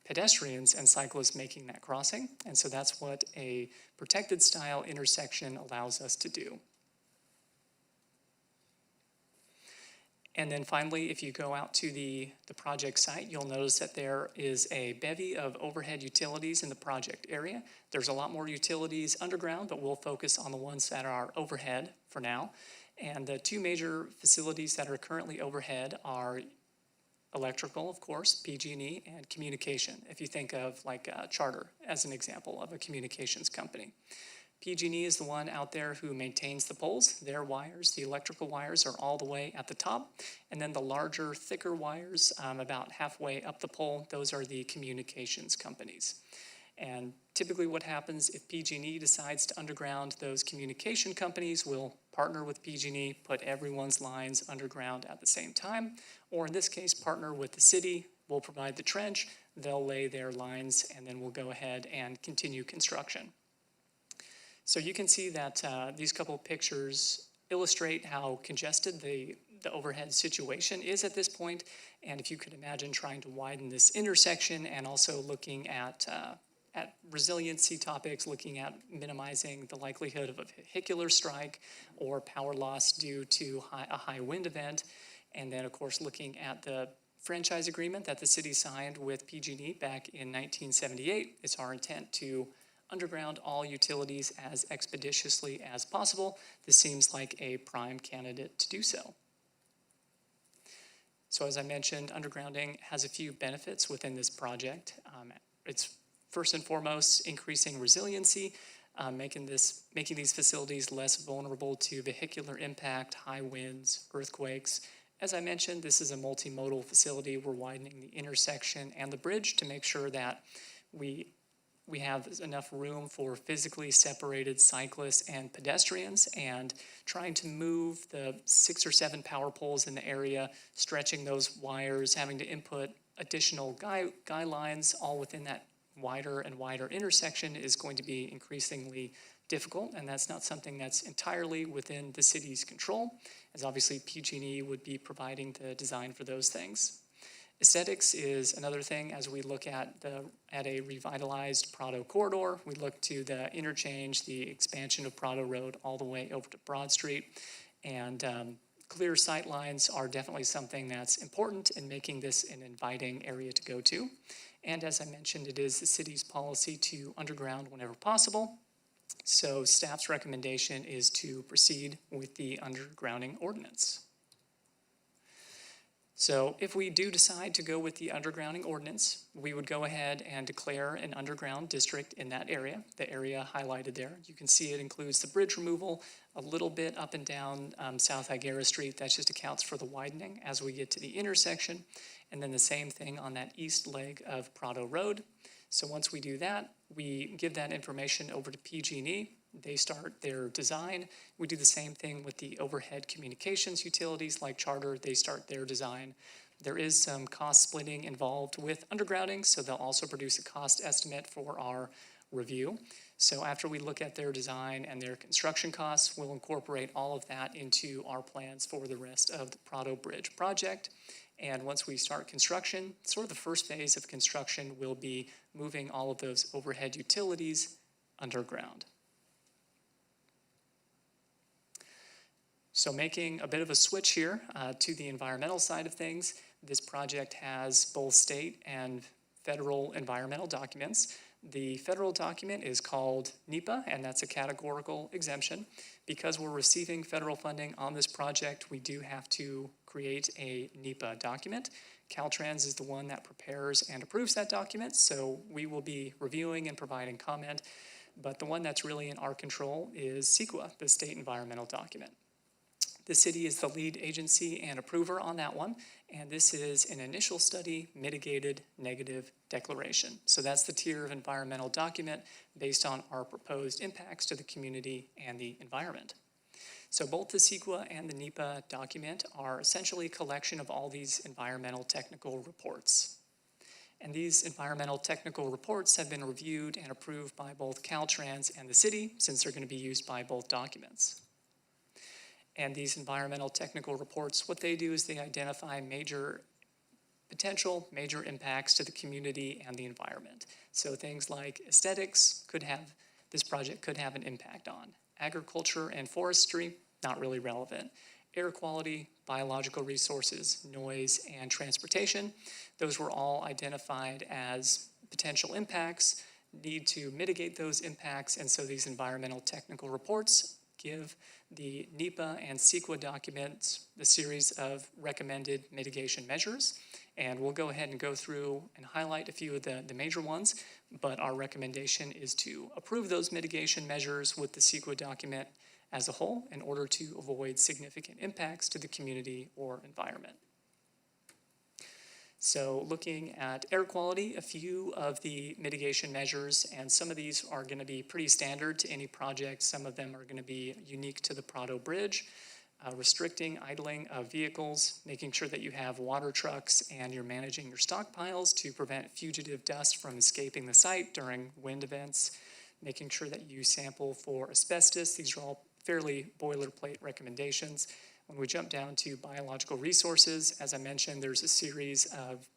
pedestrians and cyclists making that crossing. And so that's what a protected style intersection allows us to do. And then finally, if you go out to the project site, you'll notice that there is a bevy of overhead utilities in the project area. There's a lot more utilities underground, but we'll focus on the ones that are overhead for now. And the 2 major facilities that are currently overhead are electrical, of course, PG&E, and communication, if you think of like Charter as an example of a communications company. PG&E is the one out there who maintains the poles. Their wires, the electrical wires, are all the way at the top. And then the larger, thicker wires, about halfway up the pole, those are the communications companies. And typically what happens if PG&E decides to underground, those communication companies will partner with PG&E, put everyone's lines underground at the same time, or in this case, partner with the city. We'll provide the trench, they'll lay their lines, and then we'll go ahead and continue construction. So you can see that these couple of pictures illustrate how congested the overhead situation is at this point. And if you could imagine trying to widen this intersection and also looking at resiliency topics, looking at minimizing the likelihood of a vehicular strike or power loss due to a high wind event. And then, of course, looking at the franchise agreement that the city signed with PG&E back in 1978. It's our intent to underground all utilities as expeditiously as possible. This seems like a prime candidate to do so. So as I mentioned, undergrounding has a few benefits within this project. It's first and foremost increasing resiliency, making these facilities less vulnerable to vehicular impact, high winds, earthquakes. As I mentioned, this is a multimodal facility. We're widening the intersection and the bridge to make sure that we have enough room for physically separated cyclists and pedestrians, and trying to move the 6 or 7 power poles in the area, stretching those wires, having to input additional guy lines all within that wider and wider intersection is going to be increasingly difficult, and that's not something that's entirely within the city's control, as obviously PG&E would be providing the design for those things. Aesthetics is another thing. As we look at a revitalized Prado corridor, we look to the interchange, the expansion of Prado Road all the way over to Broad Street, and clear sight lines are definitely something that's important in making this an inviting area to go to. And as I mentioned, it is the city's policy to underground whenever possible. So staff's recommendation is to proceed with the undergrounding ordinance. So if we do decide to go with the undergrounding ordinance, we would go ahead and declare an underground district in that area, the area highlighted there. You can see it includes the bridge removal, a little bit up and down South Higuera Street. That just accounts for the widening as we get to the intersection. And then the same thing on that east leg of Prado Road. So once we do that, we give that information over to PG&E. They start their design. We do the same thing with the overhead communications utilities like Charter. They start their design. There is some cost splitting involved with undergrounding, so they'll also produce a cost estimate for our review. So after we look at their design and their construction costs, we'll incorporate all of that into our plans for the rest of the Prado Bridge project. And once we start construction, sort of the first phase of construction will be moving all of those overhead utilities underground. So making a bit of a switch here to the environmental side of things, this project has both state and federal environmental documents. The federal document is called NEPA, and that's a categorical exemption. Because we're receiving federal funding on this project, we do have to create a NEPA document. Caltrans is the one that prepares and approves that document, so we will be reviewing and providing comment. But the one that's really in our control is CEQA, the state environmental document. The city is the lead agency and approver on that one, and this is an initial study mitigated negative declaration. So that's the tier of environmental document based on our proposed impacts to the community and the environment. So both the CEQA and the NEPA document are essentially a collection of all these environmental technical reports. And these environmental technical reports have been reviewed and approved by both Caltrans and the city, since they're going to be used by both documents. And these environmental technical reports, what they do is they identify potential major impacts to the community and the environment. So things like aesthetics this project could have an impact on. Agriculture and forestry, not really relevant. Air quality, biological resources, noise, and transportation, those were all identified as potential impacts, need to mitigate those impacts, and so these environmental technical reports give the NEPA and CEQA documents the series of recommended mitigation measures. And we'll go ahead and go through and highlight a few of the major ones, but our recommendation is to approve those mitigation measures with the CEQA document as a whole in order to avoid significant impacts to the community or environment. So looking at air quality, a few of the mitigation measures, and some of these are going to be pretty standard to any project. Some of them are going to be unique to the Prado Bridge. Restricting idling of vehicles, making sure that you have water trucks and you're managing your stockpiles to prevent fugitive dust from escaping the site during wind events, making sure that you sample for asbestos. These are all fairly boilerplate recommendations. When we jump down to biological resources, as I mentioned, there's a series of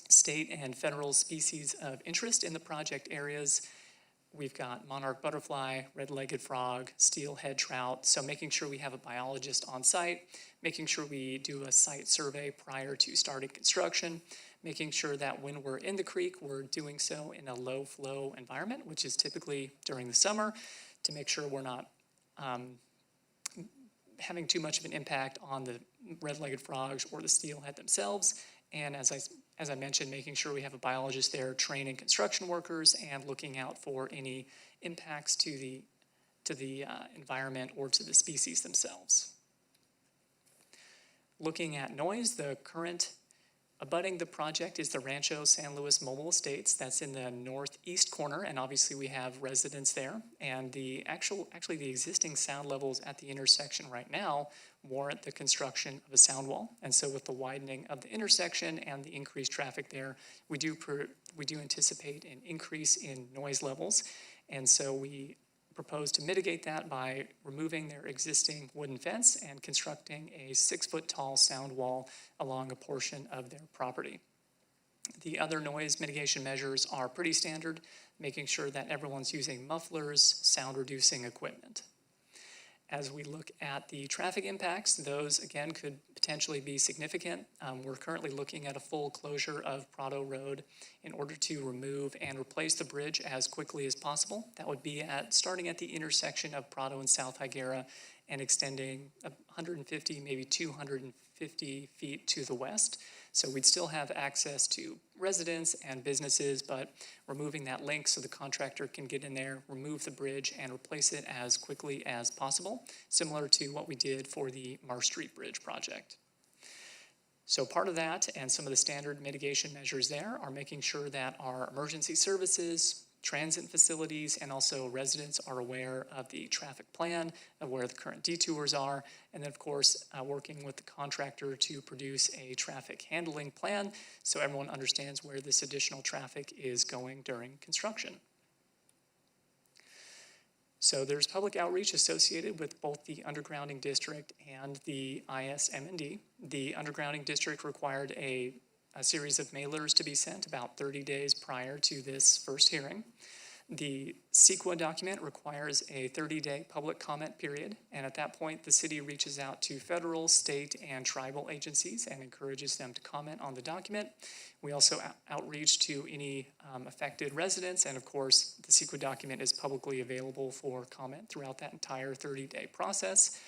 state and federal species of interest in the project areas. We've got monarch butterfly, red-legged frog, steelhead trout. So making sure we have a biologist on site, making sure we do a site survey prior to starting construction, making sure that when we're in the creek, we're doing so in a low flow environment, which is typically during the summer, to make sure we're not having too much of an impact on the red-legged frogs or the steelhead themselves. And as I mentioned, making sure we have a biologist there training construction workers and looking out for any impacts to the environment or to the species themselves. Looking at noise, the current abutting the project is the Rancho San Luis Mobile Estates. That's in the northeast corner, and obviously we have residents there. And the the existing sound levels at the intersection right now warrant the construction of a sound wall. And so with the widening of the intersection and the increased traffic there, we do anticipate an increase in noise levels. And so we propose to mitigate that by removing their existing wooden fence and constructing a 6-foot-tall sound wall along a portion of their property. The other noise mitigation measures are pretty standard, making sure that everyone's using mufflers, sound-reducing equipment. As we look at the traffic impacts, those again could potentially be significant. We're currently looking at a full closure of Prado Road in order to remove and replace the bridge as quickly as possible. That would be starting at the intersection of Prado and South Higuera and extending 150, maybe 250 feet to the west. So we'd still have access to residents and businesses, but removing that link so the contractor can get in there, remove the bridge, and replace it as quickly as possible, similar to what we did for the Marsh Street Bridge project. So part of that and some of the standard mitigation measures there are making sure that our emergency services, transit facilities, and also residents are aware of the traffic plan, of where the current detours are, and then of course working with the contractor to produce a traffic handling plan so everyone understands where this additional traffic is going during construction. So there's public outreach associated with both the undergrounding district and the ISM&D. The undergrounding district required a series of mailers to be sent about 30 days prior to this first hearing. The CEQA document requires a 30-day public comment period, and at that point, the city reaches out to federal, state, and tribal agencies and encourages them to comment on the document. We also outreach to any affected residents, and of course, the CEQA document is publicly available for comment throughout that entire 30-day process.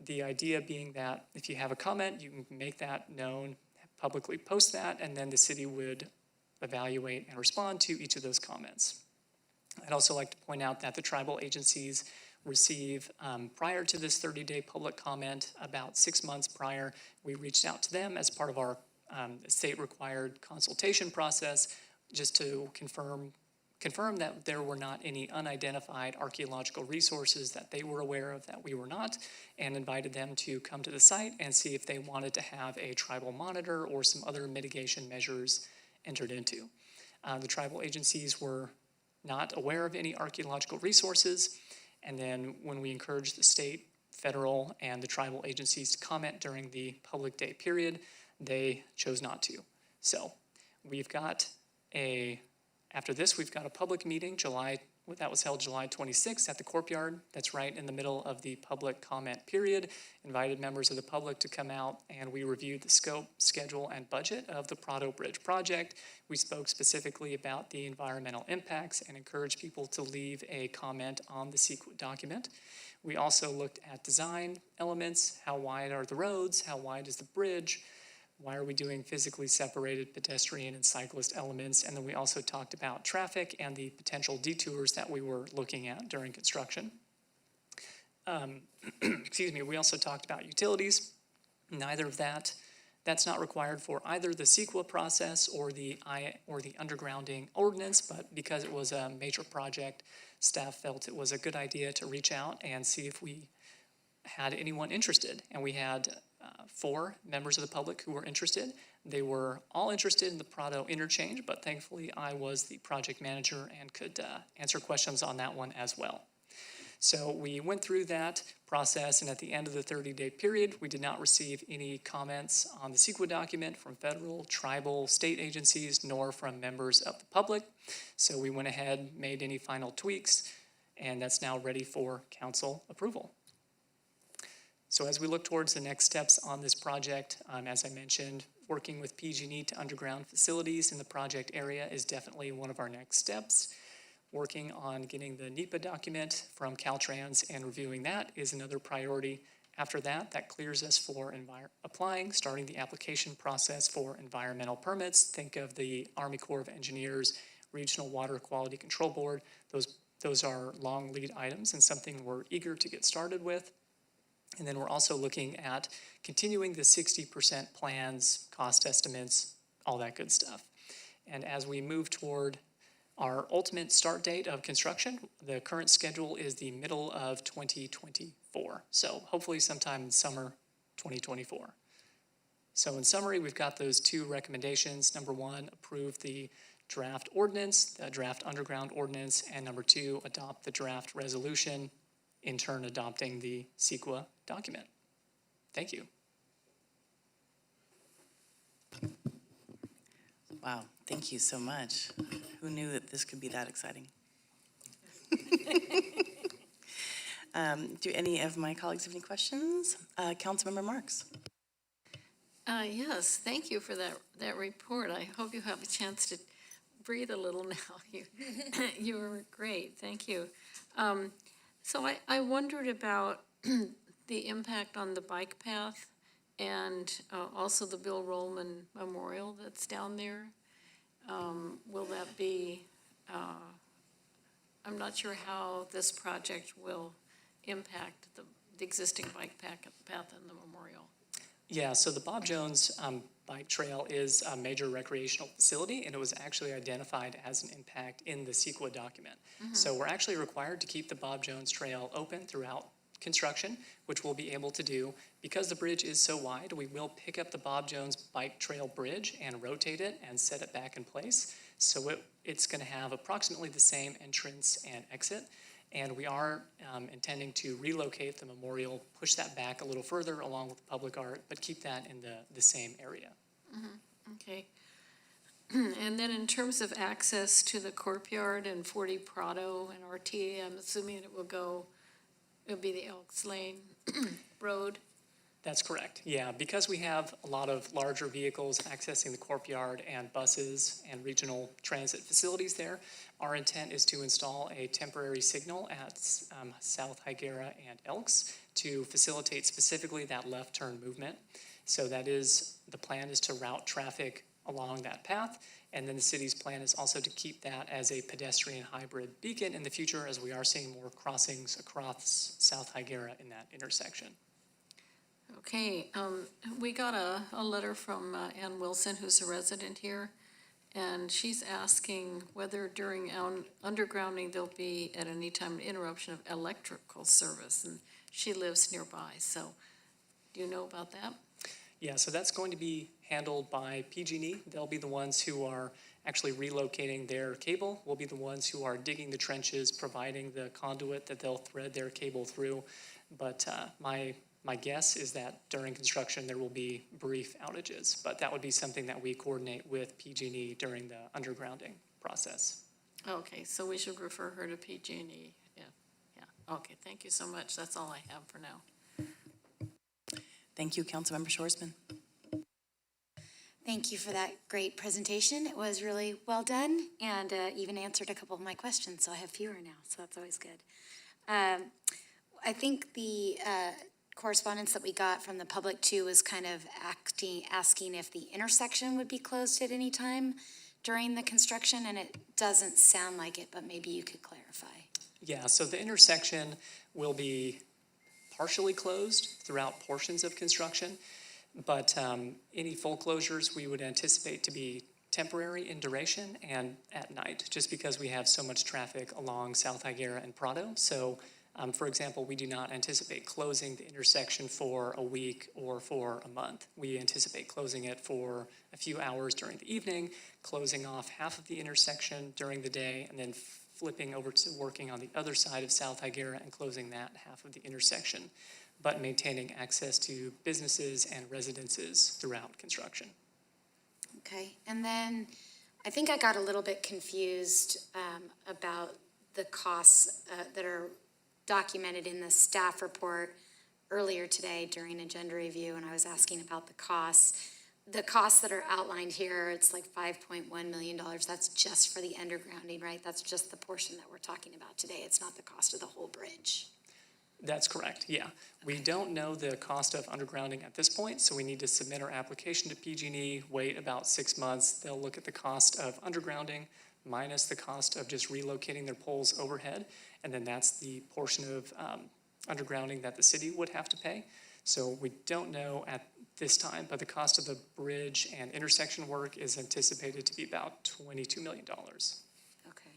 The idea being that if you have a comment, you can make that known, publicly post that, and then the city would evaluate and respond to each of those comments. I'd also like to point out that the tribal agencies receive, prior to this 30-day public comment, about 6 months prior, we reached out to them as part of our state-required consultation process just to confirm that there were not any unidentified archaeological resources that they were aware of that we were not, and invited them to come to the site and see if they wanted to have a tribal monitor or some other mitigation measures entered into. The tribal agencies were not aware of any archaeological resources, and then when we encouraged the state, federal, and the tribal agencies to comment during the public day period, they chose not to. So after this, we've got a public meeting that was held July 26th at the Courtyard. That's right in the middle of the public comment period. Invited members of the public to come out, and we reviewed the scope, schedule, and budget of the Prado Bridge project. We spoke specifically about the environmental impacts and encouraged people to leave a comment on the CEQA document. We also looked at design elements. How wide are the roads? How wide is the bridge? Why are we doing physically separated pedestrian and cyclist elements? And then we also talked about traffic and the potential detours that we were looking at during construction. Excuse me, we also talked about utilities. Neither of that's not required for either the CEQA process or the undergrounding ordinance, but because it was a major project, staff felt it was a good idea to reach out and see if we had anyone interested. And we had 4 members of the public who were interested. They were all interested in the Prado interchange, but thankfully I was the project manager and could answer questions on that one as well. So we went through that process, and at the end of the 30-day period, we did not receive any comments on the CEQA document from federal, tribal, state agencies, nor from members of the public. So we went ahead, made any final tweaks, and that's now ready for council approval. So as we look towards the next steps on this project, as I mentioned, working with PG&E to underground facilities in the project area is definitely one of our next steps. Working on getting the NEPA document from Caltrans and reviewing that is another priority. After that, that clears us for starting the application process for environmental permits. Think of the Army Corps of Engineers, Regional Water Quality Control Board. Those are long lead items and something we're eager to get started with. And then we're also looking at continuing the 60% plans, cost estimates, all that good stuff. And as we move toward our ultimate start date of construction, the current schedule is the middle of 2024. So hopefully sometime in summer 2024. So in summary, we've got those 2 recommendations. Number 1, approve the draft ordinance, the draft underground ordinance, and number 2, adopt the draft resolution, in turn adopting the CEQA document. Thank you.
Wow, thank you so much. Who knew that this could be that exciting? Do any of my colleagues have any questions? Councilmember Marks?
Yes, thank you for that report. I hope you have a chance to breathe a little now. You were great, thank you. So I wondered about the impact on the bike path and also the Bill Rollman Memorial that's down there. Will that be, I'm not sure how this project will impact the existing bike path and the memorial.
Yeah, so the Bob Jones Bike Trail is a major recreational facility, and it was actually identified as an impact in the CEQA document. So we're actually required to keep the Bob Jones Trail open throughout construction, which we'll be able to do. Because the bridge is so wide, we will pick up the Bob Jones Bike Trail bridge and rotate it and set it back in place. So it's going to have approximately the same entrance and exit. And we are intending to relocate the memorial, push that back a little further along with the public art, but keep that in the same area.
Okay. And then in terms of access to the courtyard and 40 Prado and RT, I'm assuming it'll be the Elks Lane Road.
That's correct. Yeah, because we have a lot of larger vehicles accessing the courtyard and buses and regional transit facilities there, our intent is to install a temporary signal at South Higuera and Elks to facilitate specifically that left turn movement. So the plan is to route traffic along that path, and then the city's plan is also to keep that as a pedestrian hybrid beacon in the future, as we are seeing more crossings across South Higuera in that intersection.
Okay, we got a letter from Ann Wilson, who's a resident here, and she's asking whether during undergrounding there'll be at any time an interruption of electrical service, and she lives nearby, so do you know about that?
Yeah, so that's going to be handled by PG&E. They'll be the ones who are actually relocating their cable. We'll be the ones who are digging the trenches, providing the conduit that they'll thread their cable through. But my guess is that during construction there will be brief outages, but that would be something that we coordinate with PG&E during the undergrounding process.
Okay, so we should refer her to PG&E. Yeah. Okay, thank you so much. That's all I have for now.
Thank you, Councilmember Shorsman.
Thank you for that great presentation. It was really well done and even answered a couple of my questions, so I have fewer now, so that's always good. I think the correspondence that we got from the public too was kind of asking if the intersection would be closed at any time during the construction, and it doesn't sound like it, but maybe you could clarify.
Yeah, so the intersection will be partially closed throughout portions of construction, but any full closures we would anticipate to be temporary in duration and at night, just because we have so much traffic along South Higuera and Prado. So for example, we do not anticipate closing the intersection for a week or for a month. We anticipate closing it for a few hours during the evening, closing off half of the intersection during the day, and then flipping over to working on the other side of South Higuera and closing that half of the intersection, but maintaining access to businesses and residences throughout construction.
Okay, and then I think I got a little bit confused about the costs that are documented in the staff report earlier today during agenda review, and I was asking about the costs. The costs that are outlined here, it's like $5.1 million. That's just for the undergrounding, right? That's just the portion that we're talking about today. It's not the cost of the whole bridge.
That's correct, yeah. We don't know the cost of undergrounding at this point, so we need to submit our application to PG&E, wait about 6 months. They'll look at the cost of undergrounding minus the cost of just relocating their poles overhead, and then that's the portion of undergrounding that the city would have to pay. So we don't know at this time, but the cost of the bridge and intersection work is anticipated to be about $22 million.
Okay.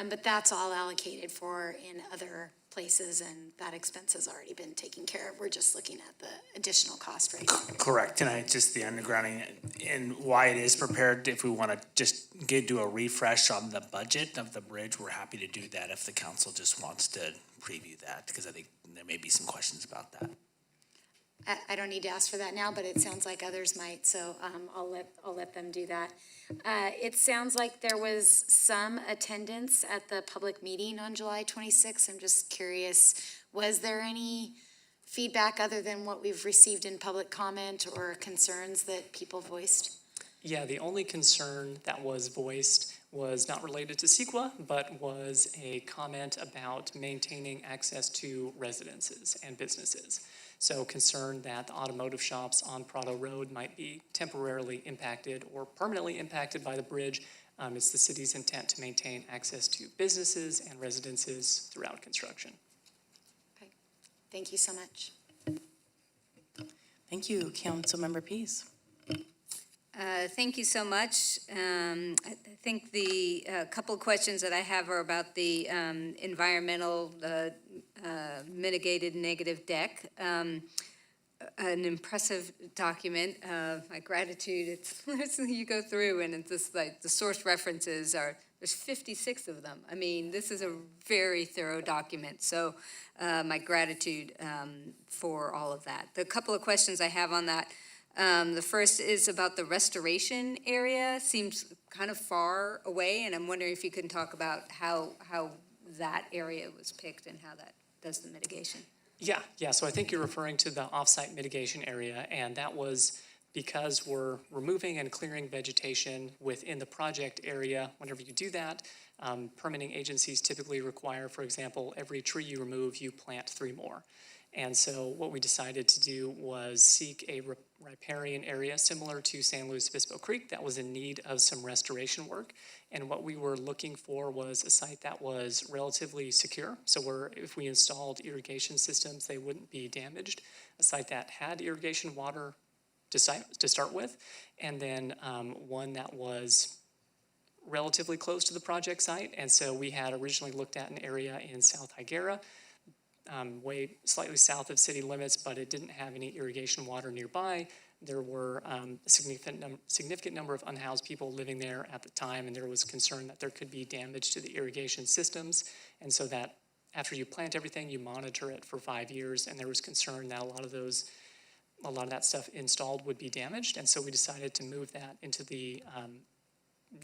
But that's all allocated for in other places, and that expense has already been taken care of. We're just looking at the additional cost right now.
Correct, tonight, just the undergrounding and why it is prepared. If we want to just do a refresh on the budget of the bridge, we're happy to do that if the council just wants to preview that, because I think there may be some questions about that.
I don't need to ask for that now, but it sounds like others might, so I'll let them do that. It sounds like there was some attendance at the public meeting on July 26th. I'm just curious, was there any feedback other than what we've received in public comment or concerns that people voiced?
Yeah, the only concern that was voiced was not related to CEQA, but was a comment about maintaining access to residences and businesses. So concerned that the automotive shops on Prado Road might be temporarily impacted or permanently impacted by the bridge. It's the city's intent to maintain access to businesses and residences throughout construction.
Okay. Thank you so much.
Thank you, Councilmember Pease.
Thank you so much. I think the couple of questions that I have are about the environmental mitigated negative deck. An impressive document. My gratitude. It's you go through and it's just like the source references are. There's 56 of them. I mean, this is a very thorough document. So my gratitude for all of that. The couple of questions I have on that. The first is about the restoration area. Seems kind of far away, and I'm wondering if you can talk about how that area was picked and how that does the mitigation.
Yeah. So I think you're referring to the offsite mitigation area, and that was because we're removing and clearing vegetation within the project area. Whenever you do that, permitting agencies typically require, for example, every tree you remove, you plant 3 more. And so what we decided to do was seek a riparian area similar to San Luis Obispo Creek that was in need of some restoration work. And what we were looking for was a site that was relatively secure. So if we installed irrigation systems, they wouldn't be damaged. A site that had irrigation water to start with, and then one that was relatively close to the project site. And so we had originally looked at an area in South Higuera, slightly south of city limits, but it didn't have any irrigation water nearby. There were a significant number of unhoused people living there at the time, and there was concern that there could be damage to the irrigation systems. And so that after you plant everything, you monitor it for 5 years, and there was concern that a lot of that stuff installed would be damaged. And so we decided to move that into the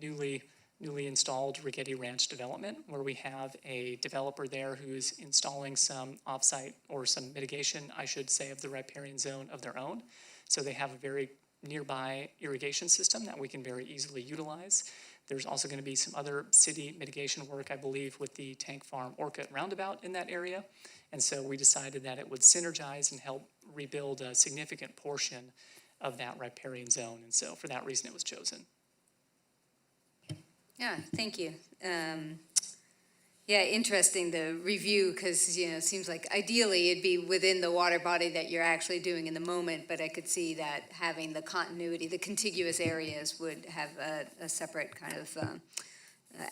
newly installed Rigetti Ranch development, where we have a developer there who's installing some offsite or some mitigation, I should say, of the riparian zone of their own. So they have a very nearby irrigation system that we can very easily utilize. There's also going to be some other city mitigation work, I believe, with the Tank Farm Orchid Roundabout in that area. And so we decided that it would synergize and help rebuild a significant portion of that riparian zone. And so for that reason, it was chosen.
Yeah, thank you. Yeah, interesting, the review, because, it seems like ideally it'd be within the water body that you're actually doing in the moment, but I could see that having the continuity, the contiguous areas would have a separate kind of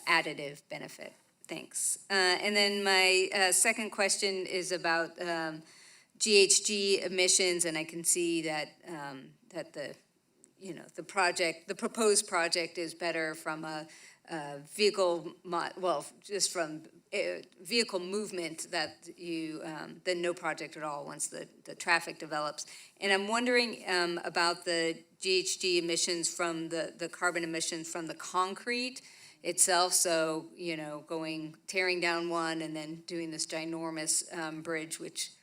additive benefit. Thanks. And then my second question is about GHG emissions, and I can see that the proposed project is better from a vehicle movement than no project at all once the traffic develops. And I'm wondering about the GHG emissions from the carbon emissions from the concrete itself. So, tearing down one and then doing this ginormous bridge, which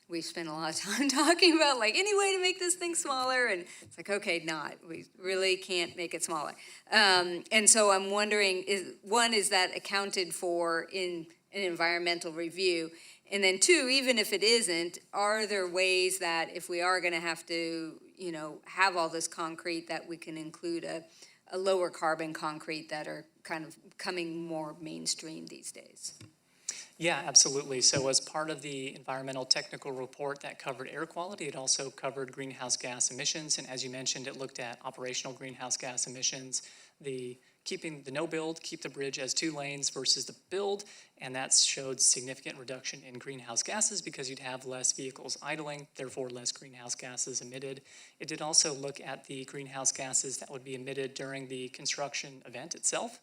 we spent a lot of time talking about, like, any way to make this thing smaller, and it's like, okay, we really can't make it smaller. And so I'm wondering, is that accounted for in an environmental review? And then 2, even if it isn't, are there ways that if we are gonna have to, have all this concrete, that we can include a lower carbon concrete that are kind of coming more mainstream these days?
Yeah, absolutely. So as part of the environmental technical report that covered air quality, it also covered greenhouse gas emissions. And as you mentioned, it looked at operational greenhouse gas emissions, keeping the no build, keep the bridge as 2 lanes versus the build. And that showed significant reduction in greenhouse gases because you'd have less vehicles idling, therefore less greenhouse gases emitted. It did also look at the greenhouse gases that would be emitted during the construction event itself.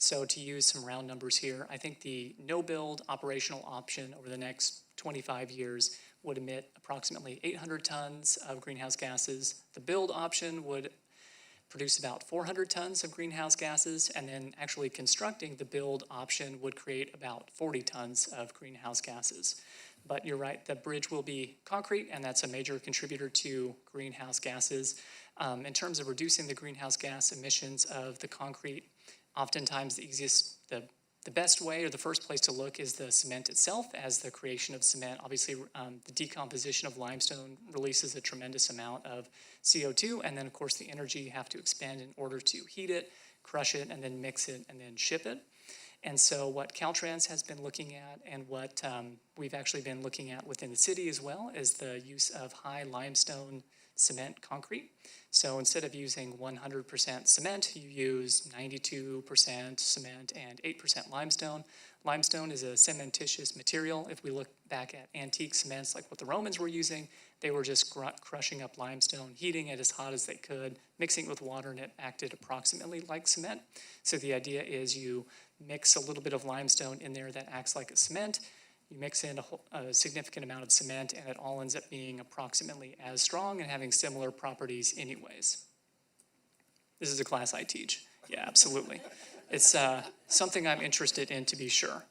So to use some round numbers here, I think the no-build operational option over the next 25 years would emit approximately 800 tons of greenhouse gases. The build option would produce about 400 tons of greenhouse gases, and then actually constructing the build option would create about 40 tons of greenhouse gases. But you're right, the bridge will be concrete, and that's a major contributor to greenhouse gases. In terms of reducing the greenhouse gas emissions of the concrete, oftentimes the best way, or the first place to look, is the cement itself. As the creation of cement, obviously the decomposition of limestone releases a tremendous amount of CO2, and then of course the energy you have to expend in order to heat it, crush it, and then mix it, and then ship it. And so what Caltrans has been looking at, and what we've actually been looking at within the city as well, is the use of high limestone cement concrete. So instead of using 100% cement, you use 92% cement and 8% limestone. Limestone is a cementitious material. If we look back at antique cements, like what the Romans were using, they were just crushing up limestone, heating it as hot as they could, mixing it with water, and it acted approximately like cement. So the idea is you mix a little bit of limestone in there that acts like a cement. You mix in a significant amount of cement, and it all ends up being approximately as strong and having similar properties anyways. This is a class I teach. Yeah, absolutely. It's something I'm interested in, to be sure.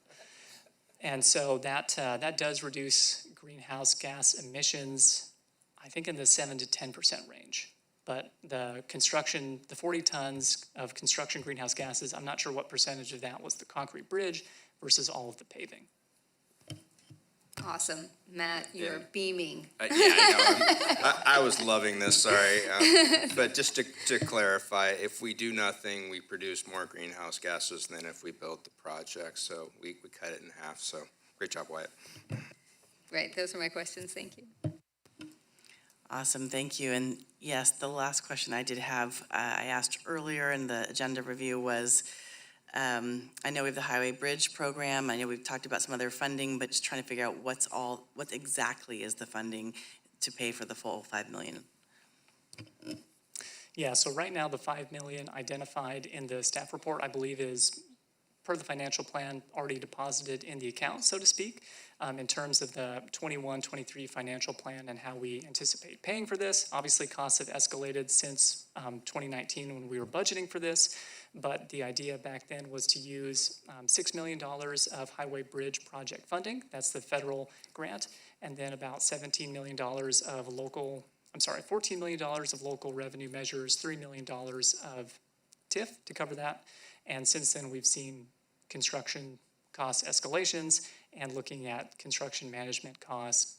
And so that does reduce greenhouse gas emissions, I think in the 7 to 10% range. But the 40 tons of construction greenhouse gases, I'm not sure what percentage of that was the concrete bridge versus all of the paving.
Awesome. Matt, you're beaming.
Yeah, I know. I was loving this, sorry. But just to clarify, if we do nothing, we produce more greenhouse gases than if we build the project. So we cut it in half. So great job, Wyatt.
Right, those are my questions. Thank you.
Awesome, thank you. And yes, the last question I did have, I asked earlier in the agenda review was, I know we have the Highway Bridge Program. I know we've talked about some other funding, but just trying to figure out what exactly is the funding to pay for the full $5 million.
Yeah, so right now the $5 million identified in the staff report, I believe, is per the financial plan already deposited in the account, so to speak, in terms of the 21-23 financial plan and how we anticipate paying for this. Obviously, costs have escalated since 2019 when we were budgeting for this. But the idea back then was to use $6 million of highway bridge project funding. That's the federal grant. And then about $14 million of local revenue measures, $3 million of TIF to cover that. And since then, we've seen construction cost escalations and looking at construction management costs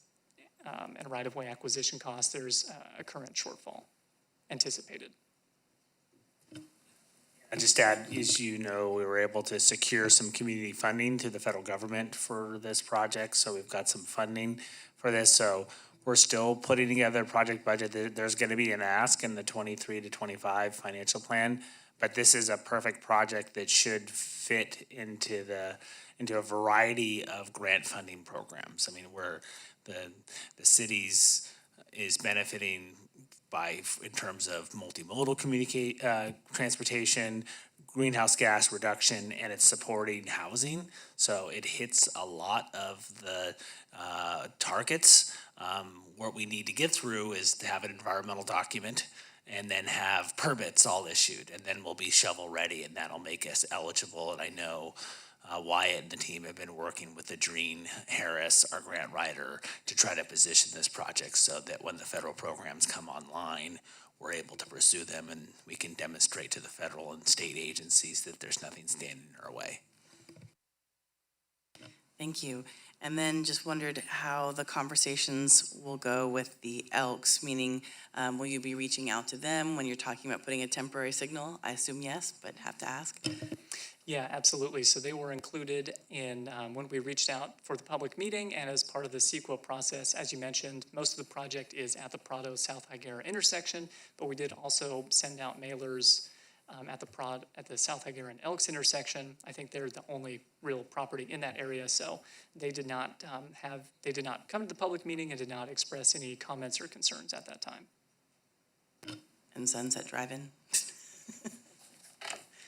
and right-of-way acquisition costs, there's a current shortfall anticipated.
I just add, as you know, we were able to secure some community funding through the federal government for this project, so we've got some funding for this. So we're still putting together a project budget. There's going to be an ask in the 23 to 25 financial plan, but this is a perfect project that should fit into a variety of grant funding programs. I mean, where the cities is benefiting in terms of multimodal transportation, greenhouse gas reduction, and it's supporting housing. So it hits a lot of the targets. What we need to get through is to have an environmental document and then have permits all issued, and then we'll be shovel ready, and that'll make us eligible. And I know Wyatt and the team have been working with Adrien Harris, our grant writer, to try to position this project so that when the federal programs come online, we're able to pursue them and we can demonstrate to the federal and state agencies that there's nothing standing in our way.
Thank you. And then just wondered how the conversations will go with the Elks, meaning will you be reaching out to them when you're talking about putting a temporary signal? I assume yes, but have to ask.
Yeah, absolutely. So they were included in when we reached out for the public meeting and as part of the CEQA process. As you mentioned, most of the project is at the Prado South Higuera intersection, but we did also send out mailers at the South Higuera and Elks intersection. I think they're the only real property in that area, so they did not come to the public meeting and did not express any comments or concerns at that time.
And Sunset Drive-In?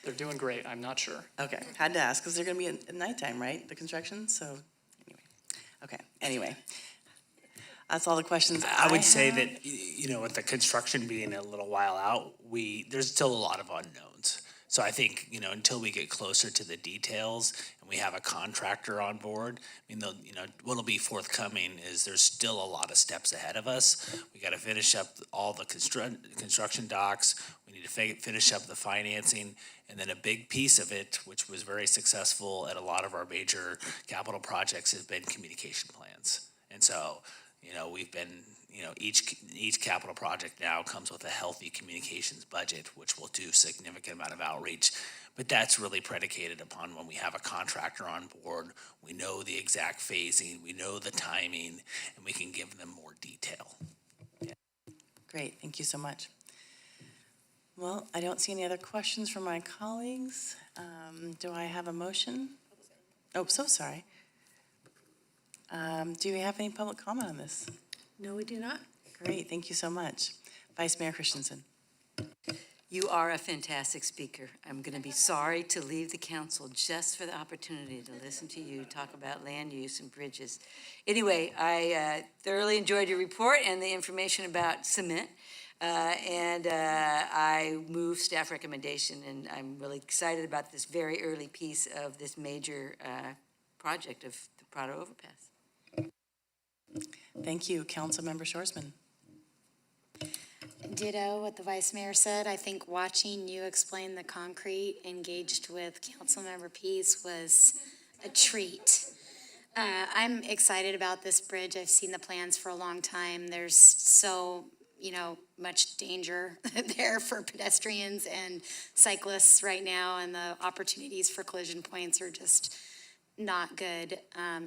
They're doing great, I'm not sure.
Okay, had to ask, because they're going to be at nighttime, right, the construction? So, anyway. Okay, anyway. That's all the questions
I would say
have.
that, you know, with the construction being a little while out, there's still a lot of unknowns. So I think, you know, until we get closer to the details and we have a contractor on board, I mean, what'll be forthcoming is there's still a lot of steps ahead of us. We got to finish up all the construction docs. We need to finish up the financing. And then a big piece of it, which was very successful at a lot of our major capital projects, has been communication plans. And so, you know, we've been, you know, each capital project now comes with a healthy communications budget, which will do significant amount of outreach. But that's really predicated upon when we have a contractor on board, we know the exact phasing, we know the timing, and we can give them more detail.
Great, thank you so much. Well, I don't see any other questions from my colleagues. Do I have a motion? Oh, so sorry. Do we have any public comment on this?
No, we do not.
Great, thank you so much. Vice Mayor Christensen.
You are a fantastic speaker. I'm going to be sorry to leave the council just for the opportunity to listen to you talk about land use and bridges. Anyway, I thoroughly enjoyed your report and the information about cement. I move staff recommendation, and I'm really excited about this very early piece of this major project of the Prado overpass.
Thank you, Councilmember Shorsman.
Ditto what the vice mayor said. I think watching you explain the concrete engaged with Councilmember Pease was a treat. I'm excited about this bridge. I've seen the plans for a long time. There's so, much danger there for pedestrians and cyclists right now, and the opportunities for collision points are just not good,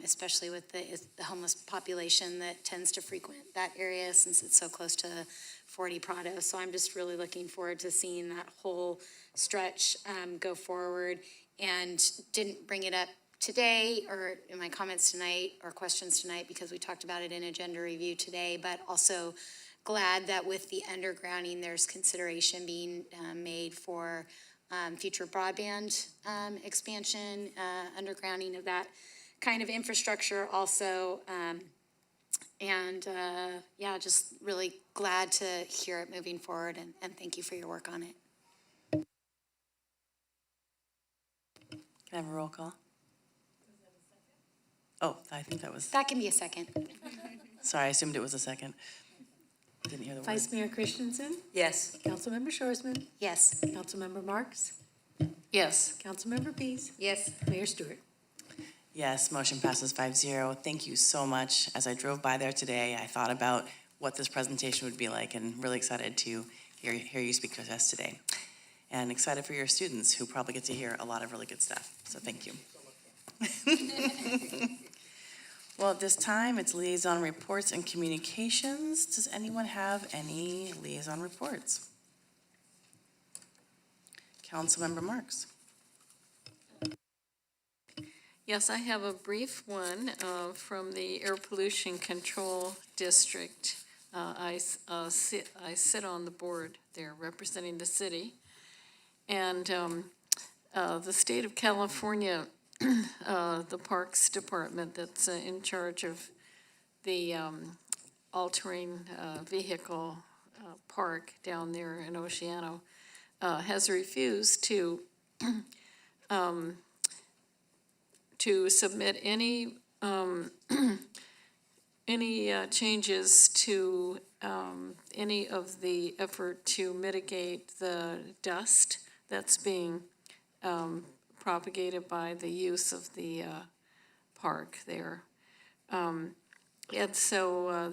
especially with the homeless population that tends to frequent that area since it's so close to 40 Prado. So I'm just really looking forward to seeing that whole stretch go forward, and didn't bring it up today or in my comments tonight or questions tonight because we talked about it in agenda review today, but also glad that with the undergrounding, there's consideration being made for future broadband expansion, undergrounding of that kind of infrastructure also. Just really glad to hear it moving forward, and thank you for your work on it.
Can I have a roll call? Oh, I think that was,
That can be a second.
sorry, I assumed it was a second. Didn't hear the word.
Vice Mayor Christensen?
Yes.
Councilmember Shorsman?
Yes.
Councilmember Marks?
Yes.
Councilmember Pease?
Yes.
Mayor Stewart?
Yes, motion passes 5-0. Thank you so much. As I drove by there today, I thought about what this presentation would be like, and really excited to hear you speak to us today. And excited for your students who probably get to hear a lot of really good stuff. So thank you. Well, at this time, it's liaison reports and communications. Does anyone have any liaison reports? Councilmember Marks.
Yes, I have a brief one from the Air Pollution Control District. I sit on the board there representing the city. And the state of California, the Parks Department that's in charge of the altering vehicle park down there in Oceano, has refused to submit any changes to any of the effort to mitigate the dust that's being propagated by the use of the park there. And so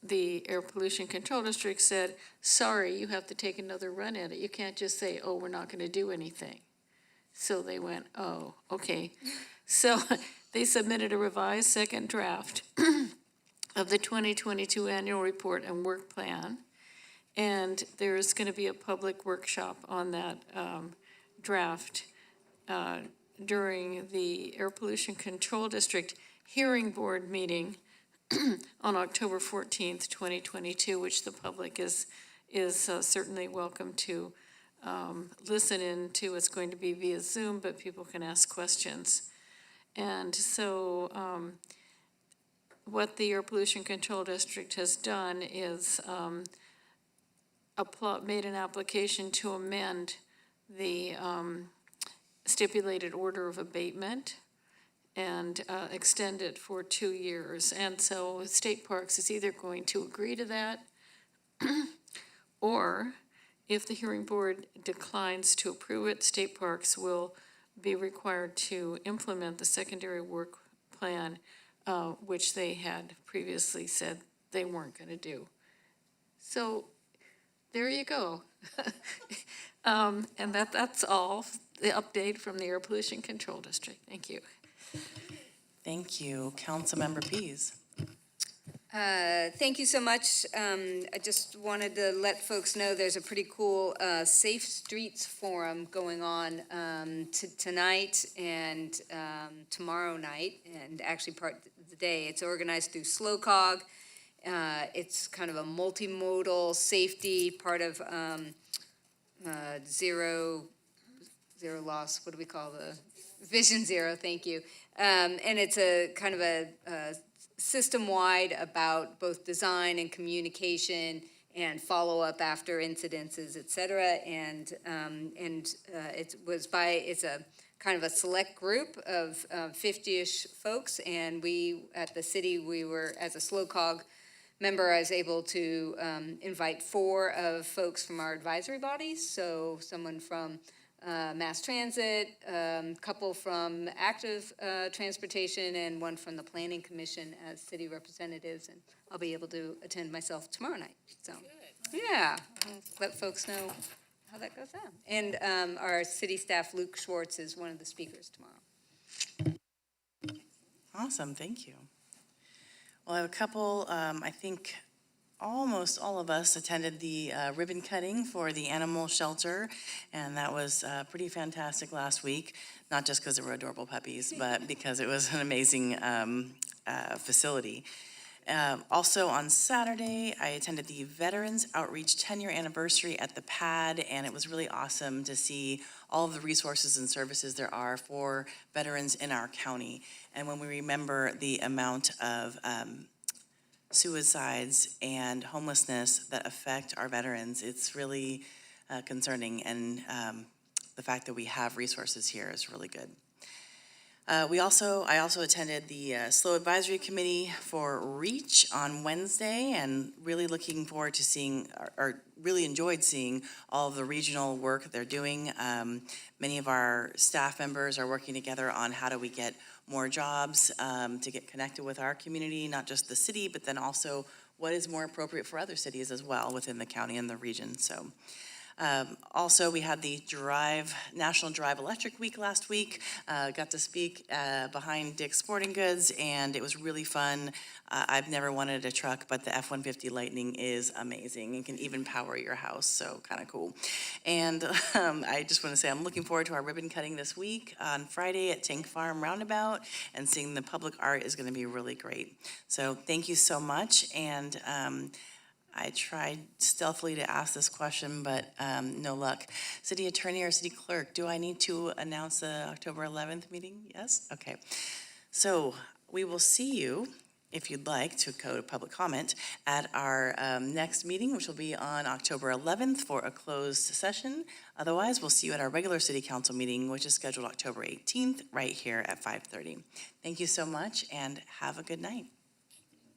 the Air Pollution Control District said, sorry, you have to take another run at it. You can't just say, oh, we're not going to do anything. So they went, oh, okay. So they submitted a revised second draft of the 2022 annual report and work plan. And there's going to be a public workshop on that draft during the Air Pollution Control District Hearing Board meeting on October 14th, 2022, which the public is certainly welcome to listen in to. It's going to be via Zoom, but people can ask questions. And so what the Air Pollution Control District has done is made an application to amend the stipulated order of abatement and extend it for 2 years. And so State Parks is either going to agree to that, or if the hearing board declines to approve it, State Parks will be required to implement the secondary work plan, which they had previously said they weren't going to do. So there you go. And that's all, the update from the Air Pollution Control District. Thank you.
Thank you. Councilmember Pease.
Thank you so much. I just wanted to let folks know there's a pretty cool Safe Streets Forum going on tonight and tomorrow night, and actually part of the day. It's organized through SlowCog. It's kind of a multimodal safety, part of zero loss, what do we call the, Vision Zero, thank you. And it's a kind of a system-wide about both design and communication and follow-up after incidences, et cetera. And it's a kind of a select group of 50-ish folks, and we, at the city, we were, as a SlowCog member, I was able to invite 4 of folks from our advisory bodies, so someone from mass transit, couple from active transportation, and one from the planning commission as city representatives, and I'll be able to attend myself tomorrow night. So, yeah, I'll let folks know how that goes down. And our city staff, Luke Schwartz, is one of the speakers tomorrow.
Awesome, thank you. Well, I have a couple, I think almost all of us attended the ribbon cutting for the animal shelter, and that was pretty fantastic last week, not just because there were adorable puppies, but because it was an amazing facility. Also on Saturday, I attended the Veterans Outreach 10-year anniversary at the PAD, and it was really awesome to see all of the resources and services there are for veterans in our county. And when we remember the amount of suicides and homelessness that affect our veterans, it's really concerning, and the fact that we have resources here is really good. I also attended the SLOW Advisory Committee for REACH on Wednesday, and really looking forward to seeing, or really enjoyed seeing all of the regional work they're doing. Many of our staff members are working together on how do we get more jobs to get connected with our community, not just the city, but then also what is more appropriate for other cities as well within the county and the region. So. Also, we had the National Drive Electric Week last week. Got to speak behind Dick's Sporting Goods, and it was really fun. I've never wanted a truck, but the F-150 Lightning is amazing and can even power your house, so kind of cool. And I just want to say I'm looking forward to our ribbon cutting this week on Friday at Tank Farm Roundabout, and seeing the public art is going to be really great. So thank you so much, and I tried stealthily to ask this question, but no luck. City Attorney or City Clerk, do I need to announce the October 11th meeting? Yes? Okay. So we will see you, if you'd like to go to public comment, at our next meeting, which will be on October 11th for a closed session. Otherwise, we'll see you at our regular City Council meeting, which is scheduled October 18th, right here at 5:30. Thank you so much, and have a good night.